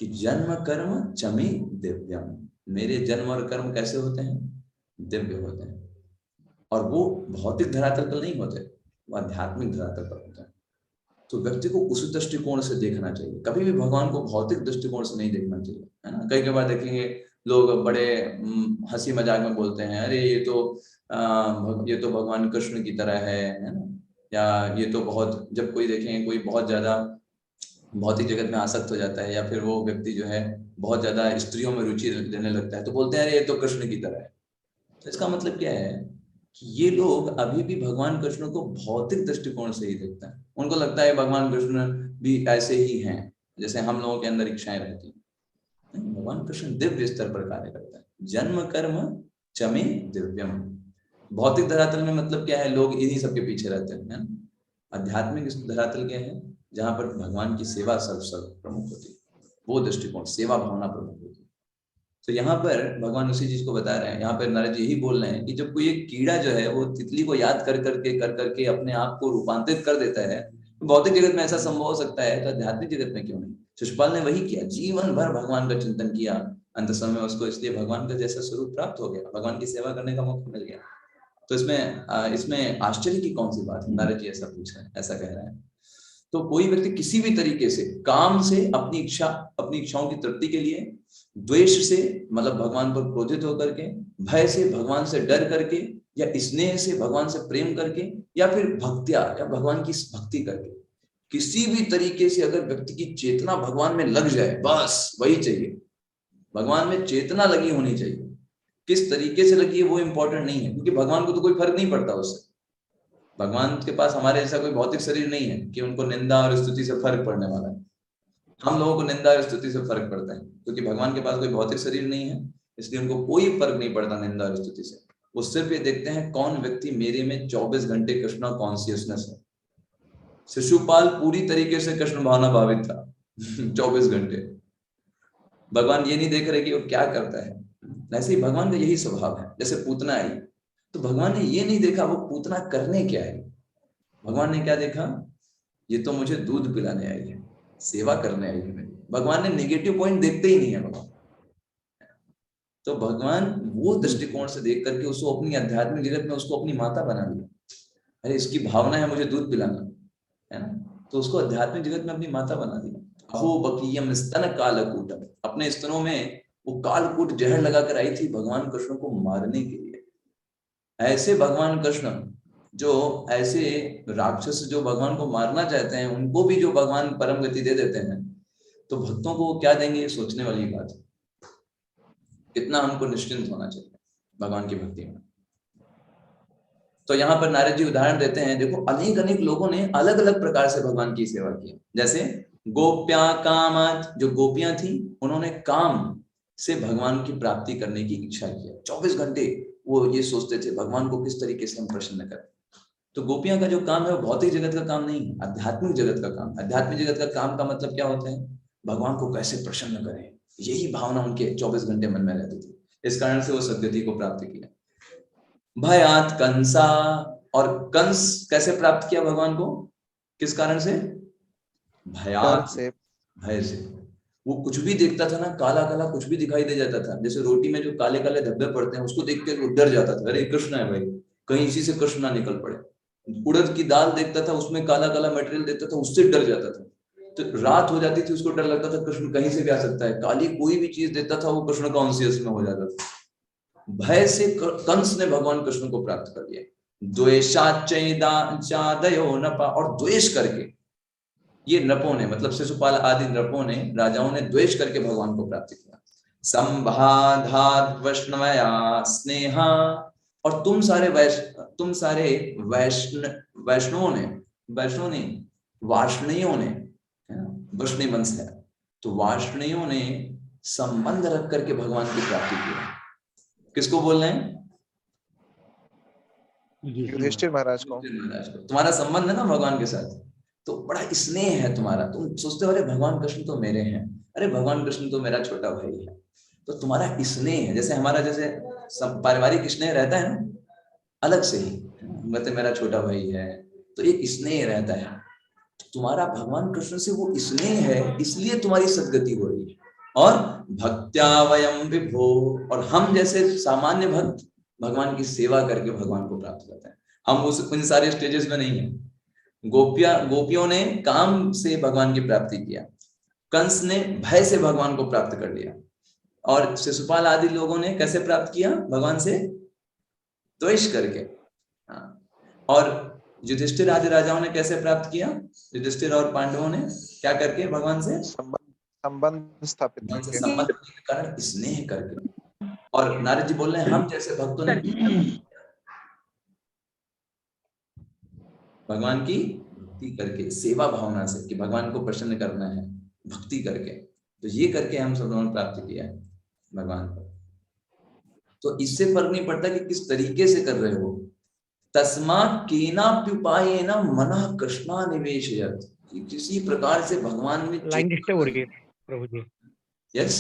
कि जन्म कर्म चमे दिव्यम, मेरे जन्म और कर्म कैसे होते हैं? दिव्य होते हैं, और वो भौतिक धरातल पर नहीं होते, वो आध्यात्मिक धरातल पर होते हैं। तो व्यक्ति को उस दृष्टिकोण से देखना चाहिए, कभी भी भगवान को भौतिक दृष्टिकोण से नहीं देखना चाहिए, है ना। कई बार देखेंगे लोग बड़े हंसी मजाक में बोलते हैं, अरे ये तो भगवान कृष्ण की तरह है ना, या ये तो बहुत, जब कोई देखेंगे कोई बहुत ज्यादा भौतिक जगत में आसक्त हो जाता है, या फिर वो व्यक्ति जो है बहुत ज्यादा स्त्रियों में रुचि लेने लगता है, तो बोलते हैं अरे ये तो कृष्ण की तरह है। तो इसका मतलब क्या है कि ये लोग अभी भी भगवान कृष्ण को भौतिक दृष्टिकोण से ही देखते हैं। उनको लगता है भगवान कृष्ण भी ऐसे ही हैं जैसे हम लोगों के अंदर इच्छाएं रहती हैं। भगवान कृष्ण दिव्य स्तर पर कार्य करता है। जन्म कर्म चमे दिव्यम, भौतिक धरातल में मतलब क्या है, लोग इन्हीं सबके पीछे रहते हैं। आध्यात्मिक धरातल क्या है, जहां पर भगवान की सेवा सर्व प्रमुख होती है, वो दृष्टिकोण, सेवा भावना प्रमुख होती है। तो यहाँ पर भगवान उसी चीज को बता रहे हैं। यहाँ पर नारद जी यही बोल रहे हैं कि जब कोई एक कीड़ा जो है वो तितली को याद कर करके अपने आप को रूपांतरित कर देता है, तो भौतिक जगत में ऐसा संभव हो सकता है, तो आध्यात्मिक जगत में क्यों नहीं? शिशुपाल ने वही किया, जीवन भर भगवान का चिंतन किया, अंत समय उसको इसलिए भगवान का जैसा स्वरूप प्राप्त हो गया, भगवान की सेवा करने का मौका मिल गया। तो इसमें आश्चर्य की कौन सी बात है? नारद जी ऐसा पूछ रहे हैं, ऐसा कह रहे हैं। तो कोई व्यक्ति किसी भी तरीके से काम से अपनी इच्छाओं की तृप्ति के लिए, द्वेष से मतलब भगवान पर क्रोधित होकर के, भय से भगवान से डर करके, या स्नेह से भगवान से प्रेम करके, या फिर भक्तिया या भगवान की भक्ति करके, किसी भी तरीके से अगर व्यक्ति की चेतना भगवान में लग जाए, बस वही चाहिए। भगवान में चेतना लगी होनी चाहिए। किस तरीके से लगी है वो इंपॉर्टेंट नहीं है, क्योंकि भगवान को तो कोई फर्क नहीं पड़ता उससे। भगवान के पास हमारे जैसा कोई भौतिक शरीर नहीं है कि उनको निंदा और स्तुति से फर्क पड़ने वाला है। हम लोगों को निंदा और स्तुति से फर्क पड़ता है, क्योंकि भगवान के पास कोई भौतिक शरीर नहीं है, इसलिए उनको कोई फर्क नहीं पड़ता निंदा और स्तुति से। वो सिर्फ ये देखते हैं कौन व्यक्ति मेरे में 24 घंटे कृष्णा कॉन्शियसनेस है। शिशुपाल पूरी तरीके से कृष्ण भावना भावित था 24 घंटे। भगवान ये नहीं देख रहे कि वो क्या करता है। ऐसे ही भगवान का यही स्वभाव है। जैसे पूतना आई तो भगवान ने ये नहीं देखा वो पूतना करने क्या है। भगवान ने क्या देखा, ये तो मुझे दूध पिलाने आई है, सेवा करने आई है मेरी। भगवान ने नेगेटिव पॉइंट देखते ही नहीं है भगवान। तो भगवान वो दृष्टिकोण से देख करके उसको अपनी आध्यात्मिक जगत में उसको अपनी माता बना लिया। अरे इसकी भावना है मुझे दूध पिलाना, है ना, तो उसको आध्यात्मिक जगत में अपनी माता बना दिया। अहो बकीयम स्तन कालकूटम, अपने स्तनों में वो कालकूट जहर लगाकर आई थी भगवान कृष्ण को मारने के लिए। ऐसे भगवान कृष्ण जो ऐसे राक्षस जो भगवान को मारना चाहते हैं उनको भी जो भगवान परम गति दे देते हैं, तो भक्तों को क्या देंगे, ये सोचने वाली बात है। कितना हमको निश्चिंत होना चाहिए भगवान की भक्ति में। तो यहाँ पर नारद जी उदाहरण देते हैं, देखो अनेक अनेक लोगों ने अलग अलग प्रकार से भगवान की सेवा की। जैसे गोप्या कामात, जो गोपियां थी उन्होंने काम से भगवान की प्राप्ति करने की इच्छा की। 24 घंटे वो ये सोचते थे भगवान को किस तरीके से हम प्रसन्न करें। तो गोपियां का जो काम है वो भौतिक जगत का काम नहीं है, आध्यात्मिक जगत का काम। आध्यात्मिक जगत का काम का मतलब क्या होता है, भगवान को कैसे प्रसन्न करें, यही भावना उनके 24 घंटे मन में रहती थी। इस कारण से वो सद्गति को प्राप्त किया। भयात कंसा, और कंस कैसे प्राप्त किया भगवान को, किस कारण से, भयात से, भय से। वो कुछ भी देखता था ना, काला काला कुछ भी दिखाई दे जाता था। जैसे रोटी में जो काले काले धब्बे पड़ते हैं उसको देख के वो डर जाता था, अरे कृष्ण है भाई, कहीं इसी से कृष्ण ना निकल पड़े। उड़द की दाल देखता था उसमें काला काला मटेरियल देखता था, उससे डर जाता था। तो रात हो जाती थी उसको डर लगता था कृष्ण कहीं से भी आ सकता है। काली कोई भी चीज देखता था वो कृष्ण कॉन्शियस में हो जाता था। भय से कंस ने भगवान कृष्ण को प्राप्त कर लिया। द्वेषाचैदादयो नपा, और द्वेष करके ये नपों ने, मतलब शिशुपाल आदि नपों ने, राजाओं ने द्वेष करके भगवान को प्राप्त किया। संबाधात वैष्णवया स्नेहा, और तुम सारे वैष्णवों ने, वार्ष्णेयों ने, वैष्णव वंश है तो वार्ष्णेयों ने संबंध रख करके भगवान की प्राप्ति की। किसको बोल रहे हैं, युधिष्ठिर महाराज को। तुम्हारा संबंध है ना भगवान के साथ, तो बड़ा स्नेह है तुम्हारा। तुम सोचते हो अरे भगवान कृष्ण तो मेरे हैं, अरे भगवान कृष्ण तो मेरा छोटा भाई है। तो तुम्हारा स्नेह है, जैसे हमारा जैसे पारिवारिक स्नेह रहता है ना अलग से ही, मतलब मेरा छोटा भाई है तो एक स्नेह रहता है। तुम्हारा भगवान कृष्ण से वो स्नेह है, इसलिए तुम्हारी सद्गति हो रही है। और भक्त्या वयम विभो, और हम जैसे सामान्य भक्त भगवान की सेवा करके भगवान को प्राप्त करते हैं। हम उन सारे स्टेजेस में नहीं है। गोपियों ने काम से भगवान की प्राप्ति किया, कंस ने भय से भगवान को प्राप्त कर लिया, और शिशुपाल आदि लोगों ने कैसे प्राप्त किया भगवान से, द्वेष करके। और युधिष्ठिर आदि राजाओं ने कैसे प्राप्त किया, युधिष्ठिर और पांडवों ने क्या करके भगवान से संबंध स्थापित करके, संबंध के कारण स्नेह करके। और नारद जी बोल रहे हैं हम जैसे भक्तों ने भगवान की भक्ति करके, सेवा भावना से कि भगवान को प्रसन्न करना है, भक्ति करके, तो ये करके हम सब लोगों ने प्राप्त किया है भगवान को। तो इससे फर्क नहीं पड़ता कि किस तरीके से कर रहे हो। तस्मात् केनाप्युपायेन मनः कृष्णा निवेशयत्, किसी प्रकार से भगवान में लाइन डिस्टर्ब हो रही है प्रभु जी। यस,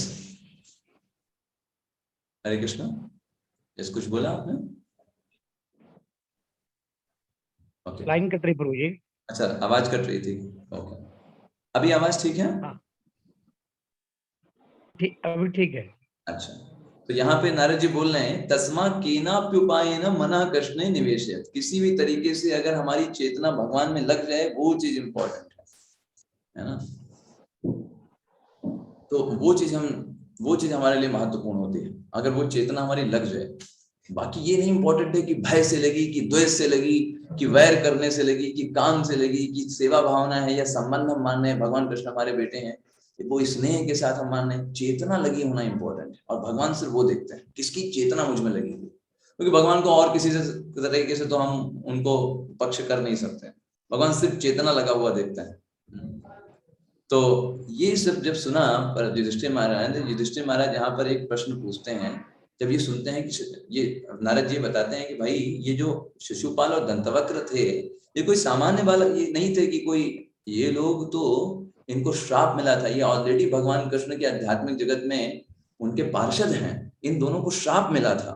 हरे कृष्णा, यस कुछ बोला आपने? ओके, लाइन कट रही प्रभु जी। अच्छा, आवाज कट रही थी। ओके, अभी आवाज ठीक है? ठीक, अभी ठीक है। अच्छा, तो यहाँ पे नारद जी बोल रहे हैं तस्मा केनाप्युपायेन मनः कृष्णे निवेशयत्, किसी भी तरीके से अगर हमारी चेतना भगवान में लग जाए वो चीज इंपॉर्टेंट है ना। तो वो चीज हमारे लिए महत्वपूर्ण होती है, अगर वो चेतना हमारी लग जाए। बाकी ये नहीं इंपॉर्टेंट है कि भय से लगी, कि द्वेष से लगी, कि वैर करने से लगी, कि काम से लगी, कि सेवा भावना है या संबंध हम मान रहे हैं, भगवान कृष्ण हमारे बेटे हैं, वो स्नेह के साथ हम मान रहे हैं। चेतना लगी होना इंपॉर्टेंट है, और भगवान सिर्फ वो देखते हैं किसकी चेतना मुझ में लगी, क्योंकि भगवान को और किसी से तरीके से तो हम उनको पक्ष कर नहीं सकते। भगवान सिर्फ चेतना लगा हुआ देखता है। तो ये सब जब सुना पर युधिष्ठिर महाराज यहाँ पर एक प्रश्न पूछते हैं जब ये सुनते हैं कि ये नारद जी बताते हैं कि भाई ये जो शिशुपाल और दंतवक्र थे ये कोई सामान्य बालक ये नहीं थे कि कोई, ये लोग तो इनको श्राप मिला था, ये ऑलरेडी भगवान कृष्ण के आध्यात्मिक जगत में उनके पार्षद हैं, इन दोनों को श्राप मिला था,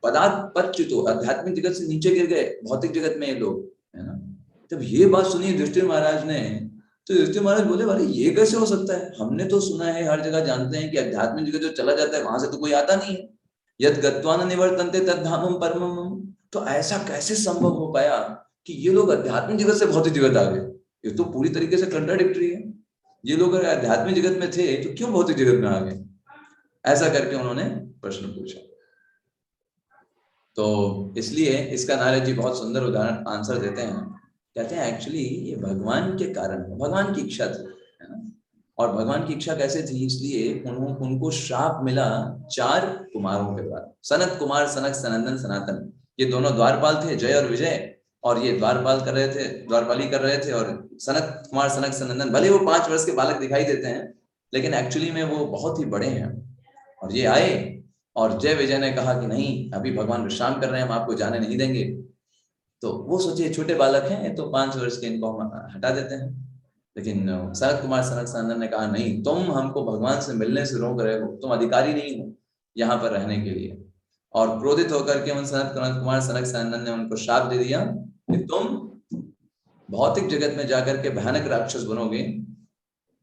पदाच्युतो आध्यात्मिक जगत से नीचे गिर गए भौतिक जगत में ये लोग, है ना। जब ये बात सुनी युधिष्ठिर महाराज ने तो युधिष्ठिर महाराज बोले अरे ये कैसे हो सकता है, हमने तो सुना है हर जगह जानते हैं कि आध्यात्मिक जगत जो चला जाता है वहां से तो कोई आता नहीं है, यद गत्वा न निवर्तन्ते तद्धामम परमम, तो ऐसा कैसे संभव हो पाया कि ये लोग आध्यात्मिक जगत से भौतिक जगत आ गए, ये तो पूरी तरीके से कंट्राडिक्टरी है, ये लोग अगर आध्यात्मिक जगत में थे तो क्यों भौतिक जगत में आ गए, ऐसा करके उन्होंने प्रश्न पूछा। तो इसलिए इसका नारद जी बहुत सुंदर उदाहरण आंसर देते हैं, कहते हैं एक्चुअली ये भगवान के कारण, भगवान की इच्छा थी, है ना। और भगवान की इच्छा कैसे थी, इसलिए उनको श्राप मिला 4 कुमारों के द्वारा, सनत कुमार, सनक, सनंदन, सनातन, ये दोनों द्वारपाल थे, जय और विजय, और ये द्वारपाली कर रहे थे, और सनत कुमार, सनक, सनंदन भले वो 5 वर्ष के बालक दिखाई देते हैं लेकिन एक्चुअली में वो बहुत ही बड़े हैं। और ये आए और जय विजय ने कहा कि नहीं अभी भगवान विश्राम कर रहे हैं, हम आपको जाने नहीं देंगे। तो वो सोचे छोटे बालक हैं तो 5 वर्ष के इनको हम हटा देते हैं, लेकिन सनत कुमार, सनक, सनंदन ने कहा नहीं, तुम हमको भगवान से मिलने से रोक रहे हो, तुम अधिकारी नहीं हो यहाँ पर रहने के लिए। और क्रोधित होकर के उन सनत कुमार, सनक, सनंदन ने उनको श्राप दे दिया कि तुम भौतिक जगत में जाकर के भयानक राक्षस बनोगे।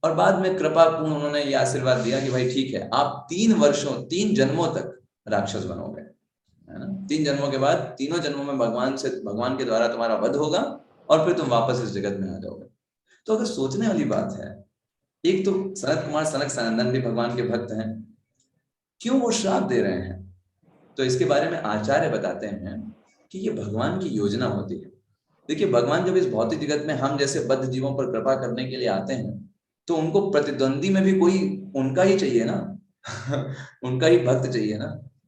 और बाद में कृपा पूर्ण उन्होंने ये आशीर्वाद दिया कि भाई ठीक है, आप 3 जन्मों तक राक्षस बनोगे, है ना। 3 जन्मों के बाद, तीनों जन्मों में भगवान के द्वारा तुम्हारा वध होगा और फिर तुम वापस इस जगत में आ जाओगे। तो अगर सोचने वाली बात है, एक तो सनत कुमार, सनक, सनंदन भी भगवान के भक्त हैं, क्यों वो श्राप दे रहे हैं? तो इसके बारे में आचार्य बताते हैं कि ये भगवान की योजना होती है। देखिए भगवान जब इस भौतिक जगत में हम जैसे बद्ध जीवों पर कृपा करने के लिए आते हैं तो उनको प्रतिद्वंदी में भी कोई उनका ही चाहिए ना उनका ही भक्त चाहिए ना।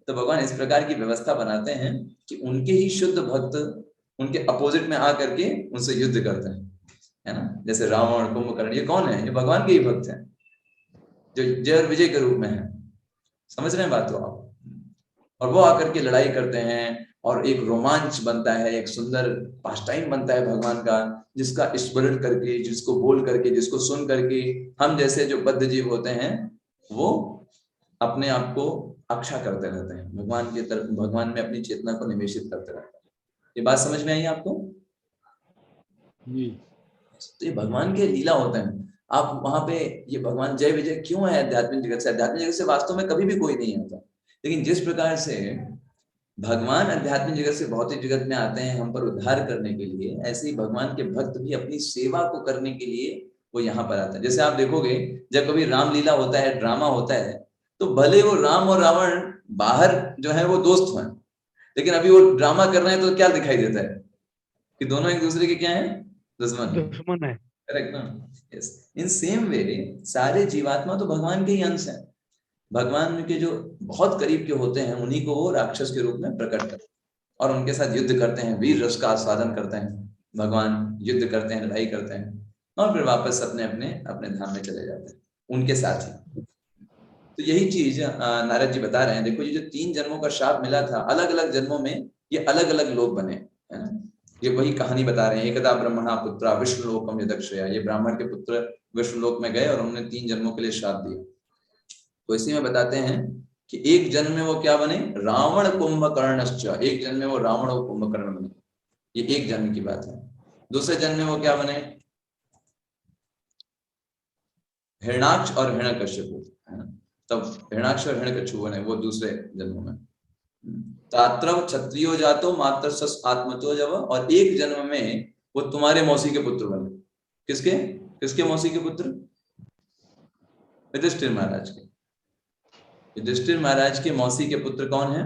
तो भगवान इस प्रकार की व्यवस्था बनाते हैं कि उनके ही शुद्ध भक्त उनके अपोजिट में आकर के उनसे युद्ध करते हैं, है ना। जैसे रावण, कुंभकर्ण, ये कौन है? ये भगवान के ही भक्त हैं जो जय और विजय के रूप में है। समझ रहे हैं बात तो आप? और वो आकर के लड़ाई करते हैं और एक रोमांच बनता है, एक सुंदर पास टाइम बनता है भगवान का, जिसका स्मरण करके, जिसको बोल करके, जिसको सुन करके हम जैसे जो बद्ध जीव होते हैं वो अपने आप को अक्षा करते रहते हैं, भगवान की तरफ, भगवान में अपनी चेतना को निवेशित करते रहते हैं। ये बात समझ में आई आपको? तो ये भगवान के लीला होते हैं। आप वहां पे ये भगवान जय विजय क्यों है आध्यात्मिक जगत से? आध्यात्मिक जगत से वास्तव में कभी भी कोई नहीं आता, लेकिन जिस प्रकार से भगवान आध्यात्मिक जगत से भौतिक जगत में आते हैं हम पर उद्धार करने के लिए, ऐसे ही भगवान के भक्त भी अपनी सेवा को करने के लिए वो यहाँ पर आते हैं। जैसे आप देखोगे जब कभी रामलीला होता है, ड्रामा होता है, तो भले वो राम और रावण बाहर जो है वो दोस्त हैं, लेकिन अभी वो ड्रामा कर रहे हैं तो क्या दिखाई देता है कि दोनों एक दूसरे के क्या है? दुश्मन है। करेक्ट ना? यस। इन सेम वे सारे जीवात्मा तो भगवान के ही अंश हैं। भगवान के जो बहुत करीब के होते हैं उन्हीं को वो राक्षस के रूप में प्रकट करते हैं और उनके साथ युद्ध करते हैं, वीर रस का आस्वादन करते हैं। भगवान युद्ध करते हैं, लड़ाई करते हैं और फिर वापस अपने अपने धाम में चले जाते हैं उनके साथ ही। तो यही चीज नारद जी बता रहे हैं। देखो ये जो 3 जन्मों का श्राप मिला था, अलग अलग जन्मों में ये अलग अलग लोग बने, है ना। ये वही कहानी बता रहे हैं। एकदा ब्रह्मणा पुत्रा विष्णुलोकम यदक्षया, ये ब्राह्मण के पुत्र विष्णुलोक में गए और उन्होंने 3 जन्मों के लिए श्राप दिया। तो इसी में बताते हैं कि एक जन्म में वो क्या बने? रावण कुंभकर्णश्च, एक जन्म में वो रावण और कुंभकर्ण बने, ये एक जन्म की बात है। दूसरे जन्म में वो क्या बने? हिरणाक्ष और हिरण्यकश्यप, है ना। तब हिरणाक्ष और हिरण्यकश्यप बने वो दूसरे जन्म में। तात्रव क्षत्रियो जातो मात्र सस आत्मतो जव, और एक जन्म में वो तुम्हारे मौसी के पुत्र बने। किसके मौसी के पुत्र? युधिष्ठिर महाराज के। युधिष्ठिर महाराज के मौसी के पुत्र कौन है?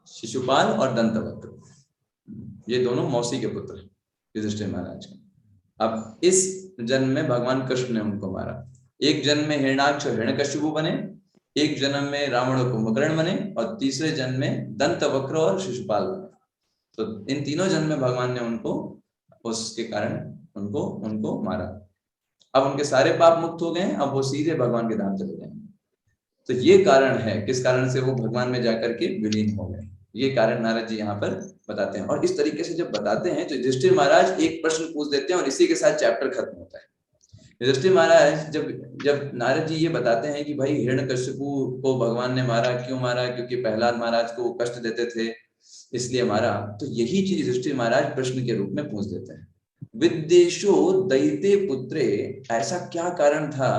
शिशुपाल और दंतवक्र, ये दोनों मौसी के पुत्र हैं युधिष्ठिर महाराज के। अब इस जन्म में भगवान कृष्ण ने उनको मारा। एक जन्म में हिरणाक्ष और हिरण्यकश्यप बने, एक जन्म में रावण और कुंभकर्ण बने और तीसरे जन्म में दंतवक्र और शिशुपाल बने। तो इन तीनों जन्म में भगवान ने उनको उसके कारण उनको मारा। अब उनके सारे पाप मुक्त हो गए, अब वो सीधे भगवान के धाम चले जाएंगे। तो ये कारण है किस कारण से वो भगवान में जाकर के विलीन हो गए। ये कारण नारद जी यहाँ पर बताते हैं। और इस तरीके से जब बताते हैं तो युधिष्ठिर महाराज एक प्रश्न पूछ देते हैं और इसी के साथ चैप्टर खत्म होता है। युधिष्ठिर महाराज जब नारद जी ये बताते हैं कि भाई हिरण्यकशिपु को भगवान ने मारा, क्यों मारा? क्योंकि प्रहलाद महाराज को कष्ट देते थे इसलिए मारा। तो यही चीज युधिष्ठिर महाराज प्रश्न के रूप में पूछ देते हैं, विद्वेषो दैते पुत्रे, ऐसा क्या कारण था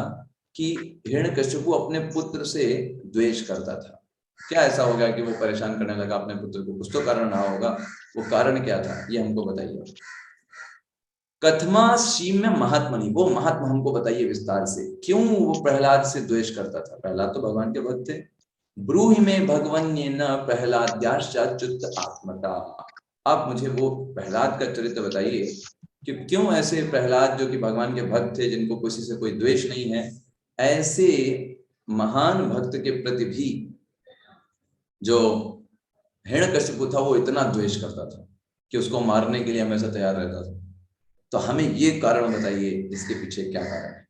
कि हिरण्यकशिपु अपने पुत्र से द्वेष करता था? क्या ऐसा हो गया कि वो परेशान करने लगा अपने पुत्र को? कुछ तो कारण रहा होगा, वो कारण क्या था ये हमको बताइए। कथमा सीम्य महात्मनि, वो महात्मा हमको बताइए विस्तार से, क्यों वो प्रहलाद से द्वेष करता था? प्रहलाद तो भगवान के भक्त थे। ब्रूहि में भगवन्येन प्रहलाद्याश्चाच्युत आत्मता, आप मुझे वो प्रहलाद का चरित्र बताइए कि क्यों ऐसे प्रहलाद जो कि भगवान के भक्त थे, जिनको किसी से कोई द्वेष नहीं है, ऐसे महान भक्त के प्रति भी जो हिरण्यकशिपु था वो इतना द्वेष करता था कि उसको मारने के लिए हमेशा तैयार रहता था। तो हमें ये कारण बताइए इसके पीछे क्या कारण है।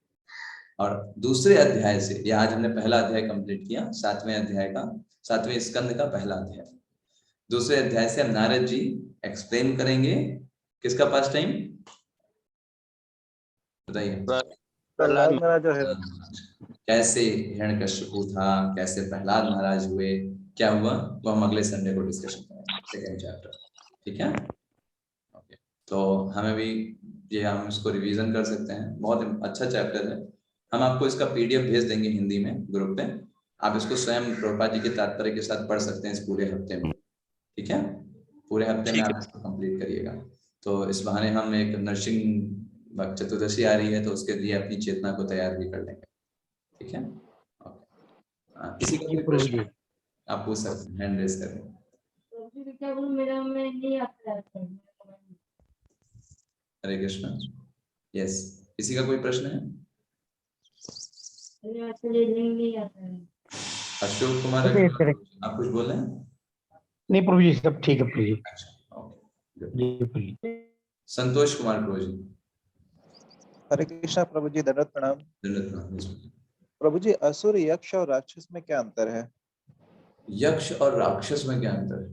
और दूसरे अध्याय से, ये आज हमने पहला अध्याय कंप्लीट किया, 7वें अध्याय का, 7वें स्कंद का पहला अध्याय। दूसरे अध्याय से हम नारद जी एक्सप्लेन करेंगे किसका पास टाइम बताइए, प्रहलाद महाराज जो है, कैसे हिरण्यकशिपु था, कैसे प्रहलाद महाराज हुए, क्या हुआ, वो हम अगले संडे को डिस्कशन करेंगे, सेकंड चैप्टर। ठीक है, ओके। तो हमें भी ये, हम इसको रिवीजन कर सकते हैं, बहुत अच्छा चैप्टर है। हम आपको इसका पीडीएफ भेज देंगे हिंदी में ग्रुप पे, आप इसको स्वयं प्रभुपाद जी के तात्पर्य के साथ पढ़ सकते हैं इस पूरे हफ्ते में। ठीक है, पूरे हफ्ते में आप इसको कंप्लीट करिएगा। तो इस बहाने हम एक नरसिंह चतुर्दशी आ रही है तो उसके लिए अपनी चेतना को तैयार भी कर लेंगे। ठीक है, किसी का कोई प्रश्न आप पूछ सकते हैं, हैंड रेज करें। हरे कृष्ण। यस, किसी का कोई प्रश्न है? अशोक कुमार, आप कुछ बोल रहे हैं? नहीं प्रभु जी, सब ठीक है प्रभु जी। अच्छा, ओके। संतोष कुमार प्रभु जी। हरे कृष्णा प्रभु जी, दंडवत प्रणाम। दंडवत प्रणाम। प्रभु जी, असुर, यक्ष और राक्षस में क्या अंतर है? यक्ष और राक्षस में क्या अंतर है?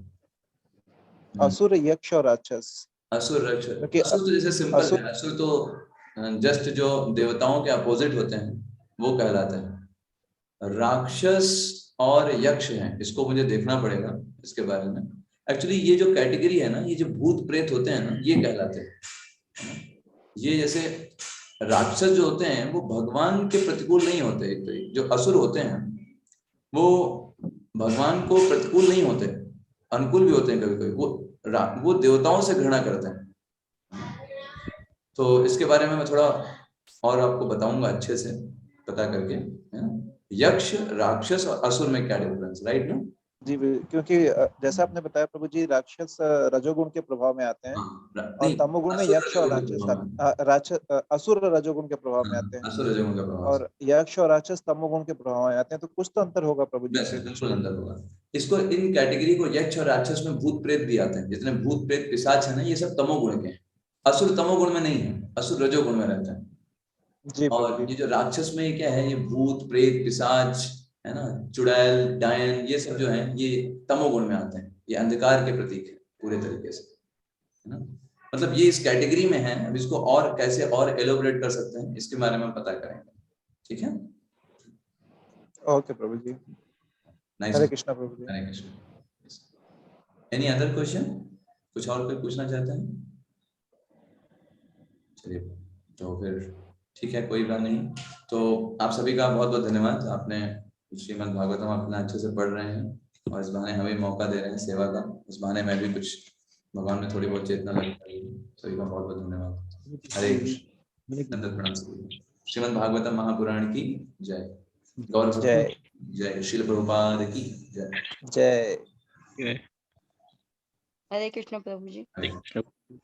असुर, यक्ष और राक्षस। असुर, राक्षस, असुर तो जैसे सिंपल है, असुर तो जस्ट जो देवताओं के अपोजिट होते हैं वो कहलाते हैं। राक्षस और यक्ष हैं, इसको मुझे देखना पड़ेगा इसके बारे में। एक्चुअली ये जो कैटेगरी है ना, ये जो भूत प्रेत होते हैं ना, ये कहलाते हैं। ये जैसे राक्षस जो होते हैं वो भगवान के प्रतिकूल नहीं होते, एक तो जो असुर होते हैं वो भगवान को प्रतिकूल नहीं होते, अनुकूल भी होते हैं कभी कभी। वो देवताओं से घृणा करते हैं। तो इसके बारे में मैं थोड़ा और आपको बताऊंगा अच्छे से पता करके, है ना। यक्ष, राक्षस और असुर में क्या डिफरेंस, राइट ना? जी, क्योंकि जैसा आपने बताया प्रभु जी, राक्षस रजोगुण के प्रभाव में आते हैं और तमोगुण में यक्ष और राक्षस, असुर रजोगुण के प्रभाव में आते हैं, असुर रजोगुण के प्रभाव, और यक्ष और राक्षस तमोगुण के प्रभाव में आते हैं। तो कुछ तो अंतर होगा प्रभु जी? बिल्कुल अंतर होगा। इसको, इन कैटेगरी को, यक्ष और राक्षस में भूत प्रेत भी आते हैं। जितने भूत प्रेत पिशाच है ना, ये सब तमोगुण के हैं। असुर तमोगुण में नहीं है, असुर रजोगुण में रहता है जी। और ये जो राक्षस में क्या है, ये भूत प्रेत पिशाच है ना, चुड़ैल डायन, ये सब जो है ये तमोगुण में आते हैं। ये अंधकार के प्रतीक है पूरे तरीके से, है ना। मतलब ये इस कैटेगरी में है। अब इसको और कैसे और एलोबरेट कर सकते हैं इसके बारे में पता करेंगे। ठीक है, ओके प्रभु जी। हरे कृष्णा प्रभु जी। Hare Krishna. Any other question? कुछ और कोई पूछना चाहता है? चलिए, तो फिर ठीक है, कोई बात नहीं। तो आप सभी का बहुत बहुत धन्यवाद, आपने श्रीमद् भागवतम अपना अच्छे से पढ़ रहे हैं और इस बहाने हमें मौका दे रहे हैं सेवा का। इस बहाने मैं भी कुछ भगवान में थोड़ी बहुत चेतना लग रही है। सभी का बहुत बहुत धन्यवाद। हरे कृष्ण, दंडवत प्रणाम। श्रीमद् भागवतम महापुराण की जय। गौर जय। जय श्रील प्रभुपाद की जय। जय। हरे कृष्ण प्रभु जी।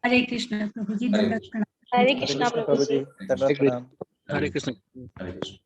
हरे कृष्ण प्रभु जी, दंडवत प्रणाम। हरे कृष्णा प्रभु जी, दंडवत प्रणाम। हरे कृष्ण। हरे कृष्ण।